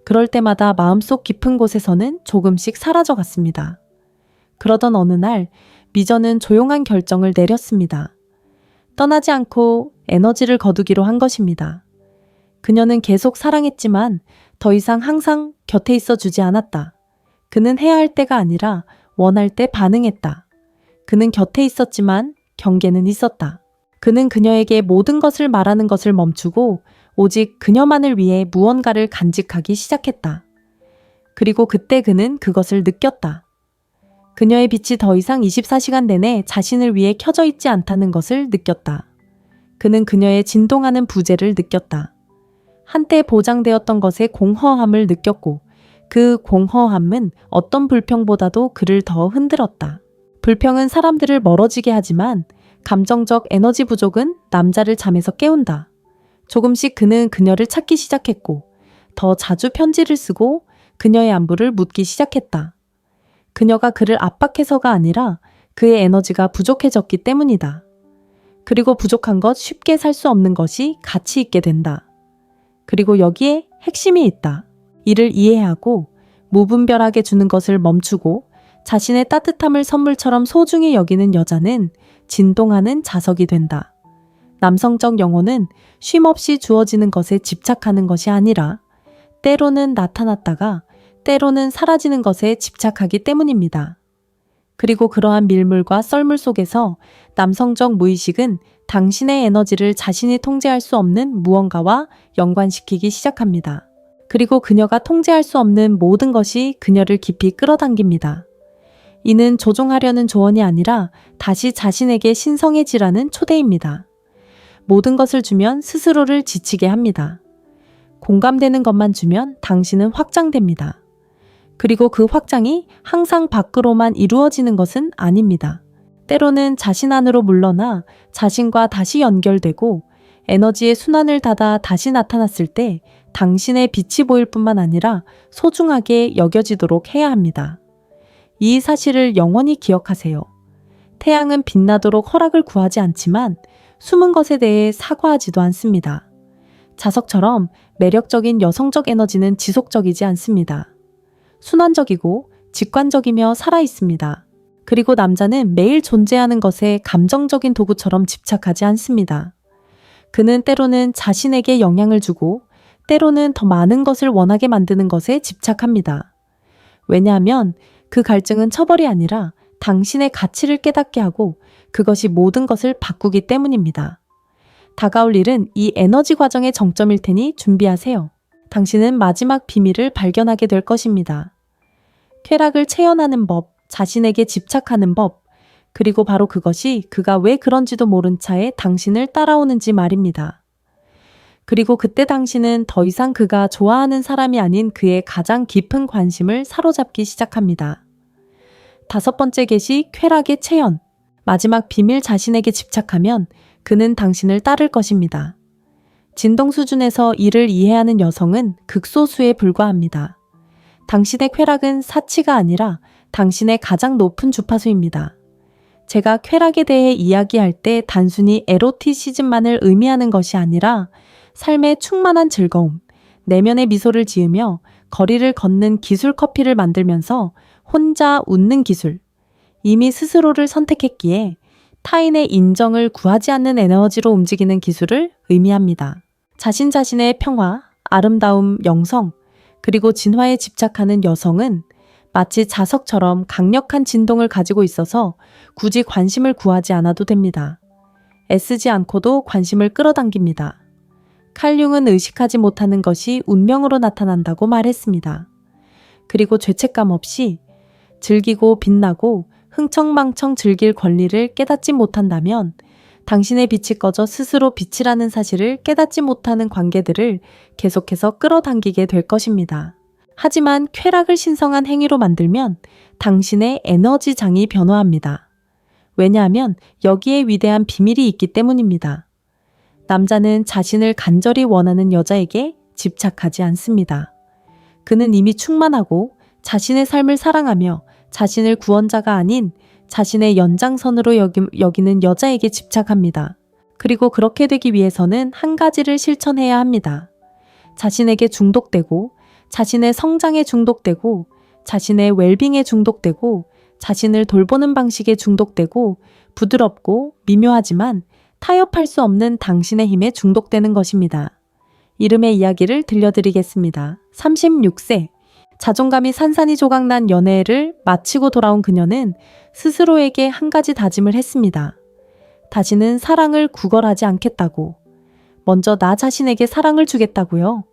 그럴 때마다 마음속 깊은 곳에서는 조금씩 사라져갔습니다. 그러던 어느 날 미전은 조용한 결정을 내렸습니다. 떠나지 않고 에너지를 거두기로 한 것입니다. 그녀는 계속 사랑했지만 더 이상 항상 곁에 있어 주지 않았다. 그는 해야 할 때가 아니라 원할 때 반응했다. 그는 곁에 있었지만 경계는 있었다. 그는 그녀에게 모든 것을 말하는 것을 멈추고 오직 그녀만을 위해 무언가를 간직하기 시작했다. 그리고 그때 그는 그것을 느꼈다. 그녀의 빛이 더 이상 24시간 내내 자신을 위해 켜져 있지 않다는 것을 느꼈다. 그는 그녀의 진동하는 부재를 느꼈다. 한때 보장되었던 것의 공허함을 느꼈고 그 공허함은 어떤 불평보다도 그를 더 흔들었다. 불평은 사람들을 멀어지게 하지만 감정적 에너지 부족은 남자를 잠에서 깨운다. 조금씩 그는 그녀를 찾기 시작했고 더 자주 편지를 쓰고 그녀의 안부를 묻기 시작했다. 그녀가 그를 압박해서가 아니라 그의 에너지가 부족해졌기 때문이다. 그리고 부족한 것, 쉽게 살 수 없는 것이 가치 있게 된다. 그리고 여기에 핵심이 있다. 이를 이해하고 무분별하게 주는 것을 멈추고 자신의 따뜻함을 선물처럼 소중히 여기는 여자는 진동하는 자석이 된다. 남성적 영혼은 쉼없이 주어지는 것에 집착하는 것이 아니라 때로는 나타났다가 때로는 사라지는 것에 집착하기 때문입니다. 그리고 그러한 밀물과 썰물 속에서 남성적 무의식은 당신의 에너지를 자신이 통제할 수 없는 무언가와 연관시키기 시작합니다. 그리고 그녀가 통제할 수 없는 모든 것이 그녀를 깊이 끌어당깁니다. 이는 조종하려는 조언이 아니라 다시 자신에게 신성해지라는 초대입니다. 모든 것을 주면 스스로를 지치게 합니다. 공감되는 것만 주면 당신은 확장됩니다. 그리고 그 확장이 항상 밖으로만 이루어지는 것은 아닙니다. 때로는 자신 안으로 물러나 자신과 다시 연결되고 에너지의 순환을 닫아 다시 나타났을 때 당신의 빛이 보일 뿐만 아니라 소중하게 여겨지도록 해야 합니다. 이 사실을 영원히 기억하세요. 태양은 빛나도록 허락을 구하지 않지만 숨은 것에 대해 사과하지도 않습니다. 자석처럼 매력적인 여성적 에너지는 지속적이지 않습니다. 순환적이고 직관적이며 살아있습니다. 그리고 남자는 매일 존재하는 것에 감정적인 도구처럼 집착하지 않습니다. 그는 때로는 자신에게 영향을 주고 때로는 더 많은 것을 원하게 만드는 것에 집착합니다. 왜냐하면 그 갈증은 처벌이 아니라 당신의 가치를 깨닫게 하고 그것이 모든 것을 바꾸기 때문입니다. 다가올 일은 이 에너지 과정의 정점일 테니 준비하세요. 당신은 마지막 비밀을 발견하게 될 것입니다. 쾌락을 체현하는 법, 자신에게 집착하는 법, 그리고 바로 그것이 그가 왜 그런지도 모른 차에 당신을 따라오는지 말입니다. 그리고 그때 당신은 더 이상 그가 좋아하는 사람이 아닌 그의 가장 깊은 관심을 사로잡기 시작합니다. 5번째 계시, 쾌락의 체현. 마지막 비밀, 자신에게 집착하면 그는 당신을 따를 것입니다. 진동 수준에서 이를 이해하는 여성은 극소수에 불과합니다. 당신의 쾌락은 사치가 아니라 당신의 가장 높은 주파수입니다. 제가 쾌락에 대해 이야기할 때 단순히 에로티시즘만을 의미하는 것이 아니라 삶의 충만한 즐거움, 내면의 미소를 지으며 거리를 걷는 기술 커피를 만들면서 혼자 웃는 기술, 이미 스스로를 선택했기에 타인의 인정을 구하지 않는 에너지로 움직이는 기술을 의미합니다. 자신의 평화, 아름다움, 영성, 그리고 진화에 집착하는 여성은 마치 자석처럼 강력한 진동을 가지고 있어서 굳이 관심을 구하지 않아도 됩니다. 애쓰지 않고도 관심을 끌어당깁니다. 칼융은 의식하지 못하는 것이 운명으로 나타난다고 말했습니다. 그리고 죄책감 없이 즐기고 빛나고 흥청망청 즐길 권리를 깨닫지 못한다면 당신의 빛이 꺼져 스스로 빛이라는 사실을 깨닫지 못하는 관계들을 계속해서 끌어당기게 될 것입니다. 하지만 쾌락을 신성한 행위로 만들면 당신의 에너지장이 변화합니다. 왜냐하면 여기에 위대한 비밀이 있기 때문입니다. 남자는 자신을 간절히 원하는 여자에게 집착하지 않습니다. 그는 이미 충만하고 자신의 삶을 사랑하며 자신을 구원자가 아닌 자신의 연장선으로 여기는 여자에게 집착합니다. 그리고 그렇게 되기 위해서는 한 가지를 실천해야 합니다. 자신에게 중독되고 자신의 성장에 중독되고 자신의 웰빙에 중독되고 자신을 돌보는 방식에 중독되고 부드럽고 미묘하지만 타협할 수 없는 당신의 힘에 중독되는 것입니다. 이름의 이야기를 들려드리겠습니다. 36세. 자존감이 산산이 조각난 연애를 마치고 돌아온 그녀는 스스로에게 한 가지 다짐을 했습니다. 다시는 사랑을 구걸하지 않겠다고. 먼저 나 자신에게 사랑을 주겠다고요.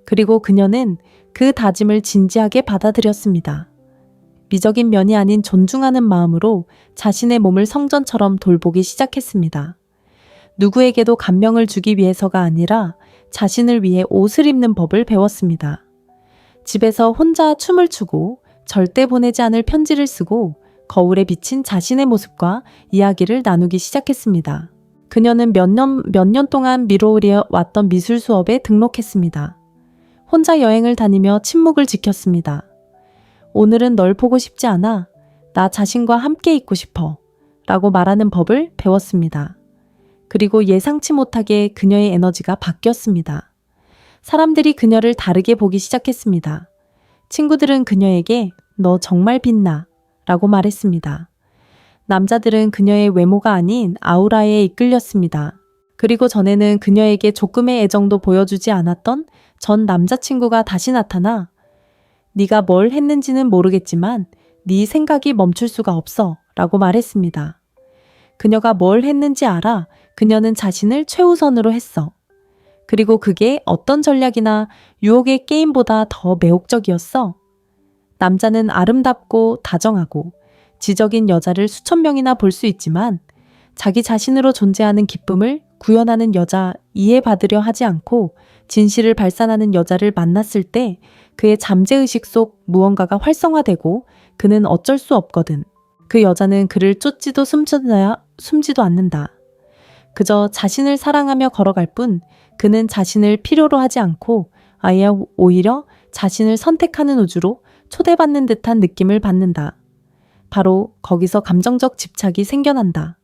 그리고 그녀는 그 다짐을 진지하게 받아들였습니다. 미적인 면이 아닌 존중하는 마음으로 자신의 몸을 성전처럼 돌보기 시작했습니다. 누구에게도 감명을 주기 위해서가 아니라 자신을 위해 옷을 입는 법을 배웠습니다. 집에서 혼자 춤을 추고 절대 보내지 않을 편지를 쓰고 거울에 비친 자신의 모습과 이야기를 나누기 시작했습니다. 그녀는 몇 년 동안 미뤄오려 왔던 미술 수업에 등록했습니다. 혼자 여행을 다니며 침묵을 지켰습니다. 오늘은 널 보고 싶지 않아. 나 자신과 함께 있고 싶어. 라고 말하는 법을 배웠습니다. 그리고 예상치 못하게 그녀의 에너지가 바뀌었습니다. 사람들이 그녀를 다르게 보기 시작했습니다. 친구들은 그녀에게 너 정말 빛나 라고 말했습니다. 남자들은 그녀의 외모가 아닌 아우라에 이끌렸습니다. 그리고 전에는 그녀에게 조금의 애정도 보여주지 않았던 전 남자친구가 다시 나타나 네가 뭘 했는지는 모르겠지만 네 생각이 멈출 수가 없어 라고 말했습니다. 그녀가 뭘 했는지 알아. 그녀는 자신을 최우선으로 했어. 그리고 그게 어떤 전략이나 유혹의 게임보다 더 매혹적이었어. 남자는 아름답고 다정하고 지적인 여자를 수천 명이나 볼 수 있지만 자기 자신으로 존재하는 기쁨을 구현하는 여자, 이해받으려 하지 않고 진실을 발산하는 여자를 만났을 때 그의 잠재의식 속 무언가가 활성화되고 그는 어쩔 수 없거든. 그 여자는 그를 쫓지도 숨지도 않는다. 그저 자신을 사랑하며 걸어갈 뿐 그는 자신을 필요로 하지 않고 아예 오히려 자신을 선택하는 우주로 초대받는 듯한 느낌을 받는다. 바로 거기서 감정적 집착이 생겨난다.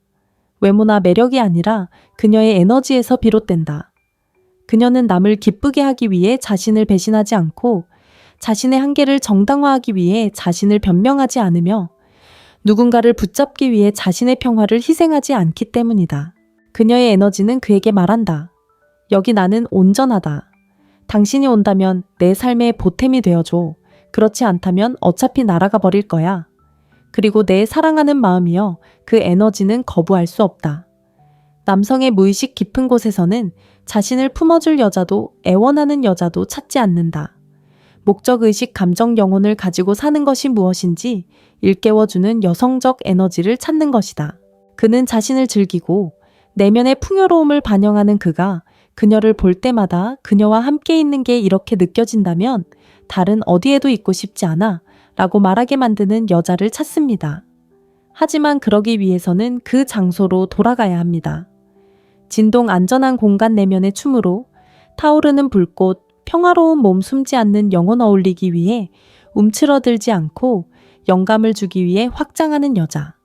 외모나 매력이 아니라 그녀의 에너지에서 비롯된다. 그녀는 남을 기쁘게 하기 위해 자신을 배신하지 않고 자신의 한계를 정당화하기 위해 자신을 변명하지 않으며 누군가를 붙잡기 위해 자신의 평화를 희생하지 않기 때문이다. 그녀의 에너지는 그에게 말한다. 여기 나는 온전하다. 당신이 온다면 내 삶의 보탬이 되어줘. 그렇지 않다면 어차피 날아가 버릴 거야. 그리고 내 사랑하는 마음이여 그 에너지는 거부할 수 없다. 남성의 무의식 깊은 곳에서는 자신을 품어줄 여자도 애원하는 여자도 찾지 않는다. 목적의식 감정 영혼을 가지고 사는 것이 무엇인지 일깨워주는 여성적 에너지를 찾는 것이다. 그는 자신을 즐기고 내면의 풍요로움을 반영하는 그가 그녀를 볼 때마다 그녀와 함께 있는 게 이렇게 느껴진다면 다른 어디에도 있고 싶지 않아 라고 말하게 만드는 여자를 찾습니다. 하지만 그러기 위해서는 그 장소로 돌아가야 합니다. 진동 안전한 공간 내면의 춤으로 타오르는 불꽃, 평화로운 몸 숨지 않는 영혼 어울리기 위해 움츠러들지 않고 영감을 주기 위해 확장하는 여자.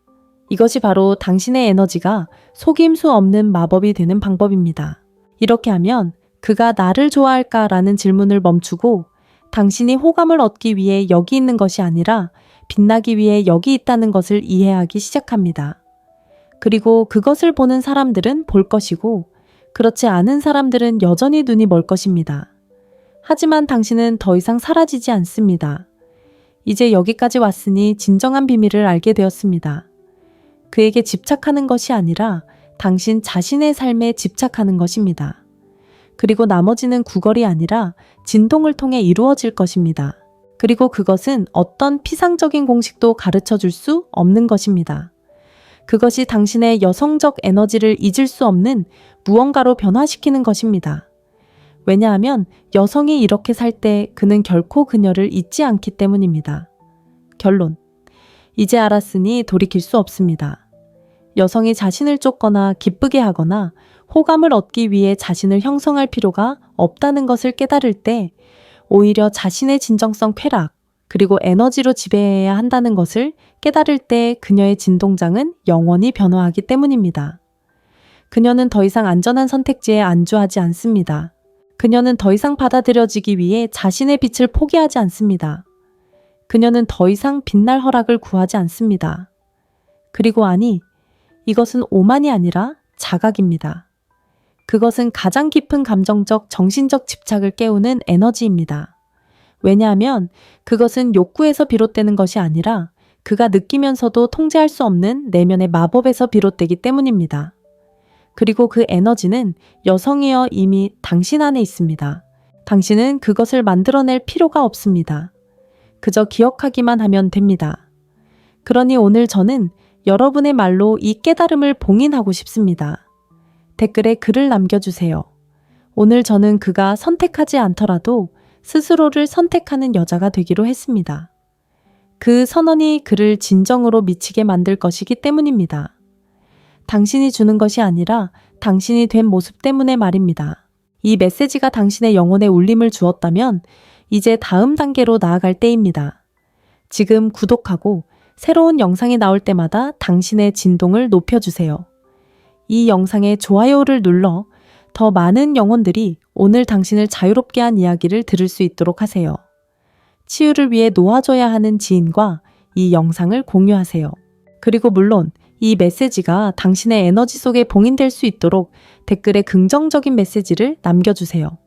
이것이 바로 당신의 에너지가 속임수 없는 마법이 되는 방법입니다. 이렇게 하면 그가 나를 좋아할까라는 질문을 멈추고 당신이 호감을 얻기 위해 여기 있는 것이 아니라 빛나기 위해 여기 있다는 것을 이해하기 시작합니다. 그리고 그것을 보는 사람들은 볼 것이고 그렇지 않은 사람들은 여전히 눈이 멀 것입니다. 하지만 당신은 더 이상 사라지지 않습니다. 이제 여기까지 왔으니 진정한 비밀을 알게 되었습니다. 그에게 집착하는 것이 아니라 당신 자신의 삶에 집착하는 것입니다. 그리고 나머지는 구걸이 아니라 진동을 통해 이루어질 것입니다. 그리고 그것은 어떤 피상적인 공식도 가르쳐 줄 수 없는 것입니다. 그것이 당신의 여성적 에너지를 잊을 수 없는 무언가로 변화시키는 것입니다. 왜냐하면 여성이 이렇게 살 때 그는 결코 그녀를 잊지 않기 때문입니다. 결론. 이제 알았으니 돌이킬 수 없습니다. 여성이 자신을 쫓거나 기쁘게 하거나 호감을 얻기 위해 자신을 형성할 필요가 없다는 것을 깨달을 때 오히려 자신의 진정성 쾌락 그리고 에너지로 지배해야 한다는 것을 깨달을 때 그녀의 진동장은 영원히 변화하기 때문입니다. 그녀는 더 이상 안전한 선택지에 안주하지 않습니다. 그녀는 더 이상 받아들여지기 위해 자신의 빛을 포기하지 않습니다. 그녀는 더 이상 빛날 허락을 구하지 않습니다. 그리고 이것은 오만이 아니라 자각입니다. 그것은 가장 깊은 감정적, 정신적 집착을 깨우는 에너지입니다. 왜냐하면 그것은 욕구에서 비롯되는 것이 아니라 그가 느끼면서도 통제할 수 없는 내면의 마법에서 비롯되기 때문입니다. 그리고 그 에너지는 여성이여 이미 당신 안에 있습니다. 당신은 그것을 만들어낼 필요가 없습니다. 그저 기억하기만 하면 됩니다. 그러니 오늘 저는 여러분의 말로 이 깨달음을 봉인하고 싶습니다. 댓글에 글을 남겨주세요. 오늘 저는 그가 선택하지 않더라도 스스로를 선택하는 여자가 되기로 했습니다. 그 선언이 그를 진정으로 미치게 만들 것이기 때문입니다. 당신이 주는 것이 아니라 당신이 된 모습 때문에 말입니다. 이 메시지가 당신의 영혼에 울림을 주었다면 이제 다음 단계로 나아갈 때입니다. 지금 구독하고 새로운 영상이 나올 때마다 당신의 진동을 높여주세요. 이 영상에 좋아요를 눌러 더 많은 영혼들이 오늘 당신을 자유롭게 한 이야기를 들을 수 있도록 하세요. 치유를 위해 놓아줘야 하는 지인과 이 영상을 공유하세요. 그리고 물론 이 메시지가 당신의 에너지 속에 봉인될 수 있도록 댓글에 긍정적인 메시지를 남겨주세요.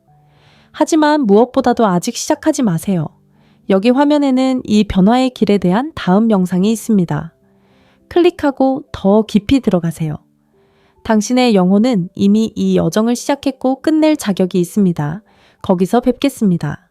하지만 무엇보다도 아직 시작하지 마세요. 여기 화면에는 이 변화의 길에 대한 다음 영상이 있습니다. 클릭하고 더 깊이 들어가세요. 당신의 영혼은 이미 이 여정을 시작했고 끝낼 자격이 있습니다. 거기서 뵙겠습니다.